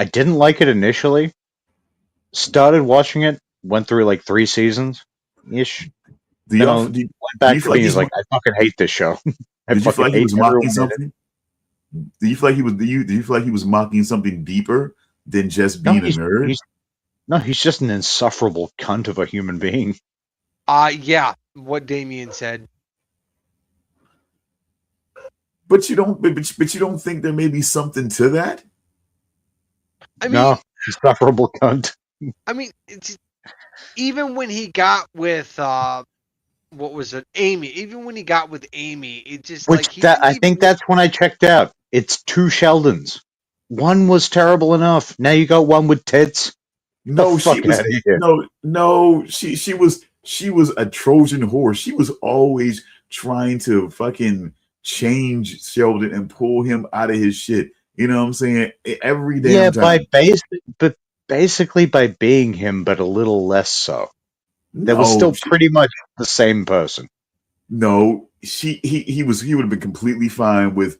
didn't like it initially. Started watching it, went through like 3 seasons ish. Do Then y'all I do, went do back you to feel like being he's like, I fucking hate this show. I did you feel fucking like he hate was mocking everyone in it. something? Do you feel like he was? Do you feel like he was mocking something deeper than just No, being a nerd? he's just an insufferable cunt of a human being. yeah, what Damian said. But you don't. But you don't think there may be something to that? I mean, No, insufferable cunt. it's even when he got with what was it, Amy? Even when he got with Amy, it just like he didn't I even. think that's when I checked out. It's 2 Sheldons. One was terrible enough. Now you got one with tits. The No, she fuck out was of here. no. She was a Trojan horse. She was always trying to fucking change Sheldon and pull him out of his shit. You know what I'm saying? Every Yeah, damn time. but basically by being him, but a little less so. That was No, still pretty much the same person. no. He would have been completely fine with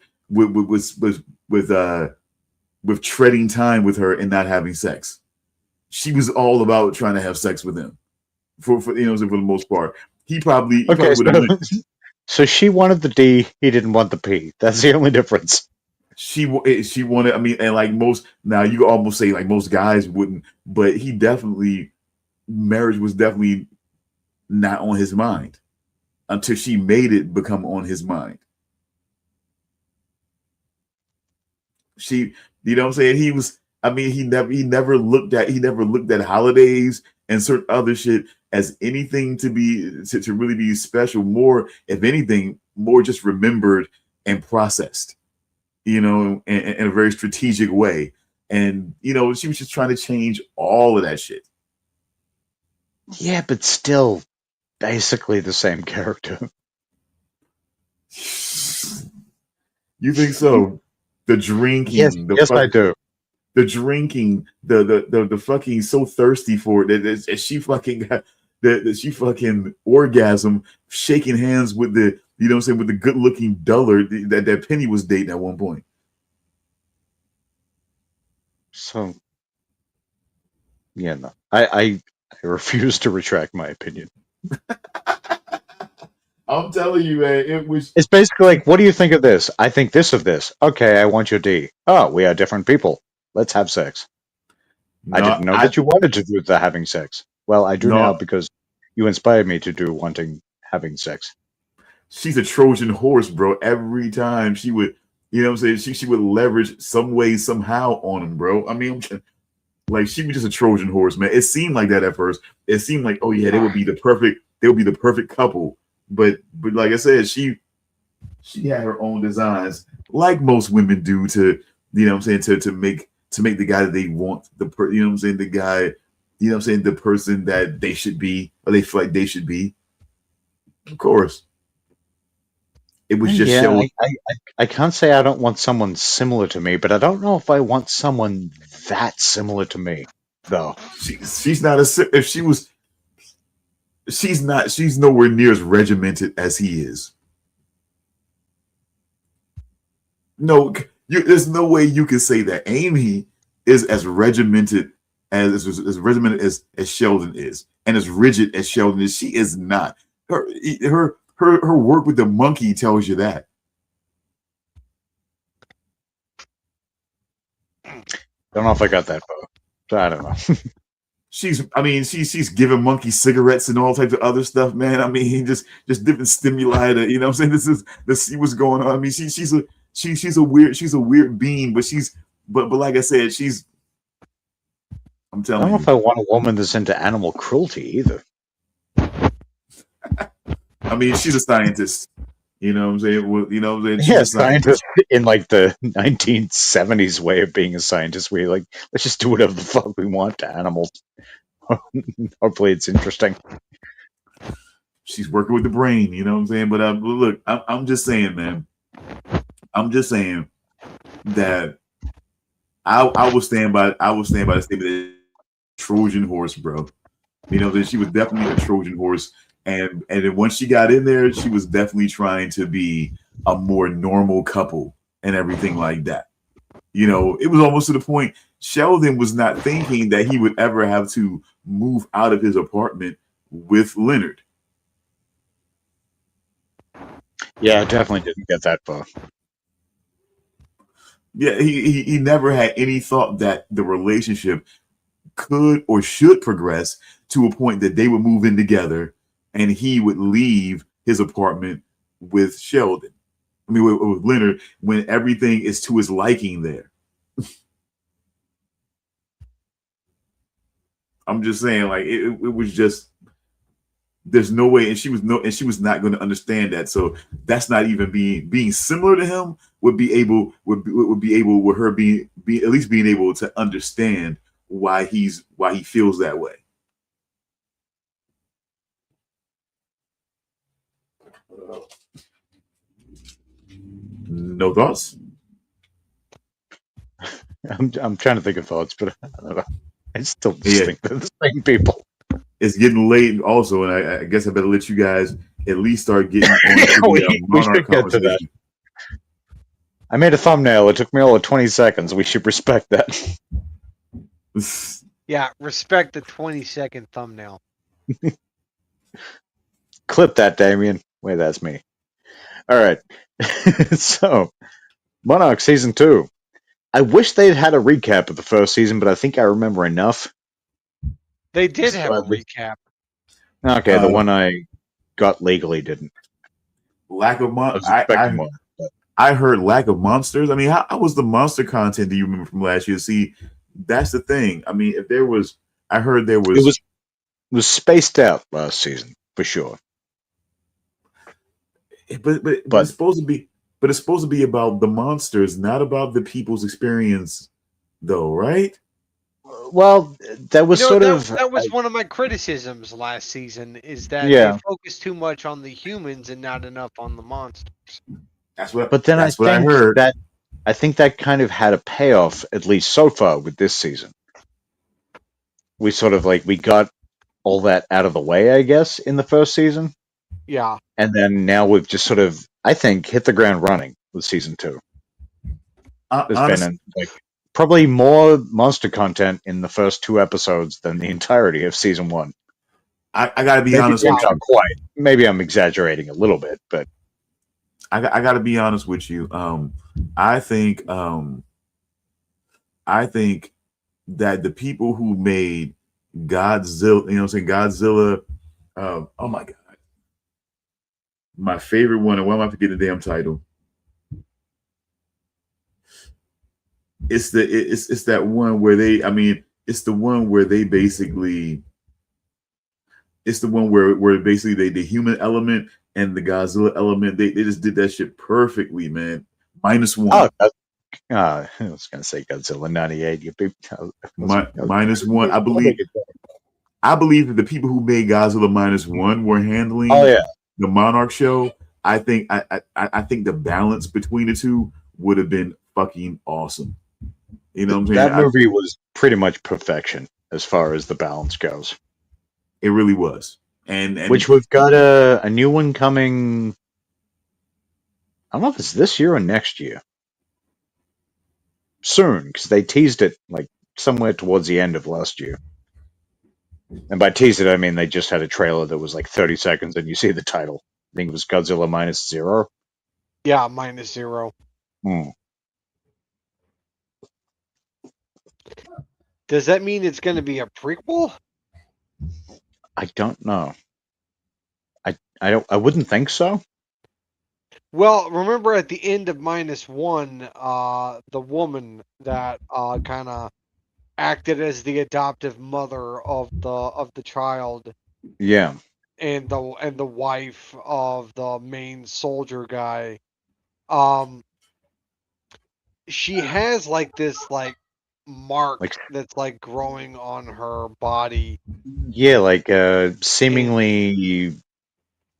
treading time with her and not having sex. She was all about trying to have sex with him for for the most part. He probably Okay, would have went. so she wanted the D, he didn't want the P. That's the only difference. She wanted. I mean, and like most now, you could almost say like most guys wouldn't, but he definitely marriage was definitely not on his mind until she made it become on his mind. She, you know what I'm saying? He was. I mean, he never looked at holidays and certain other shit as anything to really be special. More, if anything, more just remembered and processed. In a very strategic way. And, she was just trying to change all of that shit. Yeah, but still basically the same character. You think so? The drinking, Yes, I do. the drinking, the fucking so thirsty for it that she fucking got that she fucking orgasm shaking hands with the with the good looking dullard that Penny was dating at one point. So, yeah, no. I refuse to retract my opinion. I'm telling you, man, It's basically like, what do you think of this? I think this of this. Okay, I want your D. Oh, we are different people. Let's have sex. I didn't know that you wanted to do the having sex. Well, I do now because you inspired me to do wanting having sex. She's a Trojan horse, bro. Every time she would You know what I'm saying? She would leverage some way, somehow on him, bro. I mean, like she was just a Trojan horse, man. It seemed like that at first. It seemed like, oh yeah, they would be the perfect couple. But like I said, she had her own designs, like most women do, to you know what I'm saying, to make the guy that they want, you know what I'm saying, the guy, you know what I'm saying, the person that they should be, or they feel like they should be. Of course. It was just showing. I can't say I don't want someone similar to me, but I don't know if I want someone that similar to me, though. She's not if she was, she's nowhere near as regimented as he is. No, there's no way you can say that Amy is as regimented as regimented as Sheldon is, and as rigid as Sheldon is. She is not. Her work with the monkey tells you that. Don't know if I got that far. I don't know. She's giving monkey cigarettes and all types of other stuff, man. I mean, just different stimuli to, you know what I'm saying? This see what's going on. I mean, she's a weird being, but like I said, I'm telling you. I don't know if I want a woman that's into animal cruelty either. I mean, she's a scientist. You know what I'm saying? Well, you know what I'm saying? She's a scientist in like the 1970s way of being a scientist. We like, let's just do whatever the fuck we want to animals. Hopefully it's interesting. She's working with the brain, you know what I'm saying? But look, I'm just saying, man. I'm just saying that I will stand by the statement that Trojan horse, bro. You know that she was definitely a Trojan horse, and then once she got in there, she was definitely trying to be a more normal couple and everything like that. You know, it was almost to the point Sheldon was not thinking that he would ever have to move out of his apartment with Leonard. Yeah, I definitely didn't get that far. Yeah, he never had any thought that the relationship could or should progress to a point that they would move in together and he would leave his apartment with Sheldon. I mean, with Leonard, when everything is to his liking there. I'm just saying, like, it was just, there's no way, and she was not going to understand that. So that's not even being similar to him would be able with her being at least being able to understand why he feels that way. No thoughts? I'm trying to think of thoughts, but I don't know. I still think they're the same people. It's getting late also, and I guess I better let you guys at least start getting on the Monarch conversation. I made a thumbnail. It took me all of 20 seconds. We should respect that. Yeah, respect the 20-second thumbnail. Clip that, Damian. Wait, that's me. All right. So, Monarch Season 2. I wish they'd had a recap of the first season, but I think I remember enough. They did have a recap. Okay, the one I got legally didn't. Lack of I heard lack of monsters. I mean, how was the monster content do you remember from last year? See, that's the thing. I mean, if there was, I heard there was. It was spaced out last season for sure. But it's supposed to be. But it's supposed to be about the monsters, not about the people's experience, though, right? Well, that was that was one of my criticisms last season, is that they focused too much on the humans and not enough on the monsters. But then I think that kind of had a payoff, at least so far with this season. We sort of we got all that out of the way, I guess, in the first season. Yeah. And then now we've just sort of, I think, hit the ground running with season 2. There's been probably more monster content in the first 2 episodes than the entirety of season 1. I got to be honest with you. Not quite. Maybe I'm exaggerating a little bit, but I got to be honest with you. I think that the people who made Godzilla, you know what I'm saying, Godzilla, oh my God. My favorite one, and why am I forgetting the damn title? it's that one where they, I mean, it's the one where they basically, it's the one where basically the human element and the Godzilla element, they just did that shit perfectly, man. -1. Oh, I was going to say Godzilla 98. You beat, -1. I believe that the people who made Godzilla -1 were handling Oh yeah, the Monarch show. I think I think the balance between the two would have been fucking awesome. You know what I'm saying? that movie was pretty much perfection as far as the balance goes. It really was. And Which we've got a new one coming. I don't know if it's this year or next year. Soon, because they teased it like somewhere towards the end of last year. And by teased it, I mean they just had a trailer that was like 30 seconds, and you see the title. I think it was Godzilla -0. Yeah, -0. Hmm. Does that mean it's going to be a prequel? I don't know. I wouldn't think so. Well, remember at the end of -1, the woman that kind of acted as the adoptive mother of the child, Yeah, and the wife of the main soldier guy. Um, she has like this like mark like that's like growing on her body. yeah, like seemingly,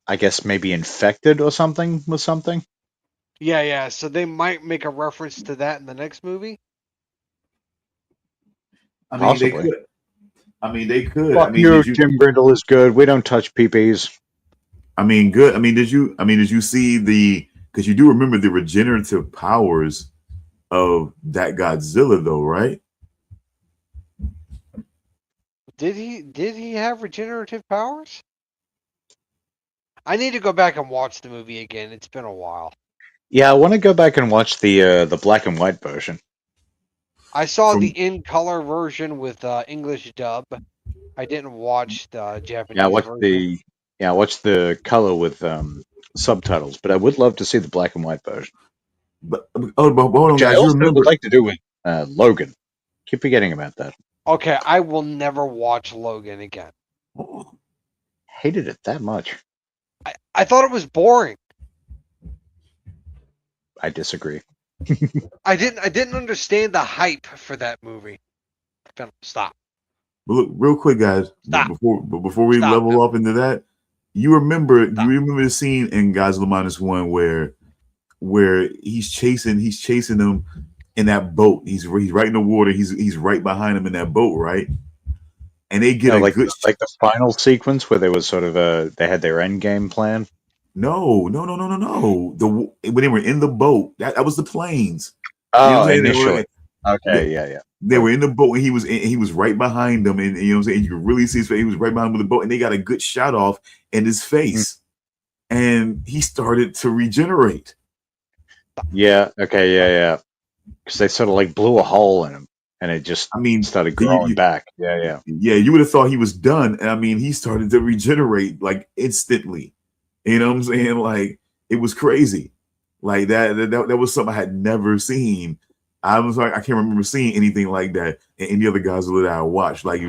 I guess maybe infected or something with something. Yeah. So they might make a reference to that in the next movie. I mean, they Possibly. could. I mean, they could. Fuck I mean, you, did you? Jim Brindle is good. We don't touch peepees. I mean, good. I mean, did you? I mean, did you see the? Because you do remember the regenerative powers of that Godzilla, though, right? Did he have regenerative powers? I need to go back and watch the movie again. It's been a while. Yeah, I want to go back and watch the black and white version. I saw From- the in color version with English dub. I didn't watch the Japanese Yeah, version. I watched the color with subtitles, but I would love to see the black and white version. but hold on, Which I guys. You also remember? would like to do with Logan. Keep forgetting about that. Okay, I will never watch Logan again. Hated it that much. I thought it was boring. I disagree. I didn't understand the hype for that movie. Stop. But look, real quick, guys. Stop. Before we Stop. level up into that, you remember the scene in Godzilla -1 where he's chasing them in that boat. He's right in the water. He's right behind him in that boat, right? And they get like good like the final sequence where they was sort of they had their end game plan. No. When they were in the boat, that was the planes. Oh, you know what I'm saying? initially. Okay, yeah. They were in the boat, and he was right behind them, and you know what I'm saying. You could really see his face. He was right behind him with the boat, and they got a good shot off in his face, and he started to regenerate. Yeah. Okay. Yeah. Because they sort of like blew a hole in him, and it just started growing back. Yeah. You would have thought he was done. I mean, he started to regenerate like instantly. You know what I'm saying? Like, it was crazy. Like that was something I had never seen. I was like, I can't remember seeing anything like that in any other Godzilla that I watched. Like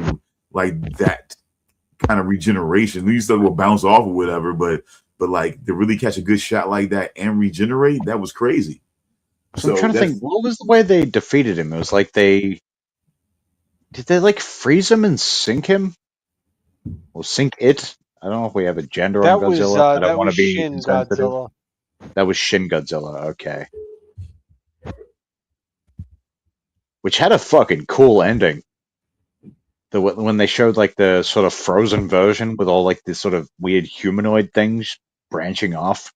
that kind of regeneration. We used to bounce off or whatever, but like to really catch a good shot like that and regenerate, that was crazy. So I'm trying to think, what was the way they defeated him? It was like did they like freeze him and sink him? Or sink it? I don't know if we have a gender on Godzilla. I don't want to be Shin insensitive. Godzilla. That was Shin Godzilla, okay. Which had a fucking cool ending. When they showed like the sort of frozen version with all like this sort of weird humanoid things branching off.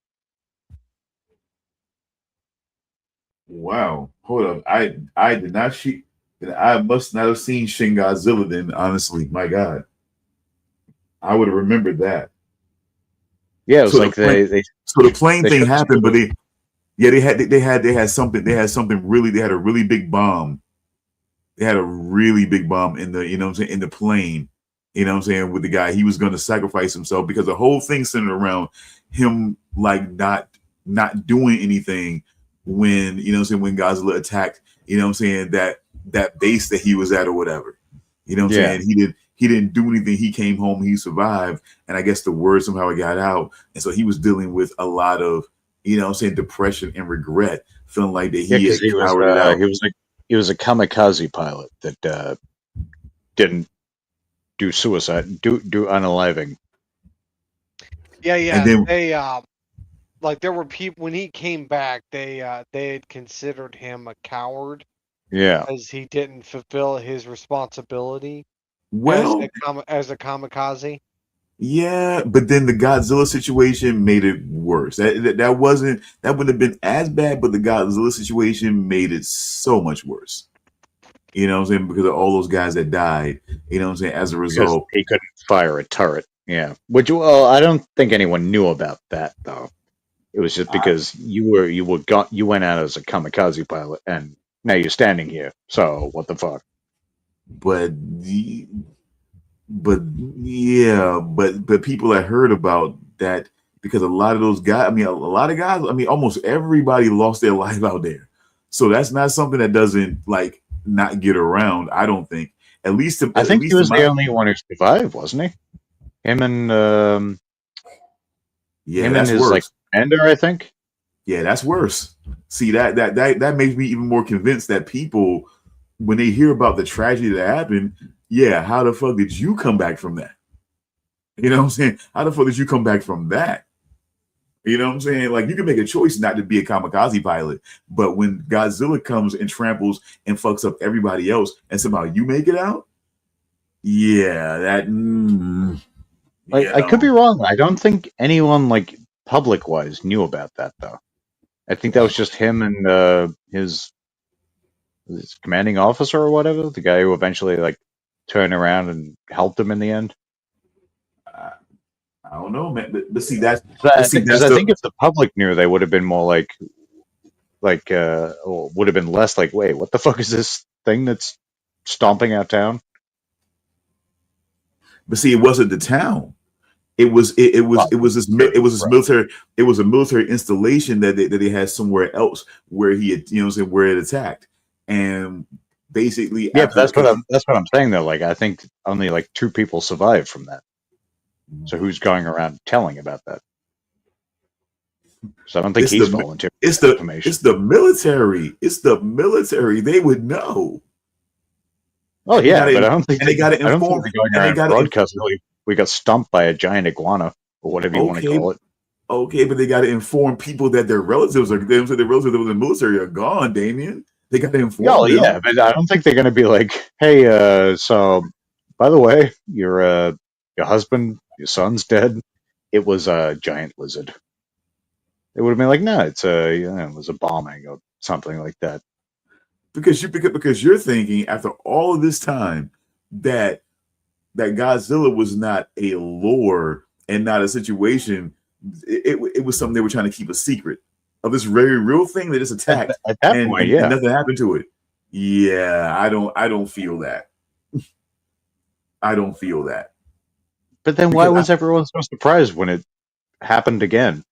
Wow. Hold up. I did not see. I must not have seen Shin Godzilla then, honestly. My God. I would have remembered that. Yeah, it was like so the plane thing happened, but they had something really, they had a really big bomb. They had a really big bomb in the, you know what I'm saying, in the plane, you know what I'm saying, with the guy. He was going to sacrifice himself because the whole thing centered around him like not doing anything when, you know what I'm saying, when Godzilla attacked you know what I'm saying, that base that he was at or whatever. You know what I'm Yeah. saying? He didn't do anything. He came home, he survived, and I guess the word somehow got out. And so he was dealing with a lot of, you know what I'm saying, depression and regret, feeling like that Yeah, he because had cowered it out. he was a kamikaze pilot that didn't do suicide, do unaliving. Yeah. And then They like there were people when he came back. They had considered him a coward Yeah, because he didn't fulfill his responsibility as well, as a kamikaze. yeah, but then the Godzilla situation made it worse. That wouldn't have been as bad, but the Godzilla situation made it so much worse. You know what I'm saying? Because of all those guys that died. You know what I'm saying? As a because result, he couldn't fire a turret. Yeah, which well, I don't think anyone knew about that though. It was just because you went out as a kamikaze pilot, and now you're standing here. So what the fuck? but the, but yeah, but people had heard about that because a lot of those guys. I mean, a lot of guys. I mean, almost everybody lost their life out there. So that's not something that doesn't like not get around. I don't think. At least, I at think he least in was the my only one who survived, wasn't he? Him and yeah, him and that's his like worse. commander, I think. Yeah, that's worse. See that makes me even more convinced that people, when they hear about the tragedy that happened, yeah, how the fuck did you come back from that? You know what I'm saying? How the fuck did you come back from that? You know what I'm saying? Like you can make a choice not to be a kamikaze pilot, but when Godzilla comes and tramples and fucks up everybody else, and somehow you make it out, yeah, that Like you I could be know. wrong. I don't think anyone like public wise knew about that though. I think that was just him and his commanding officer or whatever, the guy who eventually like turned around and helped him in the end. I, I don't know, man. But see that's Because that's I the think if the public knew, they would have been more or would have been less like, wait, what the fuck is this thing that's stomping out town? but see it wasn't the town. Well, It was this right. military, it was a military installation that they had somewhere else where he had, you know what I'm saying, where it attacked. And basically Yeah, but after that's what I'm saying though. Like I think only like 2 people survived from that. So who's going around telling about that? So I don't think it's he's the volunteering that information. it's the military. It's the military. They would know. Oh And they yeah, gotta but and they gotta I don't think inform they're going and they around gotta broadcasting like we got stumped by a giant iguana or whatever you want to okay, call it. okay, but they gotta inform people that their relatives are their relatives that were in the military are gone, Damian. They gotta Yeah, inform well, yeah, them. but I don't think they're going to be like, hey, so by the way, your husband, your son's dead. It was a giant lizard. It would have been like, no, it was a bombing or something like that. Because you're thinking after all of this time that Godzilla was not a lore and not a situation. It was something they were trying to keep a secret of this very real thing that just attacked At that and, point, and yeah. nothing happened to it. Yeah, I don't feel that. I don't feel that. But then why Because was everyone so surprised when it happened again?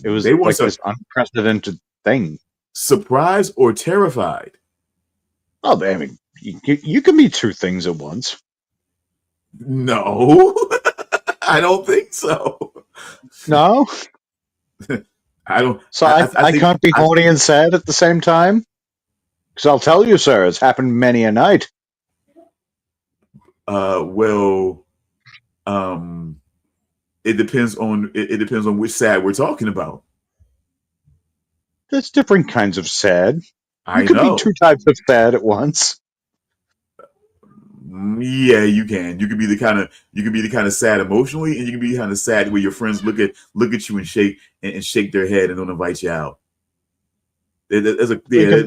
It was they weren't like this unprecedented thing. surprised or terrified. Oh, I mean, you can be 2 things at once. No, I don't think so. No, I don't. so I I think. can't be horny and sad at the same time. Because I'll tell you, sir, it's happened many a night. Well, um, it depends on it depends on which sad we're talking about. There's different kinds of sad. You I could be know. 2 types of sad at once. Yeah, you can. You can be the kind of sad emotionally, and you can be kind of sad where your friends look at you and shake their head and don't invite you out. Well,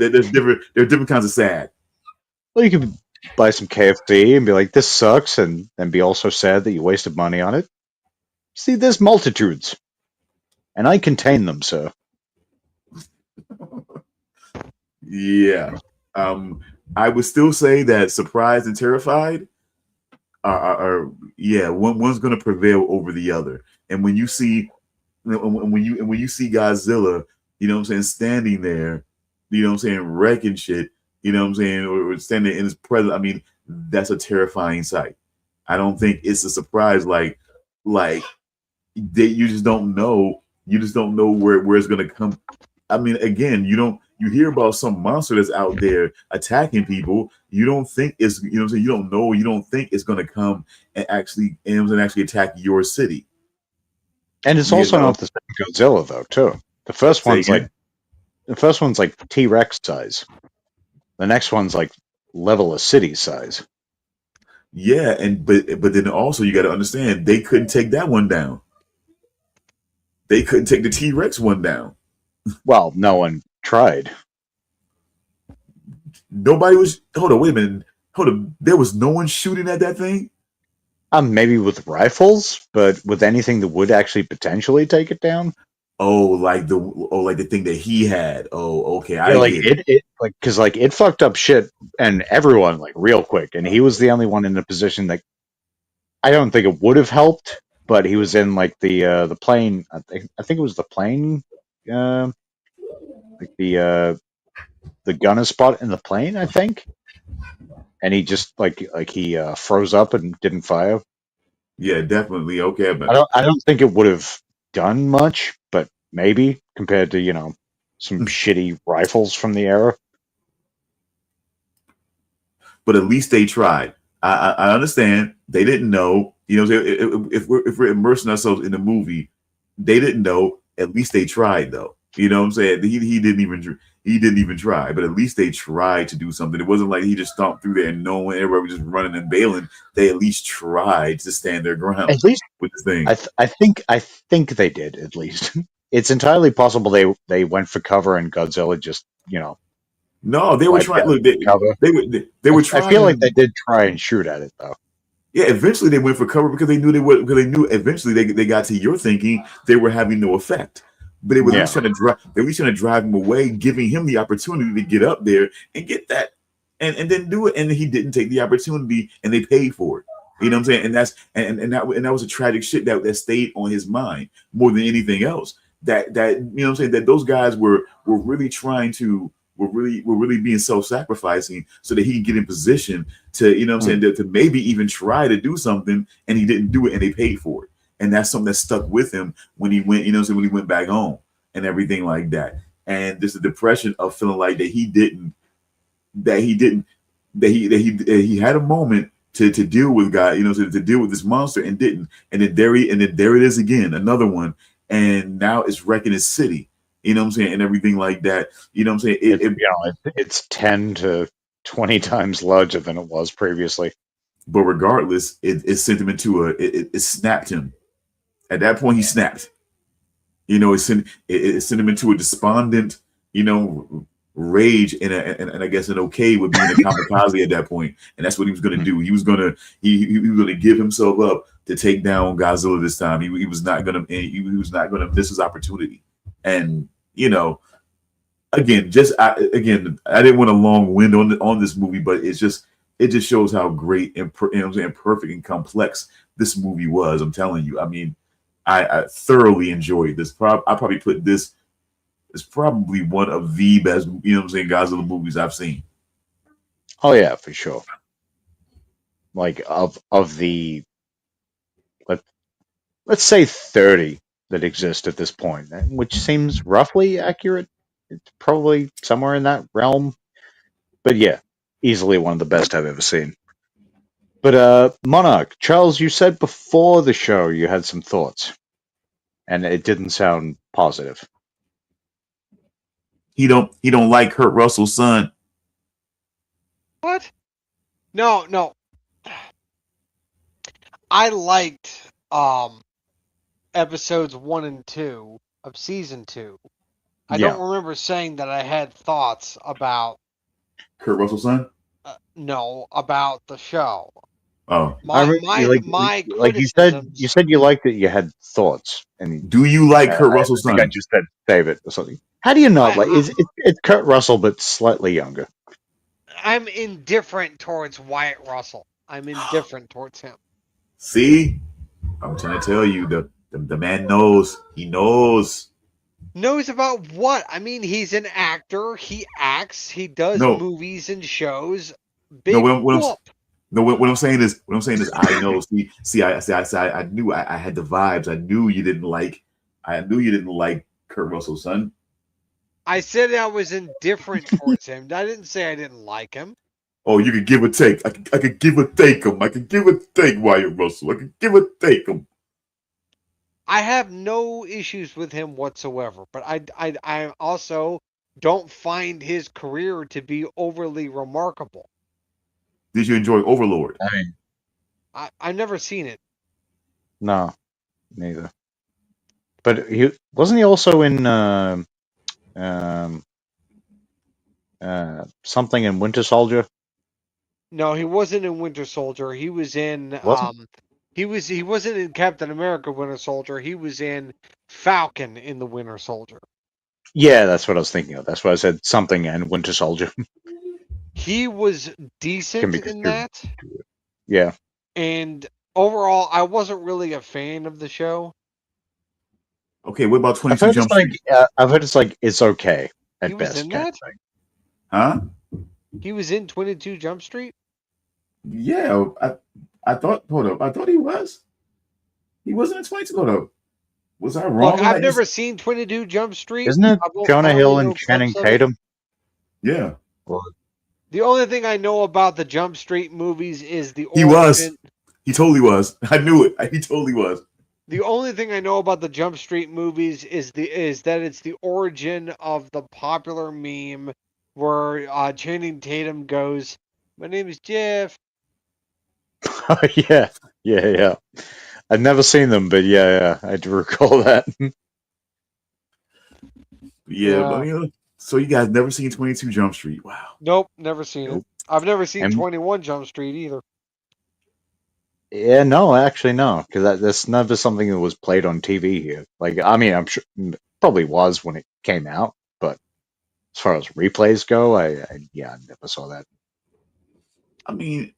There are different kinds of sad. you could buy some KFC and be like, "This sucks," and then be also sad that you wasted money on it. See, there's multitudes, and I contain them, sir. Yeah. I would still say that surprised and terrified are yeah, one's going to prevail over the other. And when you see when you see Godzilla, you know what I'm saying, standing there, you know what I'm saying, wrecking shit, you know what I'm saying, or standing in his presence. I mean, that's a terrifying sight. I don't think it's a surprise like that you just don't know. You just don't know where it's gonna come. I mean, again, you hear about some monster that's out there attacking people. You don't think it's you know what I'm saying, you don't think it's gonna come and actually attack your city. And it's You also know? not the same Godzilla though, too. The first Say one's again? like T-Rex size. The next one's like level of city size. Yeah, but then also you gotta understand they couldn't take that one down. They couldn't take the T-Rex one down. Well, no one tried. Nobody was hold on, wait a minute. Hold on. There was no one shooting at that thing? Maybe with rifles, but with anything that would actually potentially take it down. Like the thing that he had. Oh, okay, Yeah, I get it. it like because like it fucked up shit and everyone like real quick, and he was the only one in a position that I don't think it would have helped, but he was in like the plane. I think it was the plane, like the gunner spot in the plane. I think, and he just like he froze up and didn't fire. Yeah, definitely. Okay, I but don't think it would have done much, but maybe compared to some shitty rifles from the era. but at least they tried. I understand they didn't know. You know, if we're immersing ourselves in the movie, they didn't know. At least they tried, though. You know what I'm saying? He didn't even try, but at least they tried to do something. It wasn't like he just stomped through there and no one, everybody was just running and bailing. They at least tried to stand their ground At least with the thing. I think they did. At least it's entirely possible they went for cover and Godzilla just No, they were wiped trying. out Look, the cover. they were I feel like they trying. did try and shoot at it though. Yeah, eventually they went for cover because they knew they would. Because they knew eventually they got to your thinking they were having no effect. But they were at Yeah, least trying to drive. They were at least trying to drive him away, giving him the opportunity to get up there and get that, and then do it. And he didn't take the opportunity, and they paid for it. You know what I'm saying? And that's and that was a tragic shit that stayed on his mind more than anything else. That you know what I'm saying? That those guys were really trying to were really being self-sacrificing so that he can get in position to, you know what I'm saying, to maybe even try to do something, and he didn't do it and they paid for it. And that's something that stuck with him when he went, you know what I'm saying, when he went back home and everything like that. And there's a depression of feeling like that he had a moment to deal with God, you know, to deal with this monster and didn't. And then there it is again, another one. And now it's wrecking his city. You know what I'm saying? And everything like that. You know what I'm saying? it's 10 to 20 times larger than it was previously. But regardless, it sent him into it snapped him. At that point, he snapped. You know, it sent him into a despondent, you know, rage and I guess an okay with being a kamikaze at that point. And that's what he was going to do. He was going to give himself up to take down Godzilla this time. He was not going to miss his opportunity. And you know, again, I didn't want a long wind on this movie, but it just shows how great and perfect and complex this movie was. I'm telling you. I mean, I thoroughly enjoyed this. I probably put this as probably one of the best, you know what I'm saying, Godzilla movies I've seen. Oh yeah, for sure. Like of the let's say 30 that exist at this point, which seems roughly accurate. It's probably somewhere in that realm. But yeah, easily one of the best I've ever seen. But Monarch, Charles, you said before the show you had some thoughts, and it didn't sound positive. He don't like Kurt Russell's son. What? No. I liked episodes 1 and 2 of season 2. I Yeah. don't remember saying that I had thoughts about Kurt Russell's son? no, about the show. Oh, My you said you liked it. You had thoughts, and do you like Kurt I Russell's think I son? just said save it or something. How do you not like? It's Kurt Russell, but slightly younger. I'm indifferent towards Wyatt Russell. I'm indifferent towards him. See, I'm trying to tell you, the man knows. He knows. Knows about what? I mean, he's an actor. He acts. He does No, movies and shows. no. Big whoop. What I'm saying is, I know. I knew I had the vibes. I knew you didn't like. I knew you didn't like Kurt Russell, son. I said I was indifferent towards him. I didn't say I didn't like him. Oh, you could give or take. I could give or take him. I could give or take Wyatt Russell. I could give or take him. I have no issues with him whatsoever, but I also don't find his career to be overly remarkable. Did you enjoy Overlord? I mean, I've never seen it. no, neither. But wasn't he also in something in Winter Soldier? No, he wasn't in Winter Soldier. He was in Wasn't? he wasn't in Captain America Winter Soldier. He was in Falcon in the Winter Soldier. Yeah, that's what I was thinking of. That's why I said something and Winter Soldier. He was Can decent be in construed. that. Yeah. And overall, I wasn't really a fan of the show. Okay, what about I've 22 heard Jump it's like Street? I've heard it's like it's okay He at was best in kind of that? thing. Huh? He was in 22 Jump Street? Yeah, I thought. Hold up, I thought he was. He wasn't in 22. Hold up. Was I wrong? Look, I've never seen 22 Jump Street. Isn't it I Jonah only Hill know and Channing clips of it. Tatum? Yeah, Well, The only thing I know about the Jump Street movies is the he origin. was. He totally was. I knew it. He totally was. The only thing I know about the Jump Street movies is that it's the origin of the popular meme where Channing Tatum goes, "My name is Jeff." yeah, yeah. I've never seen them, but yeah, I do recall that. Yeah, but so you guys never seen 22 Jump Street? Wow. Nope, never seen it. Nope. I've never seen And 21 Jump Street either. yeah, no, actually no, because that's never something that was played on TV here. Like, I mean, I'm sure probably was when it came out, but as far as replays go, I never saw that. I mean,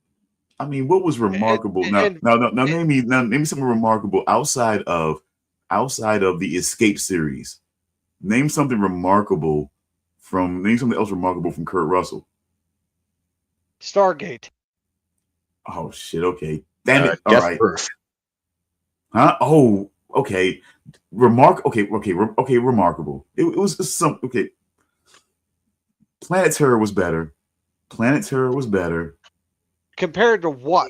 what was remarkable? And Now, name me something remarkable outside of the Escape series. Name something remarkable name something else remarkable from Kurt Russell. Stargate. Oh shit. Okay. Damn it. All Death right. Proof. Huh? Oh, okay. Okay. Remarkable. It was some okay. Planet Terror was better. Compared to what?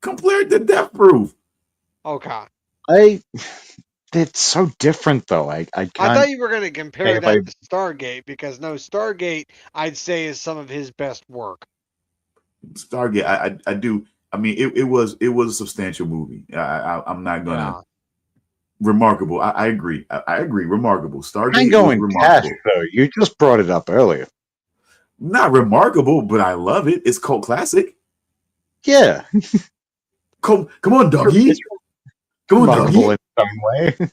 Compared to Death Proof. Okay. It's so different though. I I can't. thought you were going to compare if that to Stargate because no, Stargate I'd say is some of his best work. Stargate, I do. I mean, it was a substantial movie. I'm not gonna remarkable. I agree. I agree. Remarkable. Stargate I'm was going past remarkable. though. You just brought it up earlier. Not remarkable, but I love it. It's cult classic. Yeah, Come on, doggy. it's Come on, remarkable doggy. in some way.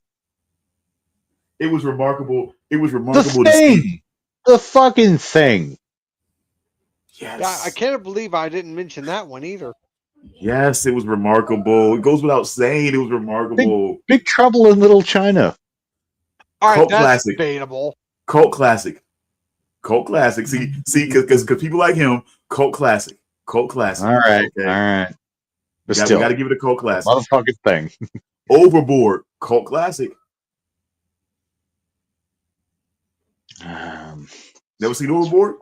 It was remarkable. It was The remarkable to thing, see. the fucking thing. Yes. I can't believe I didn't mention that one either. Yes, it was remarkable. It goes without saying it was remarkable. Big Trouble in Little China. All right, Cult that's classic. debatable. Cult classic. See, because people like him, cult classic. All right, Okay. all right. But We still, got to give it a cult classic. motherfucking thing. Overboard, cult classic. Never seen Overboard?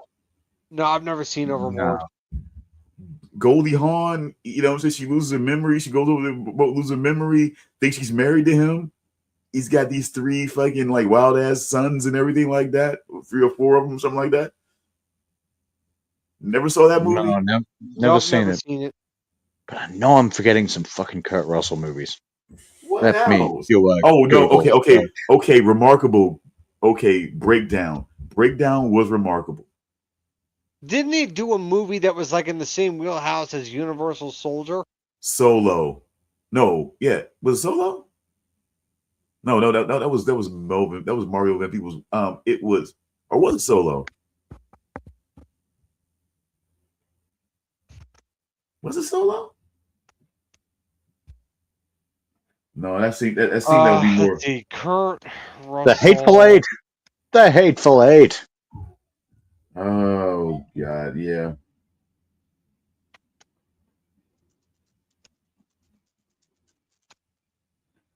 No, I've never seen Overboard. No. Goldie Hawn, you know what I'm saying? She loses her memory. She goes over the boat, loses her memory, thinks she's married to him. He's got these 3 fucking like wild ass sons and everything like that. 3 or 4 of them, something like that. Never saw that movie? No, never Nope, seen never it. seen it. But I know I'm forgetting some fucking Kurt Russell movies. What That's me. else? You, Oh no, Google. okay, remarkable. Okay, Breakdown. Breakdown was remarkable. Didn't he do a movie that was like in the same wheelhouse as Universal Soldier? Solo. No, yeah. Was it Solo? No, that was Melvin. That was Mario Van Peebles. It was, or was it Solo? Was it Solo? No, that seemed that would be more. Let's see, Kurt The Hateful Russell. Eight. The Hateful Eight. Oh God, yeah.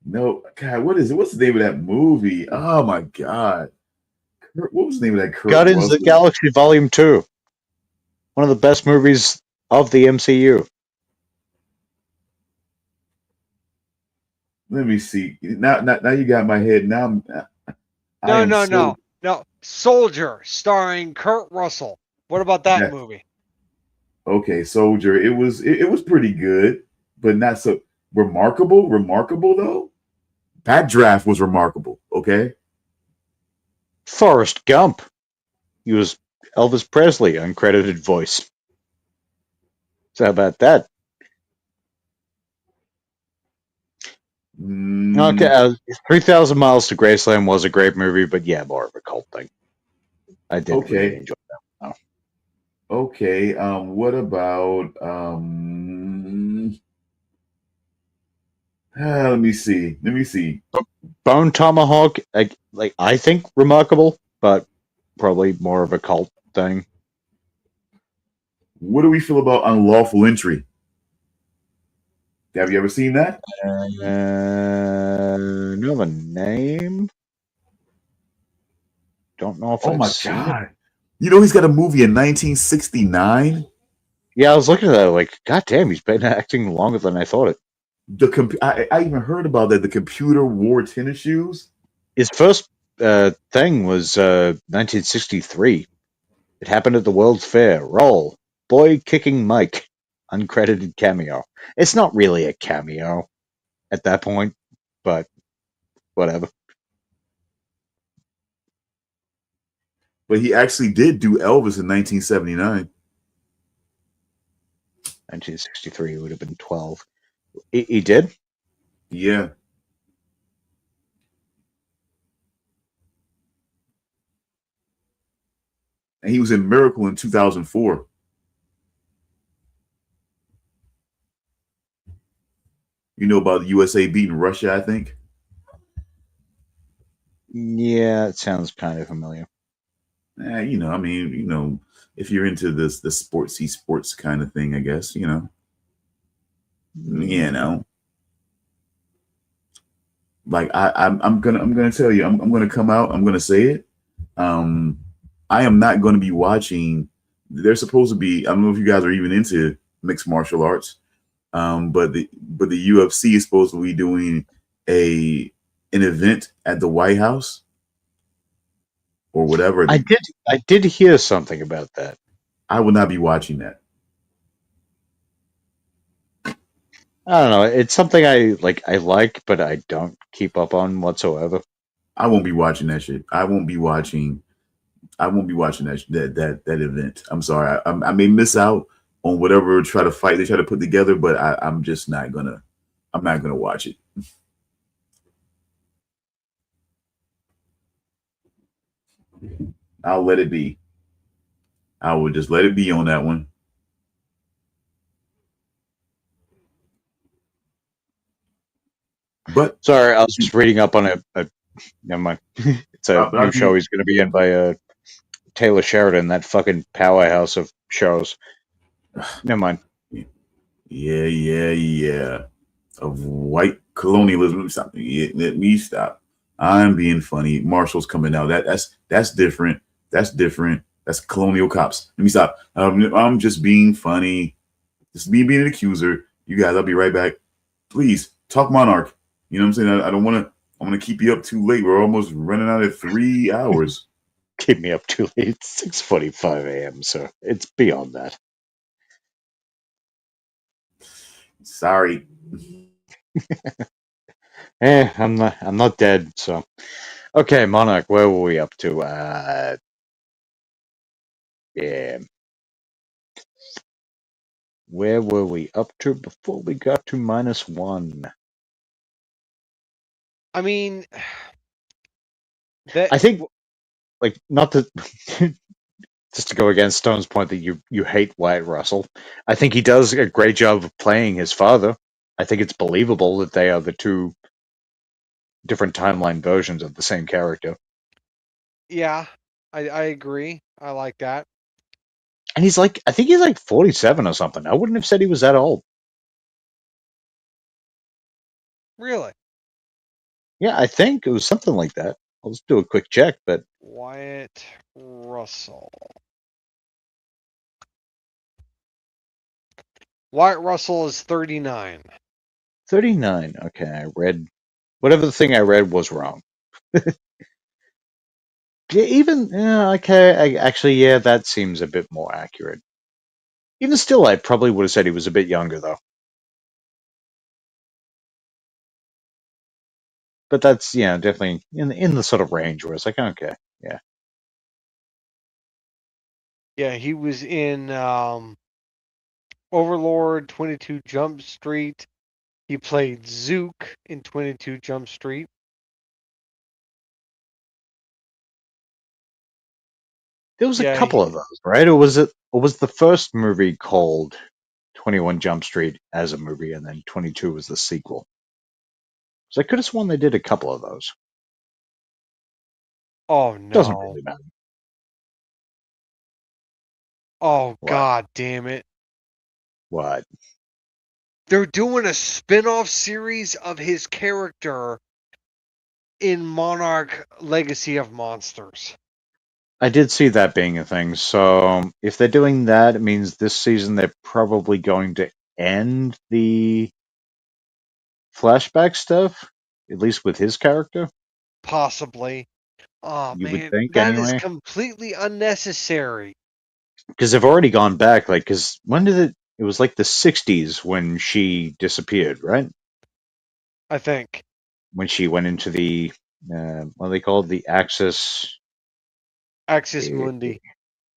No, God, what is it? What's the name of that movie? Oh my God, what was the name of that Kurt Guardians of the Russell? Galaxy Volume 2. One of the best movies of the MCU. Let me see. Now you got my head. Now I am so No. Soldier, starring Kurt Russell. What about that that movie? okay. Soldier. It was pretty good, but not so remarkable. Remarkable though. That draft was remarkable. Okay. Forrest Gump. He was Elvis Presley, uncredited voice. So how about that? Okay, Mm, 3,000 Miles to Graceland was a great movie, but yeah, more of a cult thing. I didn't really okay. enjoy that. Okay. What about let me see. Let me see. Bone Tomahawk, I think remarkable, but probably more of a cult thing. What do we feel about unlawful entry? Have you ever seen that? Know the name? Don't know if Oh I've my seen it. God. You know he's got a movie in 1969. Yeah, I was looking at that like, God damn, he's been acting longer than I thought it. I even heard about that. The computer wore tennis shoes. His first thing was 1963. It happened at the World's Fair. Roll. Boy kicking Mike. Uncredited cameo. It's not really a cameo at that point, but whatever. But he actually did do Elvis in 1979. 1963 would have been 12. He did? Yeah. And he was in Miracle in 2004. You know about the USA beating Russia, I think. Yeah, it sounds kind of familiar. I mean, if you're into the sports kind of thing, I guess, you know, like I'm gonna tell you, I'm gonna come out, I'm gonna say it. Um, I am not going to be watching. They're supposed to be. I don't know if you guys are even into mixed martial arts, but the UFC is supposed to be doing an event at the White House or whatever. I did hear something about that. I will not be watching that. I don't know. It's something I like, but I don't keep up on whatsoever. I won't be watching that shit. I won't be watching. I won't be watching that event. I'm sorry. I may miss out on whatever they try to put together, but I'm just not gonna. I'm not gonna watch it. I'll let it be. I will just let it be on that one. But Sorry, I was just reading up on a never mind. It's a but I new show do. he's going to be in by Taylor Sheridan, that fucking powerhouse of shows. Never mind. Yeah. Of white colonialism. Stop. Yeah, let me stop. I'm being funny. Marshall's coming out. That's different. That's different. That's colonial cops. Let me stop. I'm just being funny. Just me being an accuser. You guys, I'll be right back. Please talk Monarch. You know what I'm saying? I don't want to. I'm gonna keep you up too late. We're almost running out of 3 hours. Keep me up too late. It's 6:45 a.m., so it's beyond that. Sorry. I'm not dead, so. Okay, Monarch, where were we up to? Yeah. Where were we up to before we got to -1? I mean, I think, not to just to go against Stone's point that you hate Wyatt Russell. I think he does a great job of playing his father. I think it's believable that they are the two different timeline versions of the same character. Yeah, I agree. I like that. And he's like, I think he's like 47 or something. I wouldn't have said he was that old. Really, Yeah, I think it was something like that. I'll just do a quick check, but Wyatt Russell. Wyatt Russell is 39. 39. Okay, I read whatever the thing I read was wrong. Yeah, even okay. Actually, yeah, that seems a bit more accurate. Even still, I probably would have said he was a bit younger though. But that's definitely in the sort of range where it's like okay, yeah. Yeah, he was in Overlord, 22 Jump Street. He played Zook in 22 Jump Street. There was a Yeah, couple of those, right? Or was the first movie called 21 Jump Street as a movie, and then 22 was the sequel. So I could have sworn they did a couple of those. oh Doesn't no. really matter. Oh What? god damn it. What? They're doing a spin-off series of his character in Monarch Legacy of Monsters. I did see that being a thing. So if they're doing that, it means this season they're probably going to end the flashback stuff, at least with his character. Possibly. Oh You would man, think, that is anyway, completely unnecessary. because they've already gone back. Like, because when did it? It was like the '60s when she disappeared, right? I think. When she went into the what do they call it? The Axis. Axis Uh, Mundi.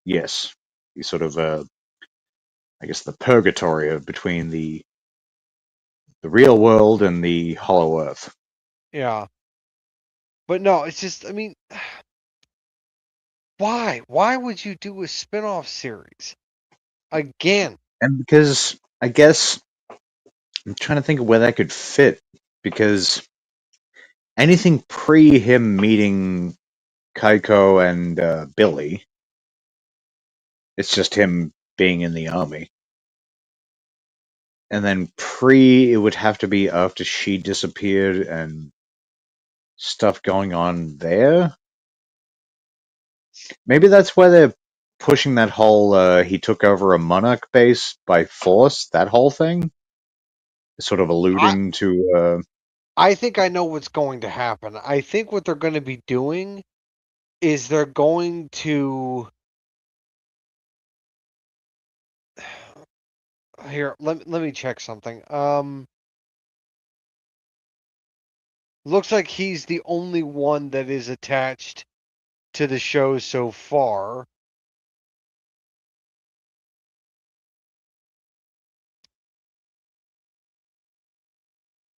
yes, the sort of I guess the purgatory of between the real world and the Hollow Earth. Yeah. But no, it's just, I mean, why? Why would you do a spin-off series? Again. And because I guess I'm trying to think of where that could fit, because anything pre him meeting Kaiko and Billy, it's just him being in the army. And then pre, it would have to be after she disappeared and stuff going on there. Maybe that's why they're pushing that whole he took over a Monarch base by force, that whole thing. Sort of I alluding to I think I know what's going to happen. I think what they're going to be doing is they're going to here, let me check something. Looks like he's the only one that is attached to the show so far.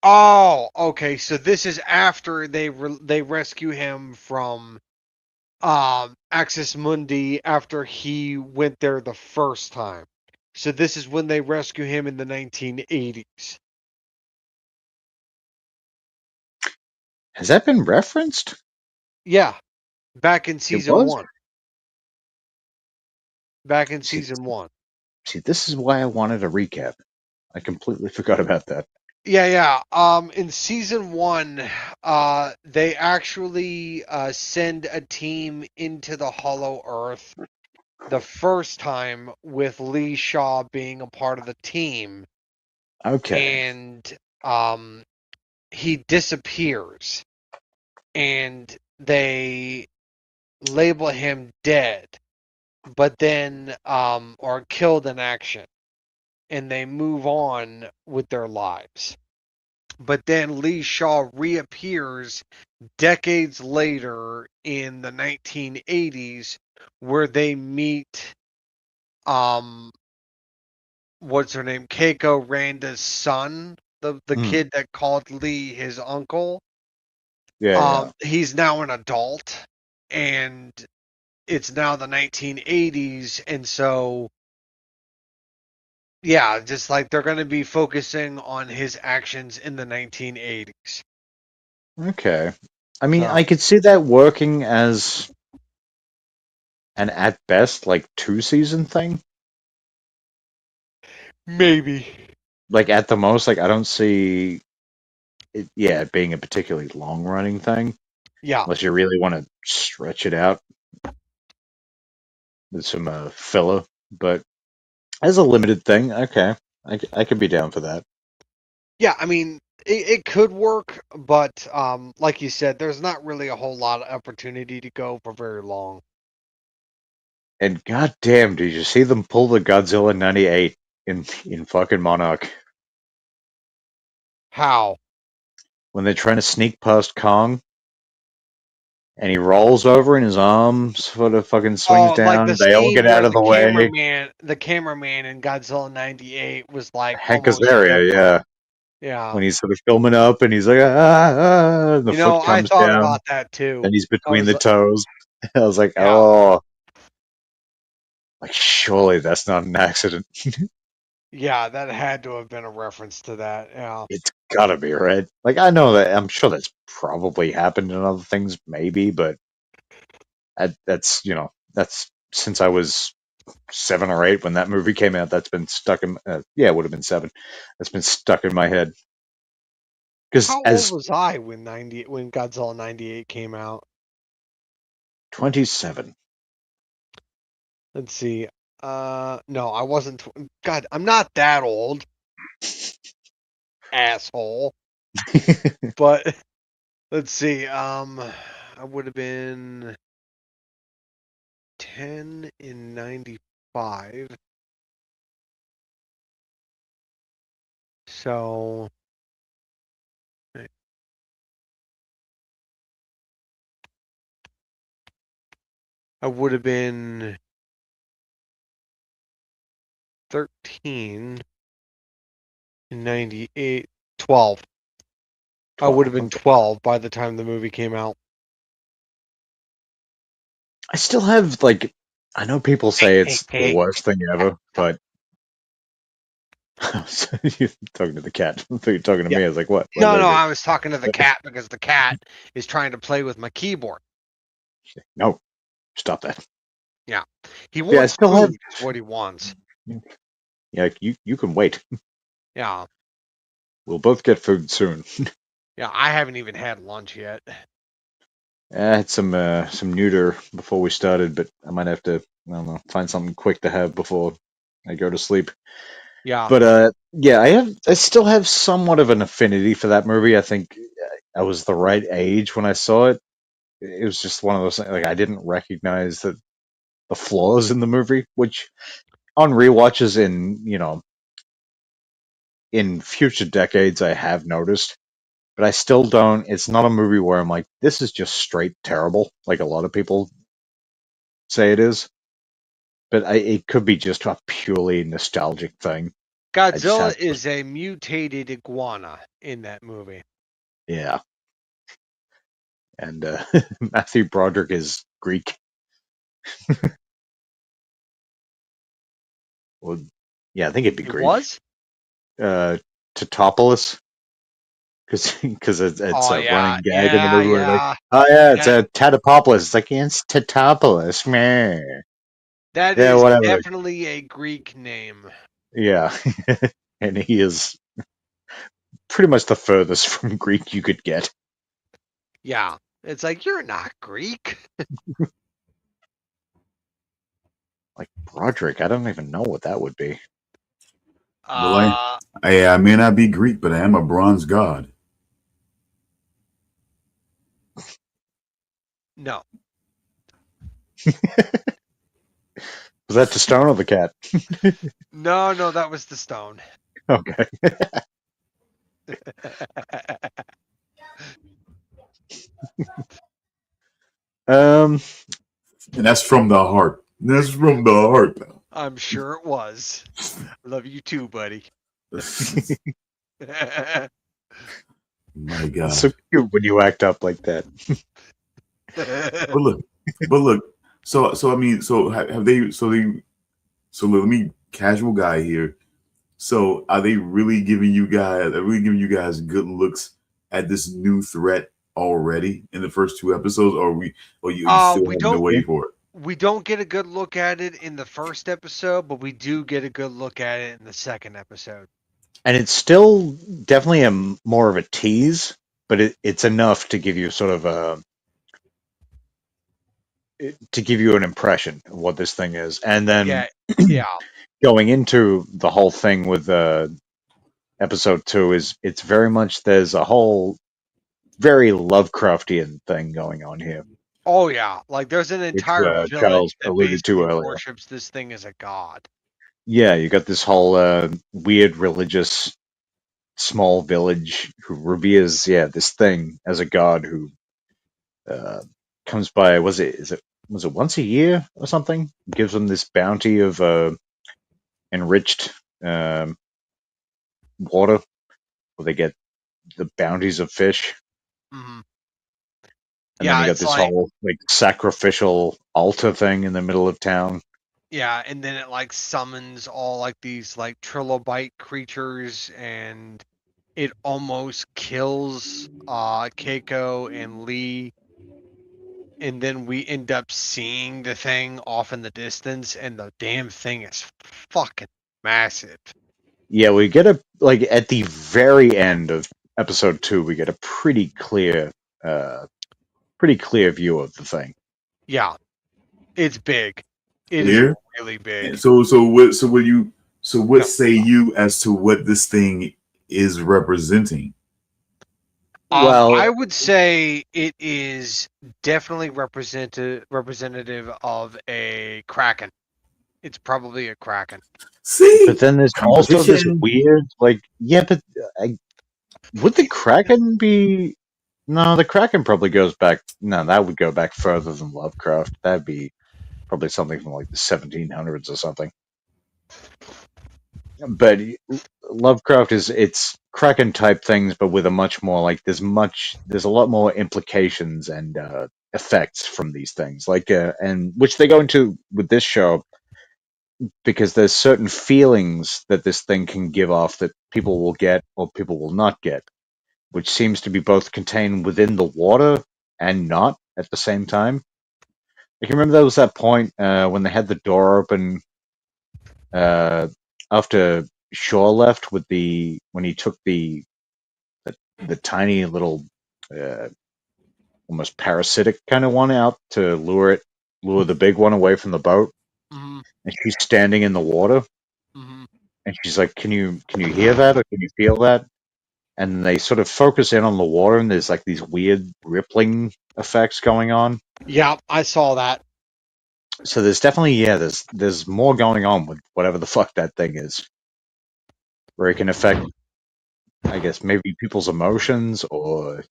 Oh, okay. So this is after they rescue him from Axis Mundi after he went there the first time. So this is when they rescue him in the 1980s. has that been referenced? Yeah, back in It season was? one. Back in See, season one. see, this is why I wanted a recap. I completely forgot about that. Yeah, yeah. In season one, they actually send a team into the Hollow Earth the first time with Lee Shaw being a part of the team, Okay. and he disappears, and they label him dead, but then or killed in action, and they move on with their lives. But then Lee Shaw reappears decades later in the 1980s, where they meet um what's her name, Keiko Randa's son, the Hmm. kid that called Lee his uncle. Yeah, yeah. He's now an adult, and it's now the 1980s, and so yeah, just like they're going to be focusing on his actions in the 1980s. Okay. I mean, So I could see that working as an at best like 2-season thing. maybe. Like at the most, like I don't see it, yeah, it being a particularly long running thing Yeah. unless you really want to stretch it out with some filler. But as a limited thing, okay, I could be down for that. Yeah, I mean, it could work, but like you said, there's not really a whole lot of opportunity to go for very long. And goddamn, did you see them pull the Godzilla '98 in fucking Monarch How? when they're trying to sneak past Kong? And he rolls over and his arm sort of fucking swings Oh, like the down. They all scene get out where of the way. the cameraman in Godzilla '98 was like Hank almost dead. Azaria, yeah. Yeah. When he's sort of filming up and he's like, and the You know, foot I comes thought down about that too. and he's I between was the toes. I was like, yeah, oh, like surely that's not an accident. yeah, that had to have been a reference to that. Yeah. It's gotta be, right? Like I know that I'm sure that's probably happened in other things, maybe, but that's that's since I was 7 or 8 when that movie came out. That's been stuck in. Yeah, it would have been 7. That's been stuck in my head because How old as was I when Godzilla '98 came out? 27. Let's see. No, I wasn't. God, I'm not that old, asshole. But let's see. I would have been 10 in '95. So I would have been 13 in '98. 12. I would have 12. been Okay. 12 by the time the movie came out. I still have like. I know people say it's the Hey. worst thing ever, but you're talking to the cat. I thought you were talking to Yeah. me. I was like, what? What No, did no, I do? I was talking to the cat because the cat is trying to play with my keyboard. No, stop that. Yeah. He Yeah, I wants still have. food is what he wants. Yeah, you can wait. Yeah. We'll both get food soon. Yeah, I haven't even had lunch yet. I had some neuter before we started, but I might have to, I don't know, find something quick to have before I go to sleep. Yeah. But yeah, I still have somewhat of an affinity for that movie. I think I was the right age when I saw it. It was just one of those things, like I didn't recognize the flaws in the movie, which on rewatches in future decades I have noticed. But I still don't. It's not a movie where I'm like, this is just straight terrible, like a lot of people say it is. But it could be just a purely nostalgic thing. I just Godzilla have, is a mutated iguana in that movie. yeah. And Matthew Broderick is Greek. Well, yeah, I think it'd be It Greek. was? Totopoulos, because it's Oh a yeah, running gag in the yeah, movie where like, yeah. oh yeah, it's That a Tatopopoulos. It's like it's Totopoulos, man. that Yeah, is whatever. definitely a Greek name. Yeah, and he is pretty much the furthest from Greek you could get. Yeah. It's like you're not Greek. Like Broderick, I don't even know what that would be. Well, Uh I may not be Greek, but I am a bronze god. no. Was that the stone or the cat? No, that was the stone. Okay. Um, And that's from the heart. That's from the heart. I'm sure it was. Love you too, buddy. My it's so God. cute when you act up like that. But look, but look. So I mean, so have they? So let me casual guy here. So are they really giving you guys? Are really giving you guys good looks at this new threat already in the first 2 episodes, or you still We having to don't wait for it? we don't get a good look at it in the first episode, but we do get a good look at it in the second episode. And it's still definitely more of a tease, but it's enough to give you sort of to give you an impression of what this thing is. And then Yeah. going into the whole thing with episode 2 is it's very much there's a whole very Lovecraftian thing going on here, Oh yeah, like there's an which entire village Charles that alluded to basically earlier. worships this thing as a god. Yeah, you got this whole weird religious small village who reveres this thing as a god who comes by. Was it once a year or something? Gives them this bounty of enriched um, water, where they get the bounties of fish. Mm-hmm. And then you got it's this like, whole like sacrificial altar thing in the middle of town. yeah, and then it like summons all like these like trilobite creatures, and it almost kills Keiko and Lee, and then we end up seeing the thing off in the distance, and the damn thing is fucking massive. Yeah, we get like at the very end of episode 2, we get a pretty clear view of the thing. Yeah, it's big. It Clear? is really big. So what say you as to what this thing is representing? Well, I would say it is definitely representative of a kraken. It's probably a kraken. See, but then there's also this competition. weird, like, but would the Kraken be? No, the Kraken probably goes back. No, that would go back further than Lovecraft. That'd be probably something from like the 1700s or something. But Lovecraft it's Kraken type things, but with a much more like there's a lot more implications and effects from these things, like and which they go into with this show, because there's certain feelings that this thing can give off that people will get or people will not get, which seems to be both contained within the water and not at the same time. I can remember there was that point when they had the door open after Shaw left with when he took the tiny little almost parasitic kind of one out to lure the big one away from the boat, Mm-hmm. and she's standing in the water, Mm-hmm. and she's like, "Can you hear that or can you feel that?" And they sort of focus in on the water, and there's like these weird rippling effects going on. Yeah, I saw that. So there's definitely there's more going on with whatever the fuck that thing is, where it can affect, I guess, maybe people's emotions or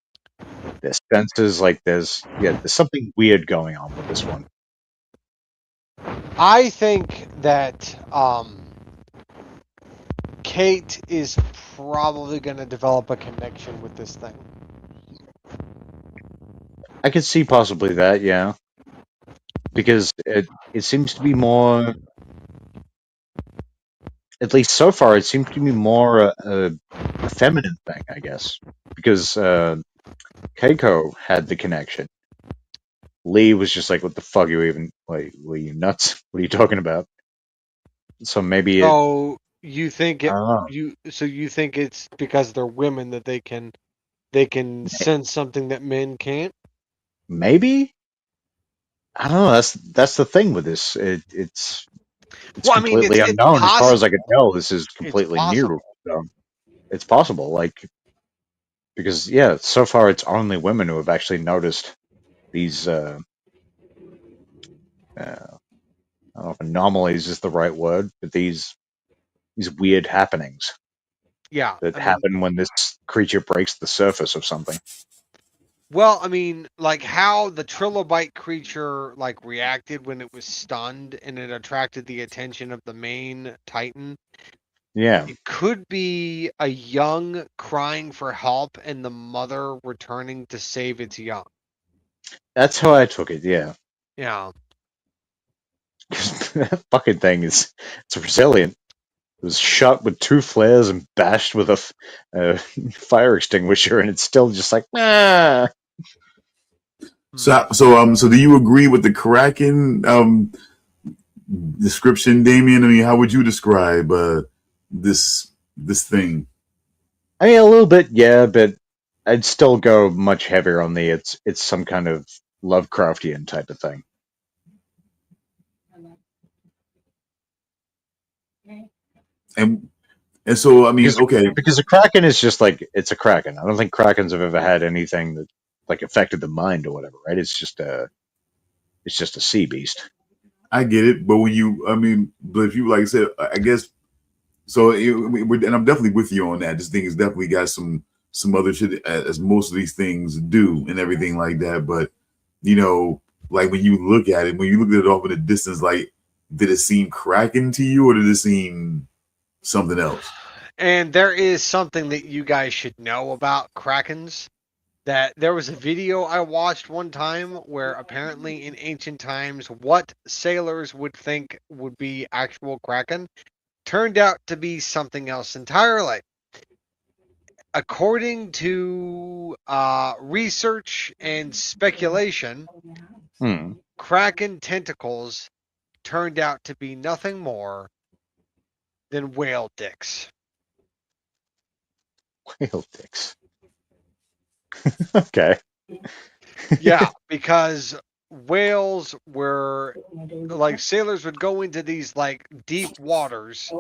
their senses. Like there's something weird going on with this one. I think that Kate is probably going to develop a connection with this thing. I could see possibly that, yeah, because it seems to be more, at least so far, it seems to be more a feminine thing, I guess, because Keiko had the connection. Lee was just like, "What the fuck? You even like? Were you nuts? What are you talking about?" So maybe So you think I don't know. you think it's because they're women that they can sense something that men can't? Maybe I don't know. That's the thing with this. It's Well, I mean, completely it's unknown as far as I possible. can tell. This is It's completely new. possible. So it's possible, like because so far it's only women who have actually noticed these. I don't know if anomalies is the right word, but these weird happenings Yeah, that I mean, happen when this creature breaks the surface of something. well, I mean, like how the trilobite creature like reacted when it was stunned and it attracted the attention of the main Titan. Yeah, It could be a young crying for help and the mother returning to save its young. that's how I took it. Yeah, Yeah. that fucking thing it's resilient. It was shot with 2 flares and bashed with a fire extinguisher, and it's still just like, nah. So do you agree with the Kraken description, Damian? I mean, how would you describe this thing? I mean, a little bit, yeah, but I'd still go much heavier on the it's some kind of Lovecraftian type of thing. And so, I mean, okay, Because a Kraken is just like it's a Kraken. I don't think Krakens have ever had anything that like affected the mind or whatever, right? It's just a sea beast. I get it, but but if you like I said, I guess so. And I'm definitely with you on that. This thing has definitely got some other shit, as most of these things do, and everything like that. But like when you look at it, when you look at it off in the distance, like, did it seem Kraken to you, or did it seem something else? And there is something that you guys should know about Krakens. That there was a video I watched one time where apparently in ancient times, what sailors would think would be actual Kraken turned out to be something else entirely. According to research and speculation, Kraken tentacles turned out to be nothing more than whale dicks. Whale dicks. Okay. Yeah, because whales were like sailors would go into these like deep waters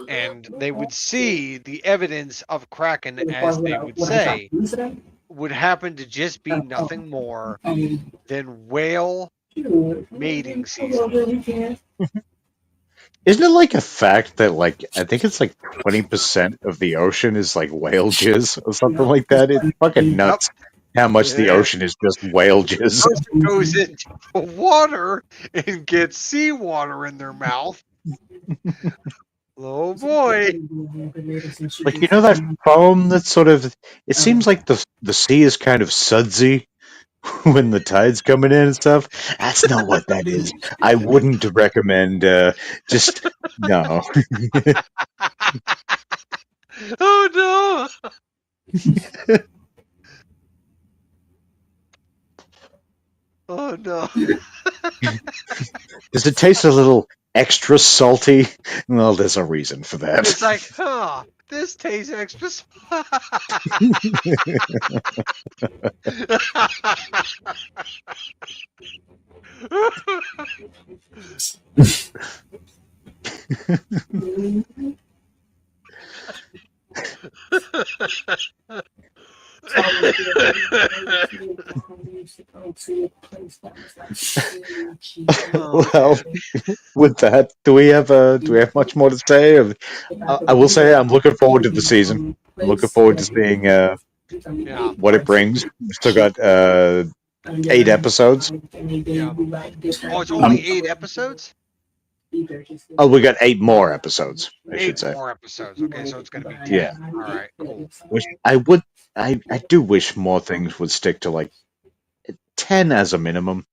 and they would see the evidence of Kraken, as they would say, would happen to just be nothing more than whale mating season. Isn't it like a fact that like I think it's like 20% of the ocean is like whale jizz or something like that? It's fucking nuts how much the ocean is just whale jizz. The person goes into water and gets seawater in their mouth. Oh boy. Like, you know that foam that sort of it seems like the sea is kind of sudsy when the tide's coming in and stuff. That's not what that is. I wouldn't recommend just no. Oh no. Oh no. Does it taste a little extra salty? Well, there's a reason for that. It's like, this tastes extra Well, with that, do we have much more to say? I will say I'm looking forward to the season. I'm looking forward to seeing what it brings. We've still got 8 episodes. Yeah. Oh, it's only 8 episodes? Oh, we got 8 more episodes, I should say. 8 more episodes. Okay, so it's going to be 10. Yeah. All right, cool. Which I do wish more things would stick to like 10 as a minimum.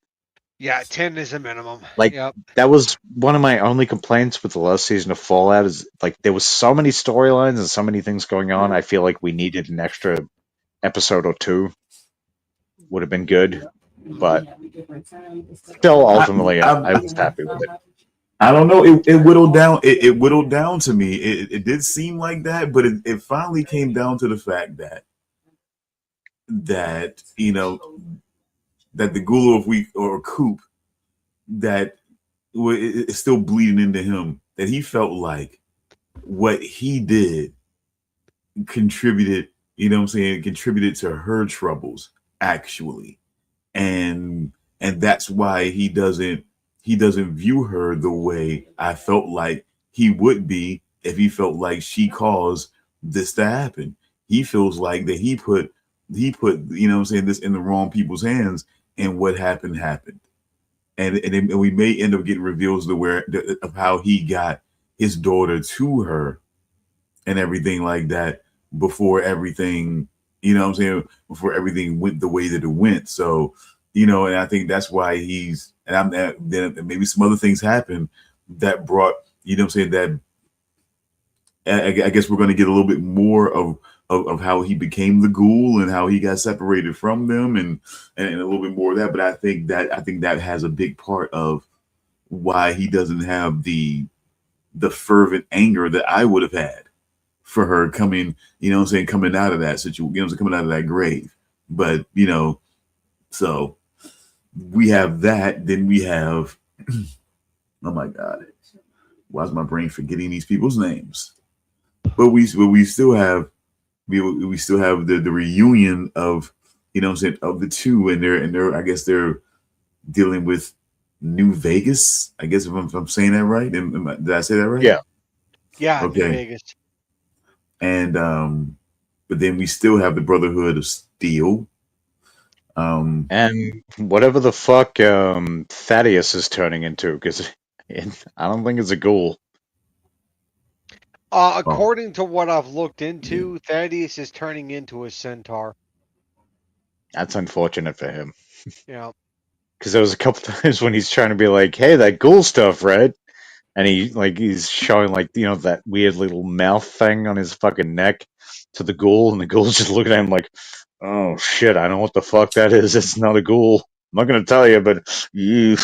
Yeah, 10 is a minimum. Like, that was one of my only complaints with the last season of Fallout is like there was so many storylines and so many things going on. I feel like we needed an extra episode or 2. Would have been good, but still, ultimately, I was happy with it. I don't know. It whittled down. It whittled down to me. It did seem like that, but it finally came down to the fact that that the Gula of Week or Coop that is still bleeding into him. That he felt like what he did contributed. Contributed to her troubles actually, and that's why he doesn't view her the way I felt like he would be if he felt like she caused this to happen. He feels like that he put this in the wrong people's hands, and what happened. And we may end up getting reveals of how he got his daughter to her and everything like that before everything, before everything went the way that it went. So, and I think that's why then maybe some other things happened that brought, that I guess we're going to get a little bit more of of how he became the ghoul and how he got separated from them, and a little bit more of that. But I think that has a big part of why he doesn't have the fervent anger that I would have had for her coming, coming out of that situation, coming out of that grave. But so we have that. Then we have, oh my God, why is my brain forgetting these people's names? But we still have we still have the reunion of of the two, and they're I guess they're dealing with New Vegas. I guess if I'm saying that right, did I say that right? Yeah, Okay. New Vegas. And but then we still have the Brotherhood of Steel. And whatever the fuck Thaddeus is turning into, because I don't think it's a ghoul. According to what I've looked into, Thaddeus is turning into a centaur. That's unfortunate for him. Yeah. Because there was a couple times when he's trying to be like, "Hey, that ghoul stuff, right?" And he's showing that weird little mouth thing on his fucking neck to the ghoul, and the ghoul's just looking at him like, "Oh shit, I know what the fuck that is. It's not a ghoul. I'm not gonna tell you, but you."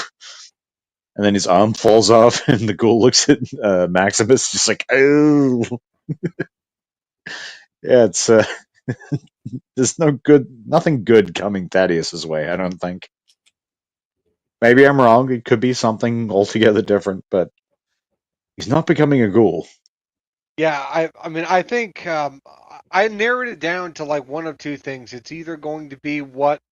And then his arm falls off, and the ghoul looks at Maximus, just like, "Oh." Yeah, it's there's nothing good coming Thaddeus's way. I don't think. Maybe I'm wrong. It could be something altogether different, but he's not becoming a ghoul. Yeah, I mean, I think I narrowed it down to like one of two things. It's either going to be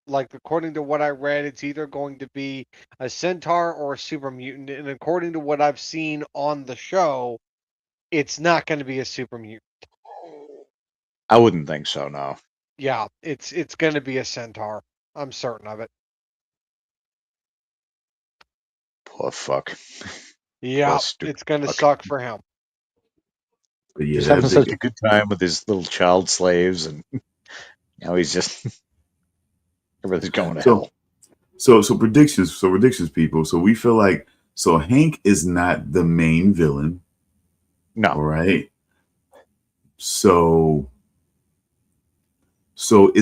according to what I read, it's either going to be a centaur or a super mutant. And according to what I've seen on the show, it's not going to be a super mutant. I wouldn't think so, no. Yeah, it's going to be a centaur. I'm certain of it. Poor fuck. Yeah, stupid it's going to fuck. suck for him. But yeah, He's having such a good time with his little child slaves, and he's just everything's going to hell. So predictions, people. So we feel like Hank is not the main villain. No. All right. So who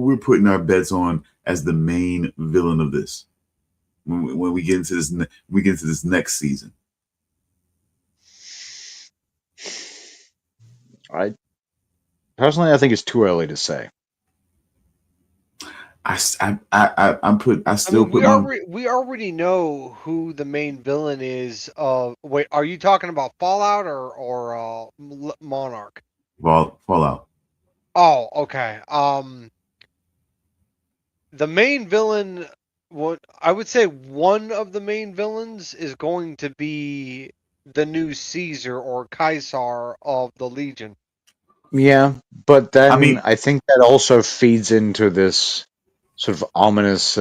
we're putting our bets on as the main villain of this when we get into this next season? Personally, I think it's too early to say. We already know who the main villain is. Wait, are you talking about Fallout or Monarch? Fallout. Oh, okay. The main villain, I would say one of the main villains is going to be the new Caesar or Caesar of the Legion. Yeah, but then I think that also feeds into this sort of ominous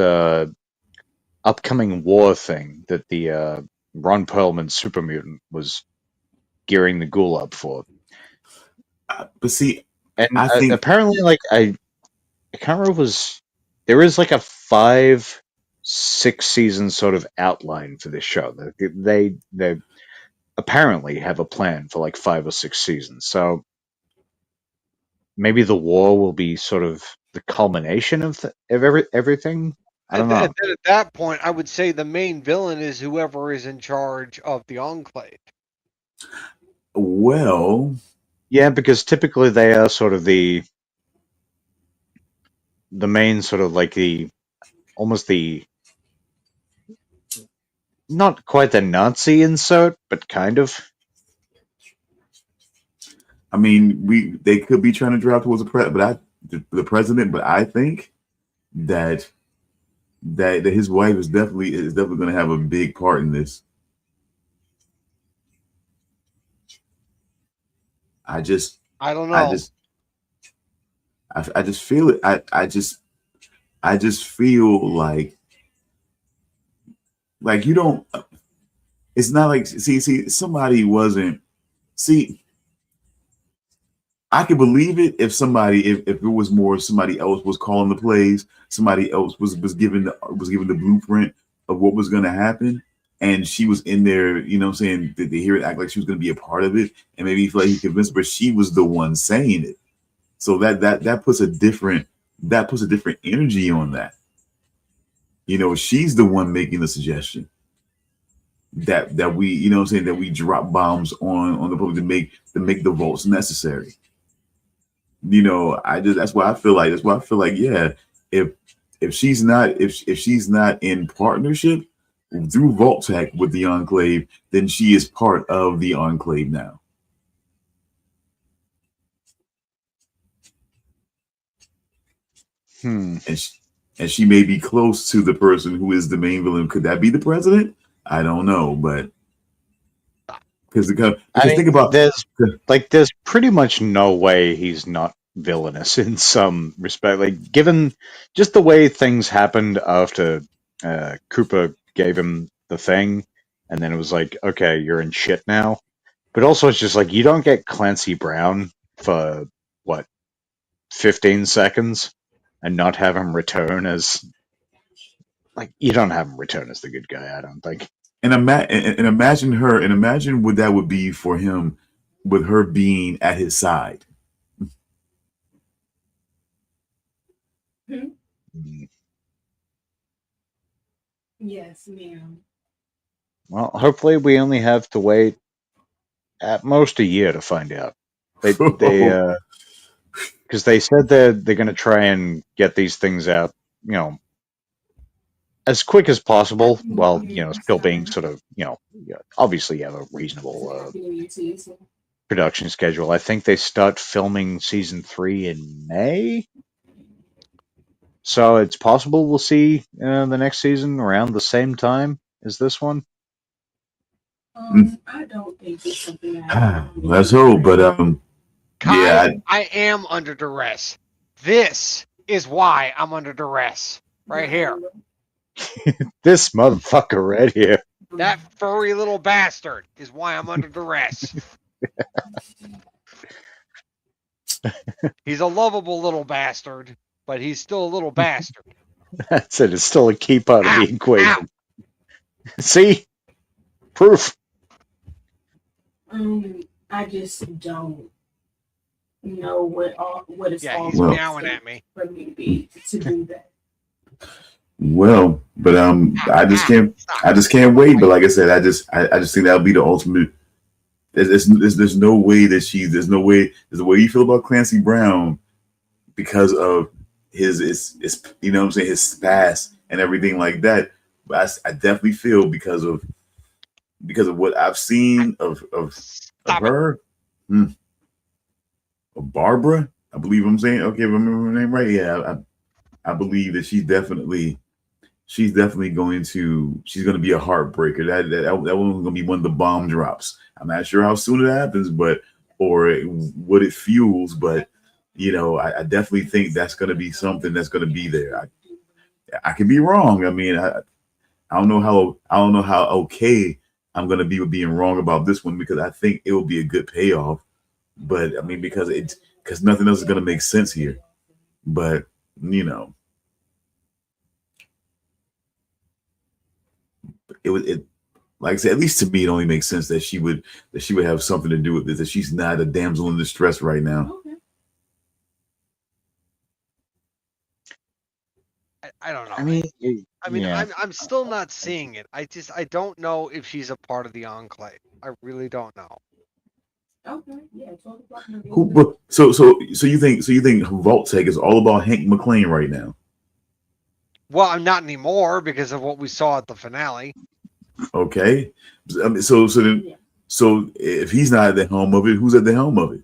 upcoming war thing that the Ron Perlman super mutant was gearing the ghoul up for. But see, and I think apparently, I can't remember, there is like a 5-6 season sort of outline for this show. They apparently have a plan for like 5 or 6 seasons. So maybe the war will be sort of the culmination of everything. I don't know. At that point, I would say the main villain is whoever is in charge of the Enclave. Well, yeah, because typically they are sort of the main sort of like almost the not quite the Nazi insert, but kind of. I mean, they could be trying to drive towards the president, but I think that his wife is definitely going to have a big part in this. I don't know. I just feel it. I just feel like you don't. It's not like see somebody wasn't see. I could believe it if it was more somebody else was calling the plays, somebody else was given the blueprint of what was going to happen, and she was in there, you know what I'm saying, did they hear it act like she was going to be a part of it, and maybe feel like he convinced her, but she was the one saying it. So that puts a different energy on that. You know, she's the one making the suggestion that we, you know what I'm saying, that we drop bombs on the public to make the votes necessary. You know, that's why I feel like, yeah, if she's not in partnership through Vault-Tec with the Enclave, then she is part of the Enclave now. And she may be close to the person who is the main villain. Could that be the president? I don't know, but because think about, there's pretty much no way he's not villainous in some respect. Like, given just the way things happened after Cooper gave him the thing, and then it was like, okay, you're in shit now. But also, it's just like, you don't get Clancy Brown for what, 15 seconds and not have him return as, like, you don't have him return as the good guy, I don't think. And imagine what that would be for him with her being at his side. Yes, ma'am. Well, hopefully we only have to wait at most a year to find out. Because they said they're going to try and get these things out, you know, as quick as possible, while, you know, still being sort of, you know, obviously you have a reasonable production schedule. I think they start filming season 3 in May. So it's possible we'll see the next season around the same time as this one. I don't think it's something let's hope, but Kai, yeah, I am under duress. This is why I'm under duress. Right here. This motherfucker right here. That furry little bastard is why I'm under duress. He's a lovable little bastard, but he's still a little bastard. That's it. It's still a key part of the equation. See? Proof. I just don't know what it's all he's meowing at me for me to do that. Well, but I just can't wait. But like I said, I just think that'll be the ultimate. There's no way that there's the way you feel about Clancy Brown because of his you know what I'm saying, his past and everything like that. But I definitely feel because of what I've seen of her, of Barbara, I believe I'm saying, okay, remember her name right? Yeah, I believe that she's definitely going to be a heartbreaker. That one's going to be one of the bomb drops. I'm not sure how soon it happens, or what it fuels, but you know, I definitely think that's going to be something that's going to be there. I could be wrong. I mean, I don't know how okay I'm going to be with being wrong about this one, because I think it will be a good payoff. But I mean, because nothing else is going to make sense here. But you know, it like I said, at least to me, it only makes sense that she would have something to do with this. That she's not a damsel in distress right now. I don't know. I mean, yeah. I'm still not seeing it. I don't know if she's a part of the Enclave. I really don't know. Okay, yeah. So you think Vault-Tec is all about Hank McClane right now? Well, I'm not anymore because of what we saw at the finale. Okay, I mean, so if he's not at the helm of it, who's at the helm of it?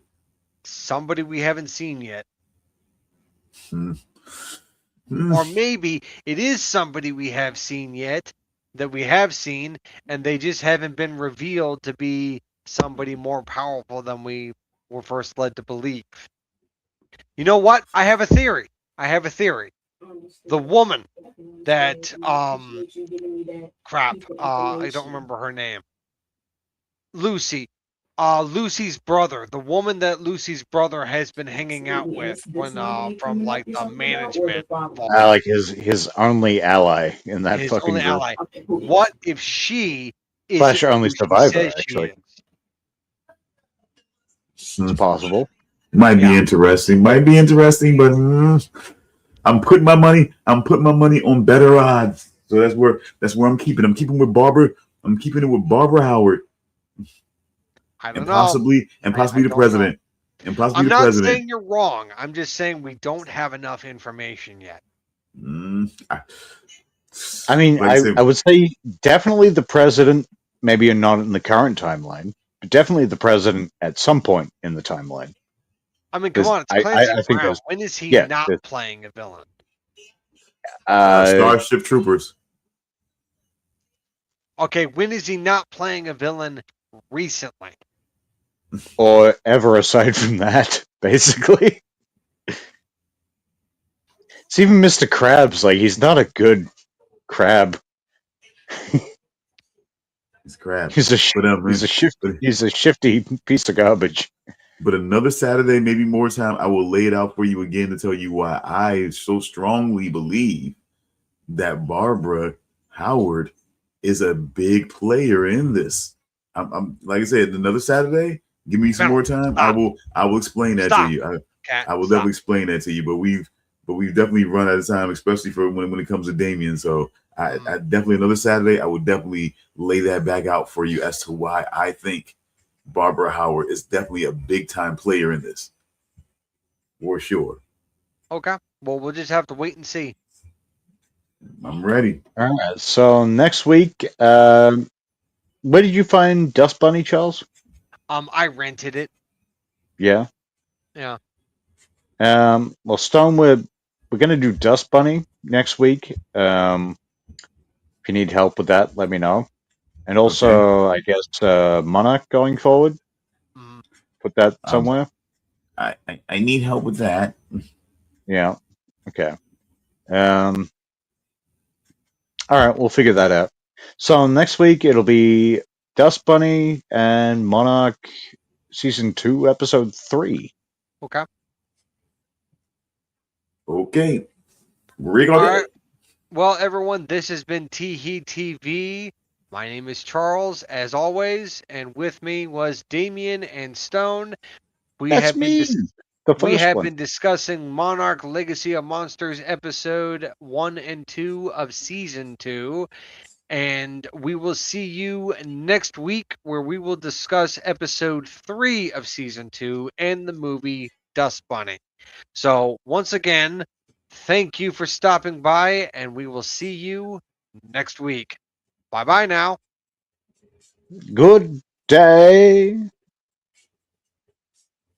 Somebody we haven't seen yet. Or maybe it is somebody we have seen yet, that we have seen, and they just haven't been revealed to be somebody more powerful than we were first led to believe. You know what? I have a theory. The woman that crap, I don't remember her name. Lucy. Lucy's brother, the woman that Lucy's brother has been hanging out See, and with it's this when movie from coming up like you're the talking about, or the management following? vault, Like his only ally in that his fucking only group. ally. Okay, who is? What if she Slash isn't only who she survivor, says she actually. is? It's possible. Might be Yeah. interesting. Might be interesting, but I'm putting my money on better odds. So that's where I'm keeping. I'm keeping with Barbara. I'm keeping it with Barbara Howard I and don't know. possibly I the don't know. president. And possibly I'm the not president. saying you're wrong. I'm just saying we don't have enough information yet. I mean, Like I said, I would say definitely the president, maybe not in the current timeline, but definitely the president at some point in the timeline. I mean, come Because on, it's Clancy I think Brown. there's, When is he yeah, not there's, playing a villain? Starship Troopers. Okay, when is he not playing a villain recently? or ever aside from that, basically. It's even Mr. Krabs, like, he's not a good crab. He's crap. He's a But he's a shifty piece of garbage. But another Saturday, maybe more time, I will lay it out for you again to tell you why I so strongly believe that Barbara Howard is a big player in this. I'm like I said, another Saturday. Give me some more time. Stop. I will explain that Stop. to you. Cat, I will stop. definitely explain that to you. But we've definitely run out of time, especially for when it comes to Damian. So I definitely another Saturday. I will definitely lay that back out for you as to why I think Barbara Howard is definitely a big time player in this, for sure. Okay. Well, we'll just have to wait and see. I'm ready. All right. So next week, where did you find Dust Bunny, Charles? I rented it. Yeah. Yeah. Well, Stone, we're gonna do Dust Bunny next week. If you need help with that, let me know. And also, I guess Monarch going forward. Mhm. Put that somewhere. I need help with that. Yeah. Okay. All right, we'll figure that out. So next week it'll be Dust Bunny and Monarch season 2, episode 3. Okay. Okay. We're All gonna right. Well, everyone, this has been TEE TV. My name is Charles, as always, and with me was Damian and Stone. We That's have been me. The we first have one. been discussing Monarch Legacy of Monsters episode 1 and 2 of season 2. And we will see you next week where we will discuss episode 3 of season 2 and the movie Dust Bunny. So, once again, thank you for stopping by, and we will see you next week. Bye bye now. Good day.